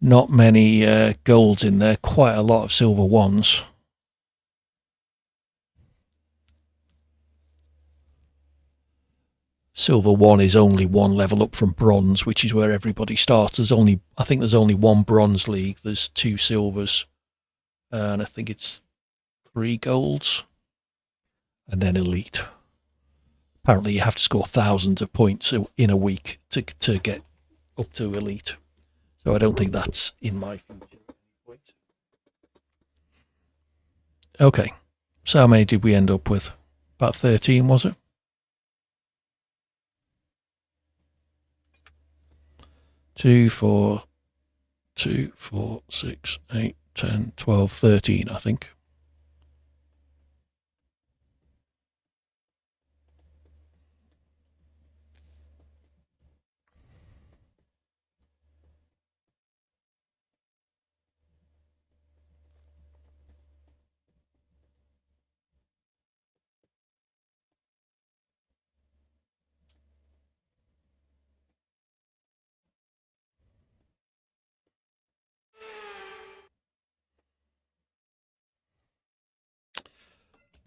Not many golds in there, quite a lot of silver 1s. Silver 1 is only 1 level up from bronze, which is where everybody starts. I think there's only 1 bronze league. There's 2 silvers, and I think it's 3 golds, and then elite. Apparently, you have to score thousands of points in a week to get up to elite. So I don't think that's in my future. Okay, so how many did we end up with? About 13, was it? 2, 4, 6, 8, 10, 12, 13, I think.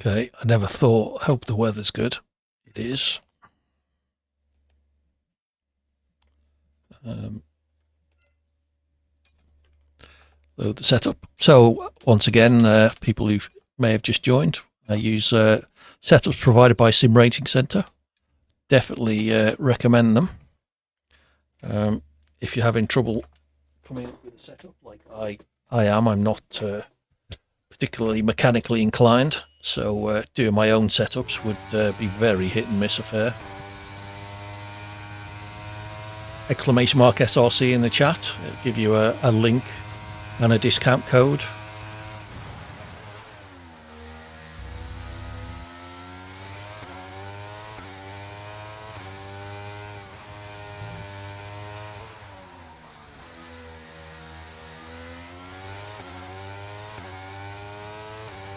Okay, I never thought, hope the weather's good. It is. Load the setup. So once again, people who may have just joined, I use setups provided by Sim Rating Center. Definitely recommend them. If you're having trouble coming up with a setup like I am, I'm not particularly mechanically inclined, so doing my own setups would be very hit and miss affair. Exclamation mark SRC in the chat. It'll give you a link and a discount code.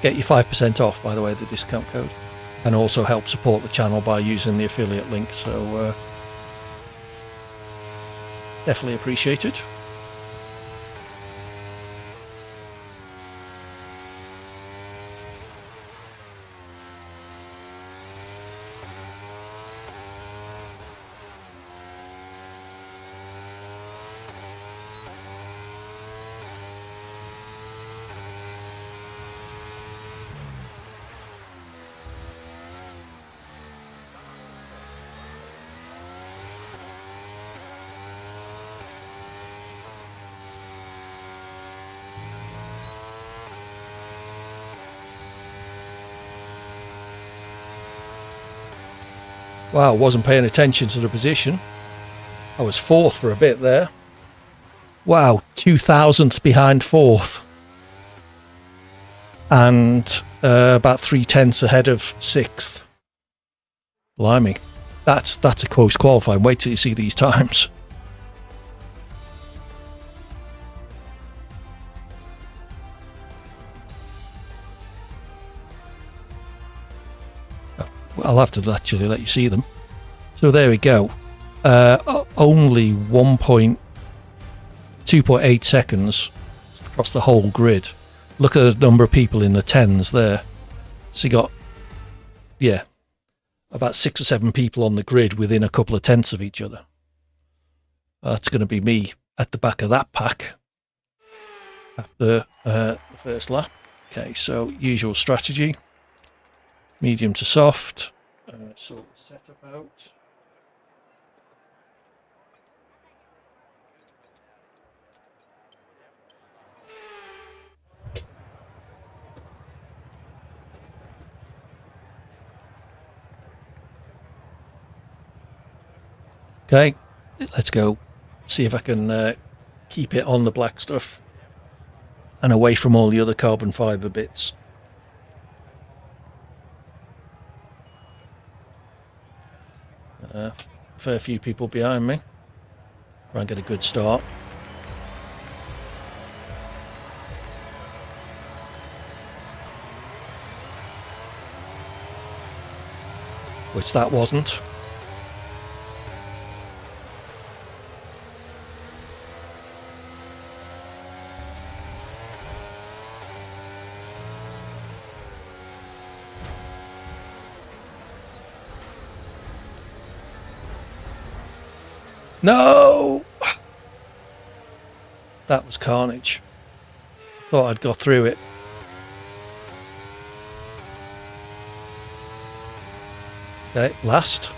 Get your 5% off, by the way, the discount code, and also help support the channel by using the affiliate link, so definitely appreciated. Wow, wasn't paying attention to the position. I was fourth for a bit there. Wow, 2,000ths behind fourth. And about 3/10 ahead of sixth. Blimey. That's a close qualifying. Wait till you see these times. I'll have to actually let you see them. So there we go. Only 2.8 seconds across the whole grid. Look at the number of people in the tens there. So you got, yeah, about 6 or 7 people on the grid within a couple of tenths of each other. That's going to be me at the back of that pack after the first lap. Okay, so usual strategy. Medium to soft. Sort the setup out. Okay, let's go. See if I can keep it on the black stuff and away from all the other carbon fibre bits. Fair few people behind me. Try and get a good start. Which that wasn't. No! That was carnage. I thought I'd got through it. Okay, last.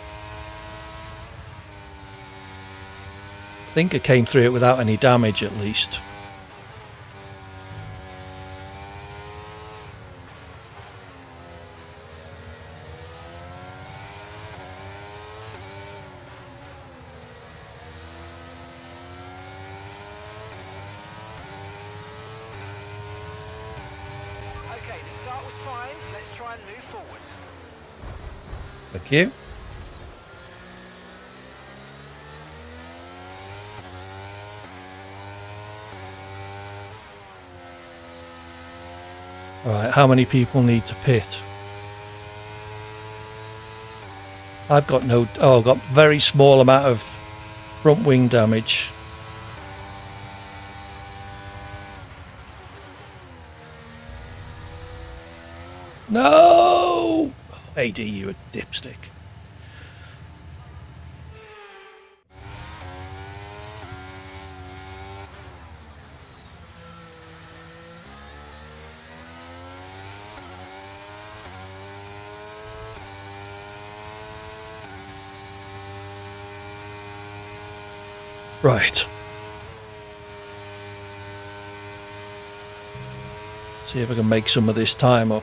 I think I came through it without any damage at least. Thank you. All right, how many people need to pit? I've got I've got very small amount of front wing damage. No! AD, you a dipstick. Right. See if I can make some of this time up.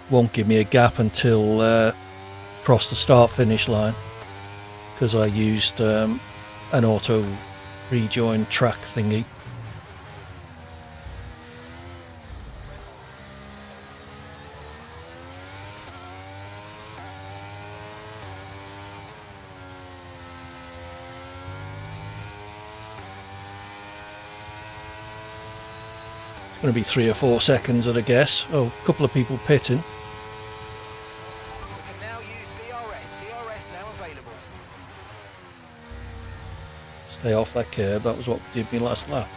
Won't give me a gap until across the start-finish line, because I used an auto rejoin track thingy. It's going to be 3 or 4 seconds at a guess. Oh, a couple of people pitting. We can now use DRS. DRS now available. Stay off that curb. That was what did me last lap.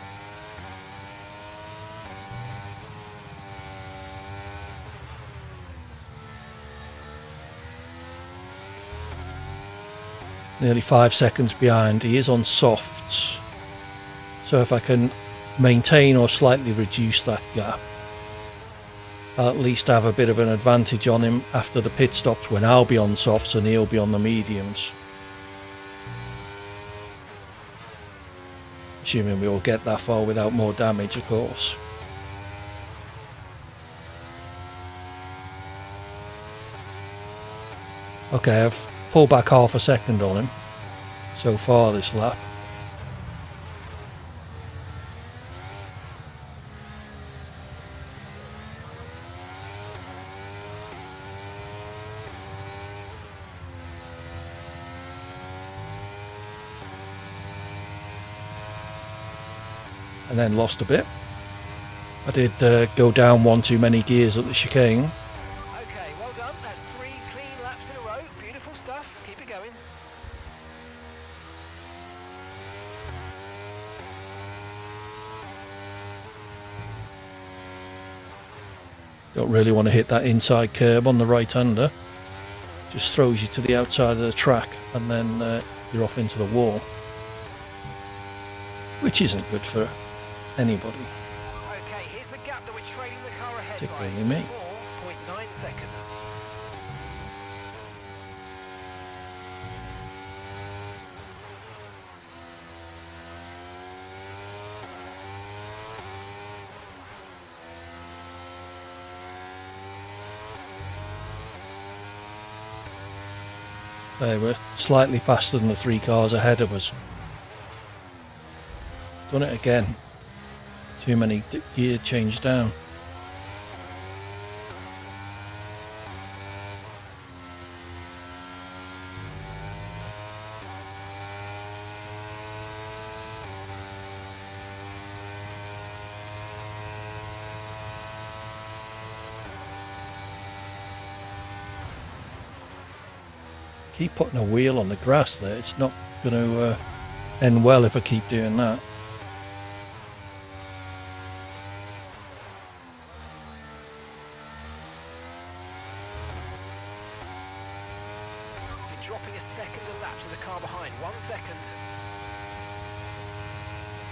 Nearly 5 seconds behind. He is on softs. So if I can maintain or slightly reduce that gap, I'll at least have a bit of an advantage on him after the pit stops, when I'll be on softs and he'll be on the mediums. Assuming we will get that far without more damage, of course. Okay, I've pulled back half a second on him so far this lap. And then lost a bit. I did go down one too many gears at the chicane. Okay, well done. That's 3 clean laps in a row. Beautiful stuff. Keep it going. Don't really want to hit that inside curb on the right-hander. Just throws you to the outside of the track, and then you're off into the wall, which isn't good for anybody. Okay, here's the gap that we're trailing the car ahead by. Particularly me. 4.9 seconds. They were slightly faster than the 3 cars ahead of us. Done it again. Too many gear change down. Keep putting a wheel on the grass there. It's not going to end well if I keep doing that. You're dropping a second a lap to the car behind. 1 second.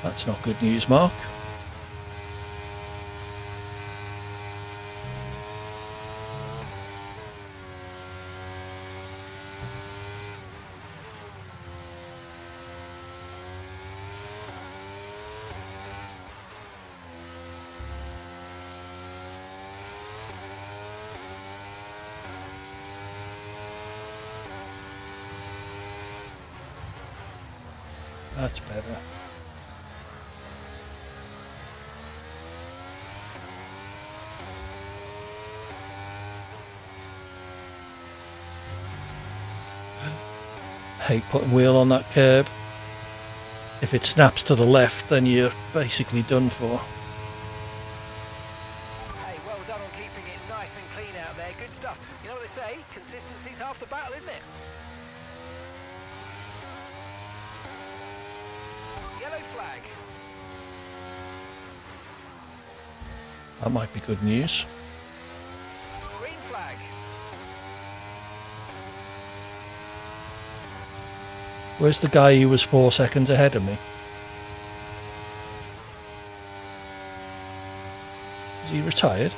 That's not good news, Mark. That's better. Hate putting wheel on that curb. If it snaps to the left, then you're basically done for. Hey, well done on keeping it nice and clean out there. Good stuff. You know what they say? Consistency's half the battle, isn't it? flag. That might be good news. Green flag. Where's the guy who was 4 seconds ahead of me? Is he retired?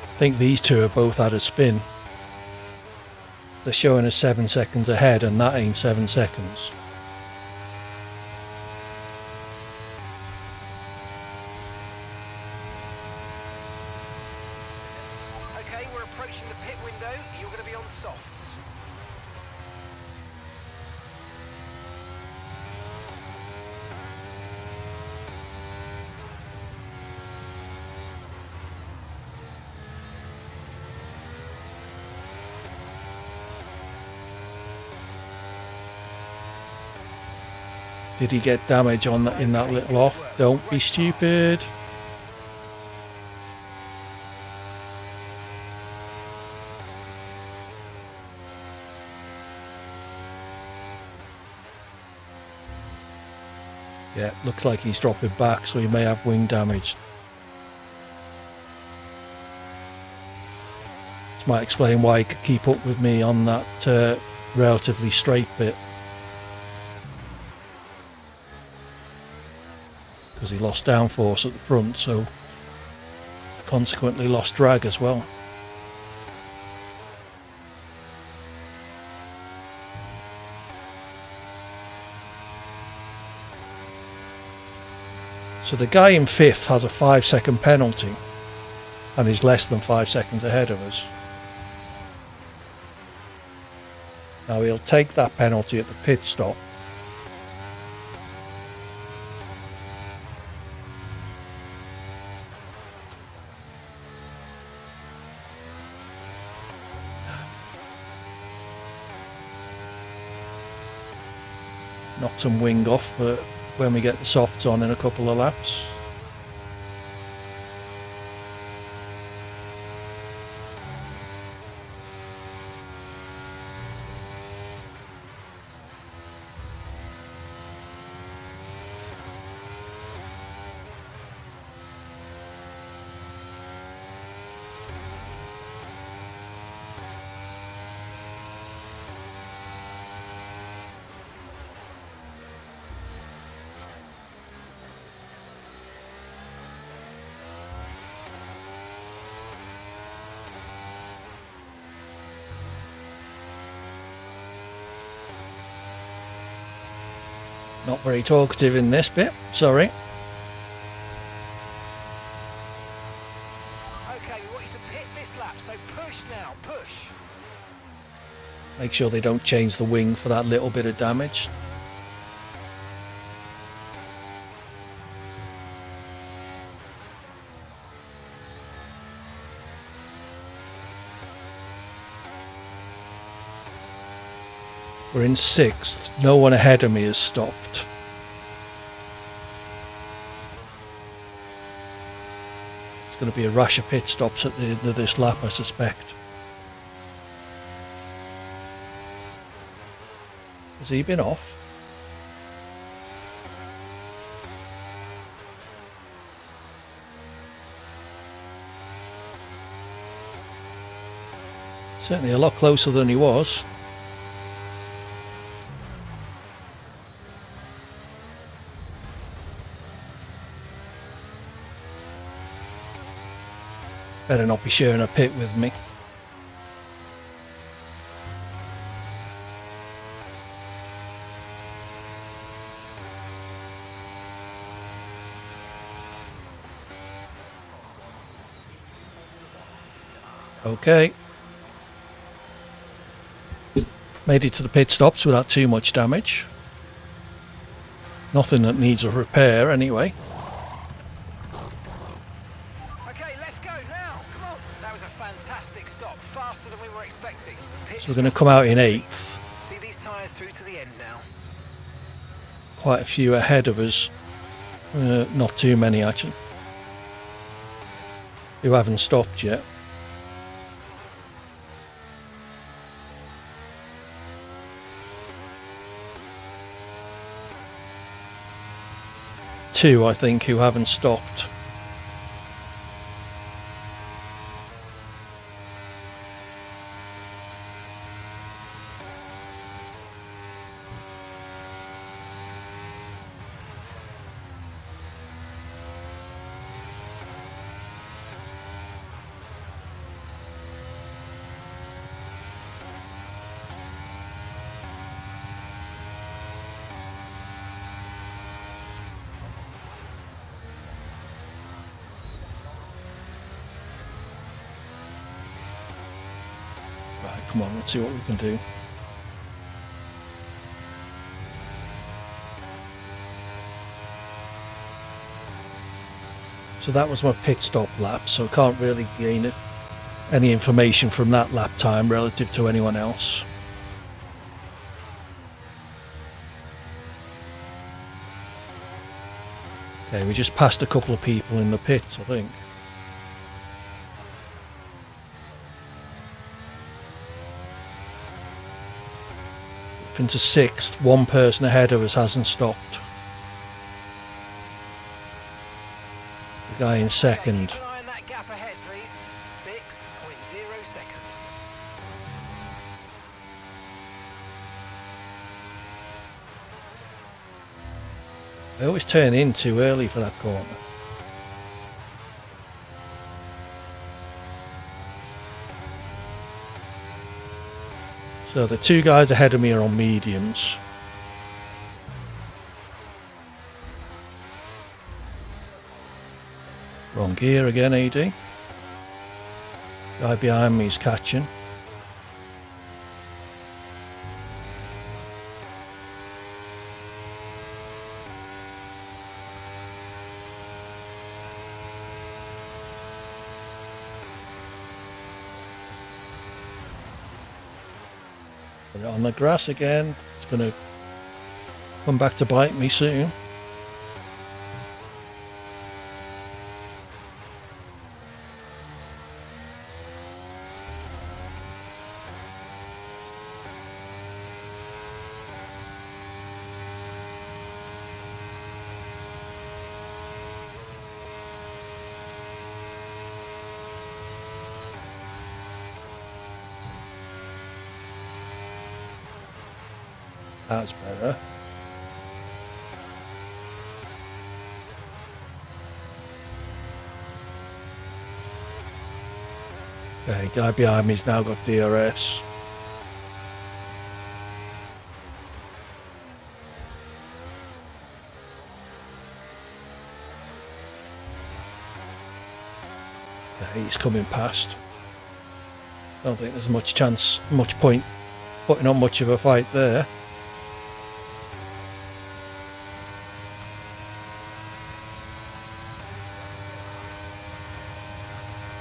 I think these two are both had a spin. They're showing us 7 seconds ahead, and that ain't 7 seconds. Okay, we're approaching the pit window. You're going to be on softs. Did he get damage on that in that little off? Don't be stupid. Yeah, looks like he's dropping back, so he may have wing damage. This might explain why he could keep up with me on that relatively straight bit. Because he lost downforce at the front, so consequently lost drag as well. So the guy in 5th has a 5-second penalty and is less than 5 seconds ahead of us. Now he'll take that penalty at the pit stop. Knock some wing off for when we get the softs on in a couple of laps. Not very talkative in this bit, sorry. Okay, we want you to pit this lap, so push now, push. Make sure they don't change the wing for that little bit of damage. We're in 6th. No one ahead of me has stopped. It's going to be a rash of pit stops at the end of this lap, I suspect. Has he been off? Certainly a lot closer than he was. Better not be sharing a pit with me. Okay. Made it to the pit stops without too much damage. Nothing that needs a repair anyway. expecting. So we're going to come out in 8th. See these tyres through to the end now. Quite a few ahead of us. Not too many actually. Who haven't stopped yet. Two, I think, who haven't stopped. Right, come on, let's see what we can do. So that was my pit stop lap, so I can't really gain any information from that lap time relative to anyone else. Okay, we just passed a couple of people in the pits, I think. Up into 6th, one person ahead of us hasn't stopped. The guy in 2nd. Keep an eye on that gap ahead, please. 6.0 seconds. I always turn in too early for that corner. So the two guys ahead of me are on mediums. Wrong gear again, AD. Guy behind me is catching. Put it on the grass again. It's going to come back to bite me soon. That's better. Okay, guy behind me's now got DRS. Okay, he's coming past. Don't think there's much point putting on much of a fight there.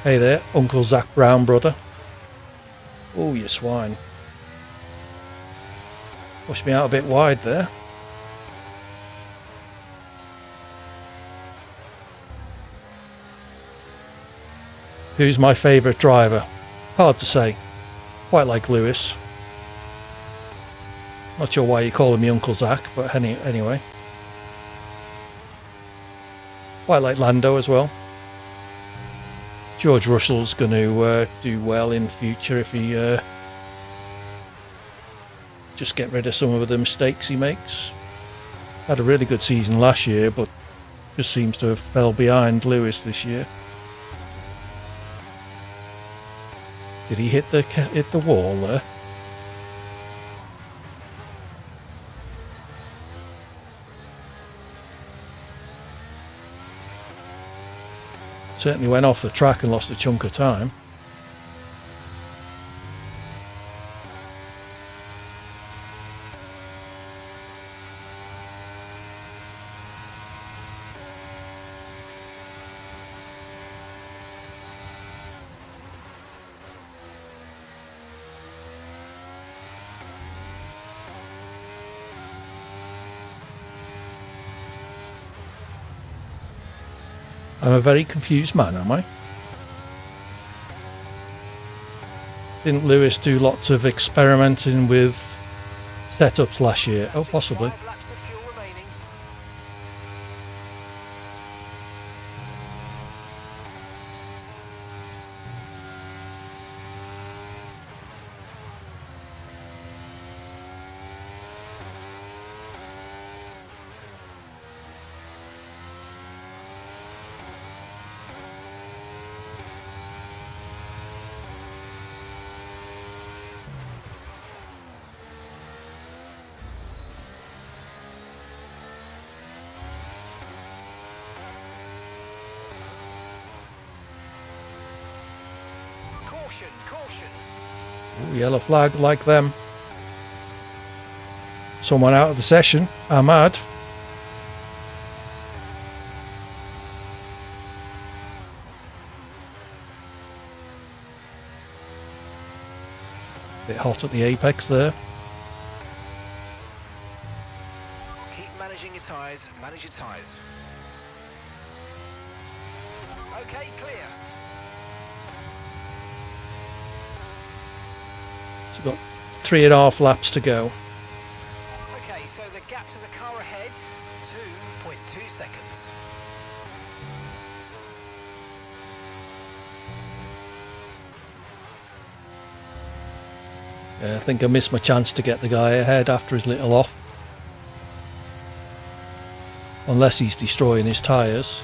Hey there, Uncle Zach Brown, brother. Oh, you swine. Pushed me out a bit wide there. Who's my favourite driver? Hard to say. Quite like Lewis. Not sure why you call me Uncle Zach, but anyway. Quite like Lando as well. George Russell's going to do well in future if he just get rid of some of the mistakes he makes. Had a really good season last year, but just seems to have fell behind Lewis this year. Did he hit the wall there? Certainly went off the track and lost a chunk of time. I'm a very confused man, am I? Didn't Lewis do lots of experimenting with setups last year? Oh, possibly. 5 laps of fuel remaining. Caution, caution. Ooh, yellow flag, like them. Someone out of the session. Ahmad. Bit hot at the apex there. Keep managing your tyres, manage your tyres. Okay, clear. So we've got 3.5 laps to go. Okay, so the gap to the car ahead, 2.2 seconds. I think I missed my chance to get the guy ahead after his little off. Unless he's destroying his tyres.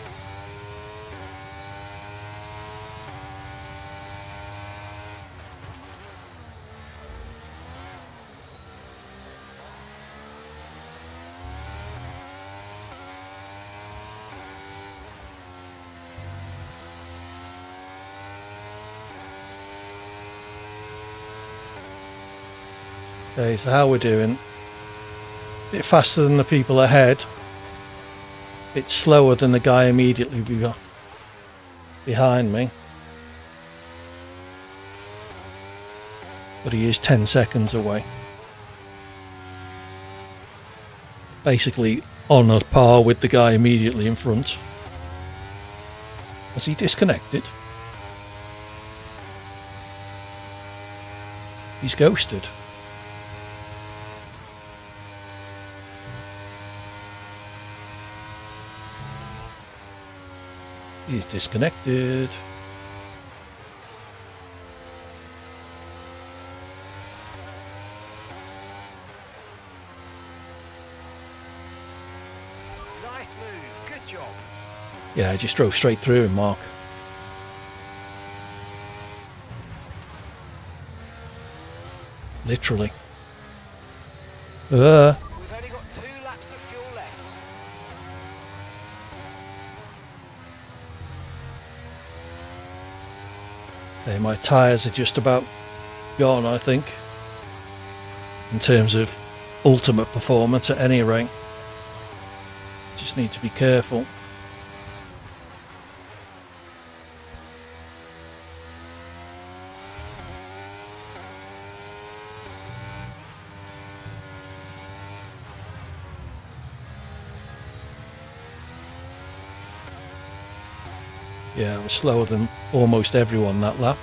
Okay, so how we're doing? Bit faster than the people ahead. Bit slower than the guy immediately behind me. But he is 10 seconds away. Basically on a par with the guy immediately in front. Has he disconnected? He's ghosted. He's disconnected. Nice move, good job. Yeah, I just drove straight through him, Mark. Literally. We've only got 2 laps of fuel left. Okay, my tyres are just about gone, I think. In terms of ultimate performance at any rate. Just need to be careful. Yeah, I was slower than almost everyone that lap.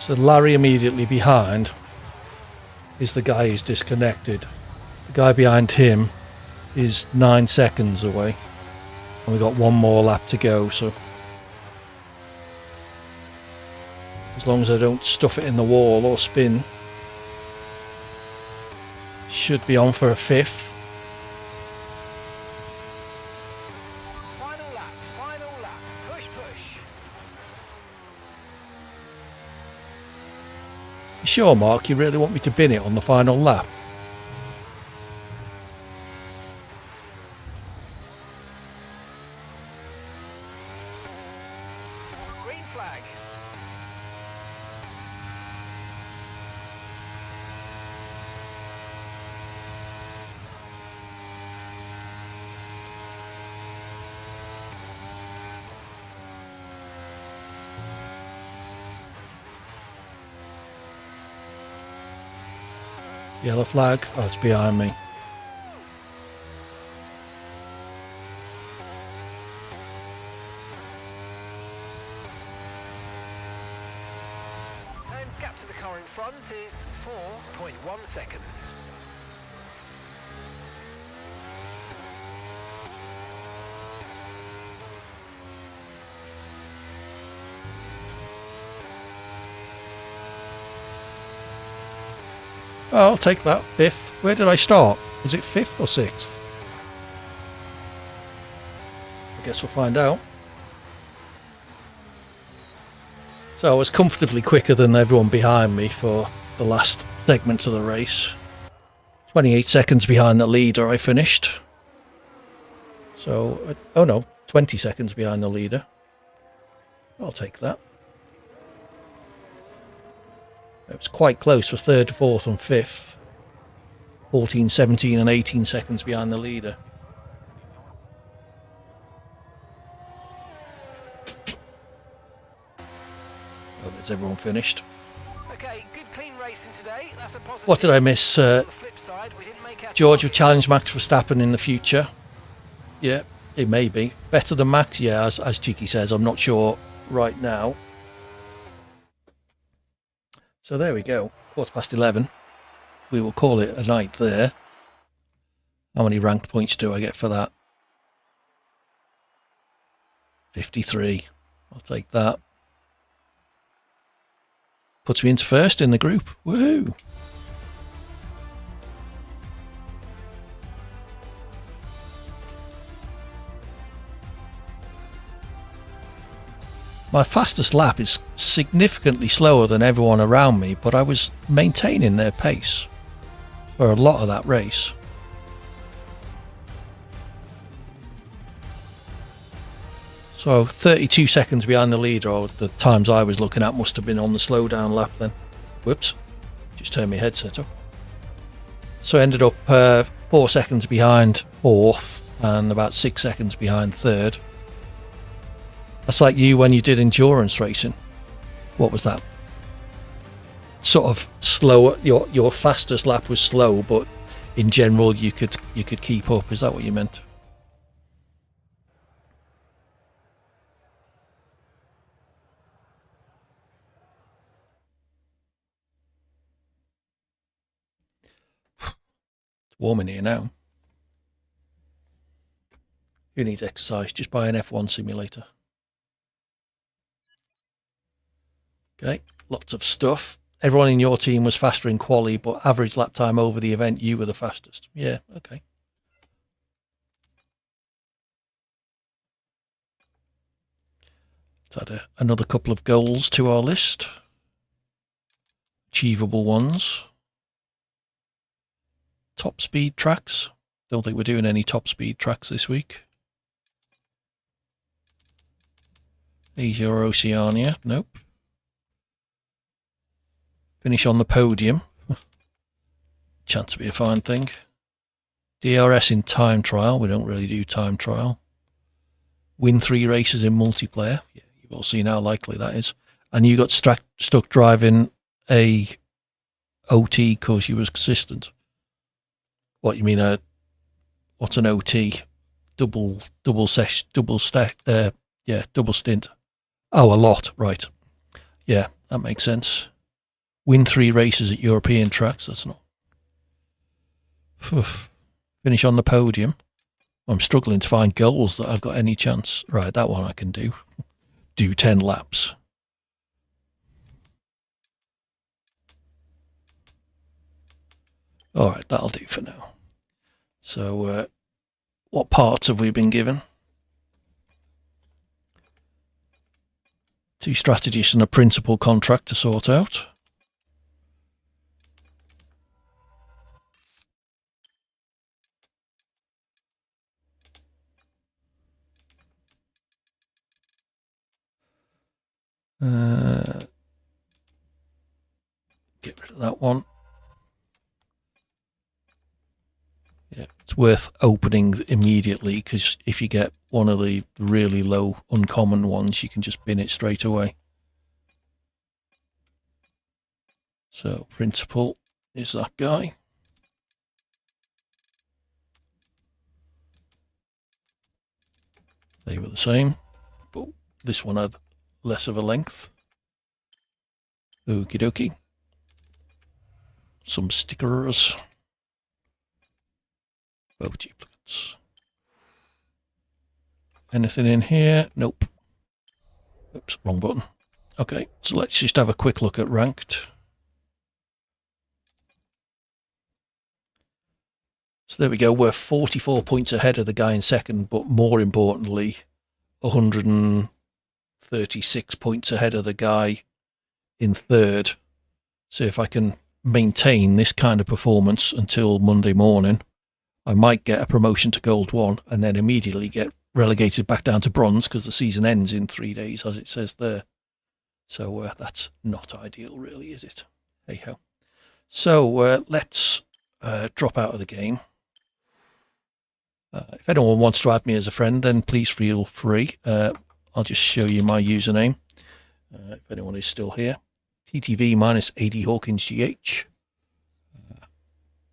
So Larry immediately behind is the guy who's disconnected. The guy behind him is 9 seconds away. And we've got one more lap to go, so as long as I don't stuff it in the wall or spin, should be on for a 5th. Final lap, final lap. Push, push. You sure, Mark, you really want me to bin it on the final lap? Green flag. Yellow flag. Oh, it's behind me. And gap to the car in front is 4.1 seconds. Oh, I'll take that. 5th. Where did I start? Is it 5th or 6th? I guess we'll find out. So I was comfortably quicker than everyone behind me for the last segment of the race. 28 seconds behind the leader I finished. So, oh no, 20 seconds behind the leader. I'll take that. It was quite close for 3rd, 4th and 5th. 14, 17 and 18 seconds behind the leader. Oh, there's everyone finished. Okay, good clean racing today. That's a positive. What did I miss? On the flip side, we didn't make our George will target. challenge Max Verstappen in the future. Yeah, it may be. Better than Max? Yeah, as Cheeky says, I'm not sure right now. So there we go. 11:15. We will call it a night there. How many ranked points do I get for that? 53. I'll take that. Puts me into 1st in the group. Woohoo! My fastest lap is significantly slower than everyone around me, but I was maintaining their pace for a lot of that race. So 32 seconds behind the leader, or the times I was looking at must have been on the slowdown lap then. Whoops, just turned my headset up. So I ended up 4 seconds behind 4th and about 6 seconds behind 3rd. That's like you when you did endurance racing. What was that? Sort of slower. Your fastest lap was slow, but in general you could keep up. Is that what you meant? It's warm in here now. Who needs exercise? Just buy an F1 simulator. Okay, lots of stuff. Everyone in your team was faster in quali, but average lap time over the event, you were the fastest. Yeah, okay. Let's add another couple of goals to our list. Achievable ones. Top speed tracks. Don't think we're doing any top speed tracks this week. Asia or Oceania. Nope. Finish on the podium. Chance to be a fine thing. DRS in time trial. We don't really do time trial. Win 3 races in multiplayer. Yeah, you've all seen how likely that is. And you got stuck driving a OT because you was consistent. What you mean? What's an OT? Double stint. Oh, a lot, right? Yeah, that makes sense. Win 3 races at European tracks. That's not. Finish on the podium. I'm struggling to find goals that I've got any chance. Right, that one I can do. Do 10 laps. All right, that'll do for now. So, what parts have we been given? 2 strategists and a principal contract to sort out. Get rid of that one. Yeah, it's worth opening immediately, because if you get one of the really low uncommon ones, you can just bin it straight away. So principal is that guy. They were the same, but this one had less of a length. Okie dokie. Some stickers. Both duplicates. Anything in here? Nope. Oops, wrong button. Okay, so let's just have a quick look at ranked. So there we go. We're 44 points ahead of the guy in second, but more importantly, 136 points ahead of the guy in third. So if I can maintain this kind of performance until Monday morning, I might get a promotion to Gold 1 and then immediately get relegated back down to Bronze, because the season ends in 3 days, as it says there. So that's not ideal, really, is it? Hey ho. So let's drop out of the game. If anyone wants to add me as a friend, then please feel free. I'll just show you my username, if anyone is still here. TTV-AD Hawkins GH.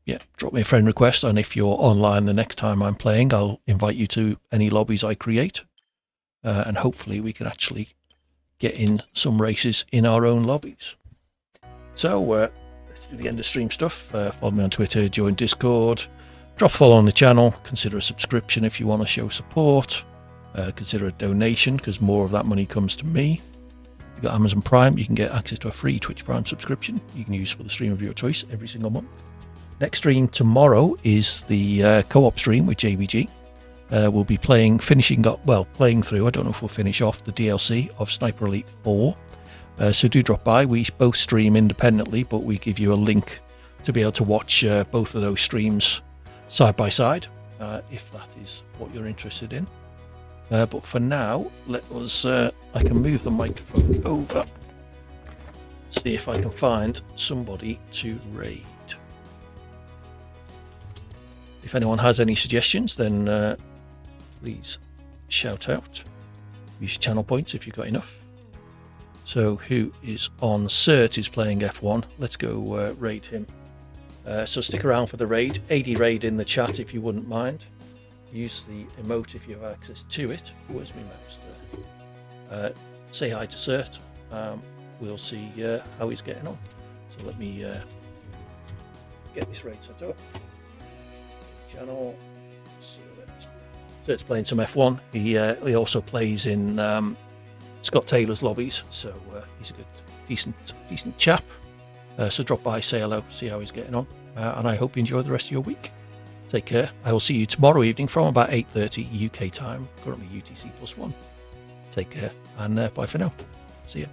Yeah, drop me a friend request, and if you're online the next time I'm playing, I'll invite you to any lobbies I create, and hopefully we can actually get in some races in our own lobbies. So let's do the end of stream stuff. Follow me on Twitter, join Discord, drop a follow on the channel, consider a subscription if you want to show support, consider a donation, because more of that money comes to me. You've got Amazon Prime, you can get access to a free Twitch Prime subscription you can use for the stream of your choice every single month. Next stream tomorrow is the co-op stream with JVG. We'll be playing through, I don't know if we'll finish off the DLC of Sniper Elite 4. So do drop by. We both stream independently, but we give you a link to be able to watch both of those streams side by side, if that is what you're interested in. But for now, let us, I can move the microphone over, see if I can find somebody to raid. If anyone has any suggestions, then please shout out. Use your channel points if you've got enough. So who is on? Cert is playing F1. Let's go raid him. So stick around for the raid. AD raid in the chat if you wouldn't mind. Use the emote if you have access to it. Where's my mouse there? Say hi to Cert. We'll see how he's getting on. So let me get this raid set up. Channel. Cert's playing some F1. He also plays in Scott Taylor's lobbies, so he's a good, decent chap. So drop by, say hello, see how he's getting on, and I hope you enjoy the rest of your week. Take care. I will see you tomorrow evening from about 8:30 UK time, currently UTC +1. Take care, and bye for now. See ya.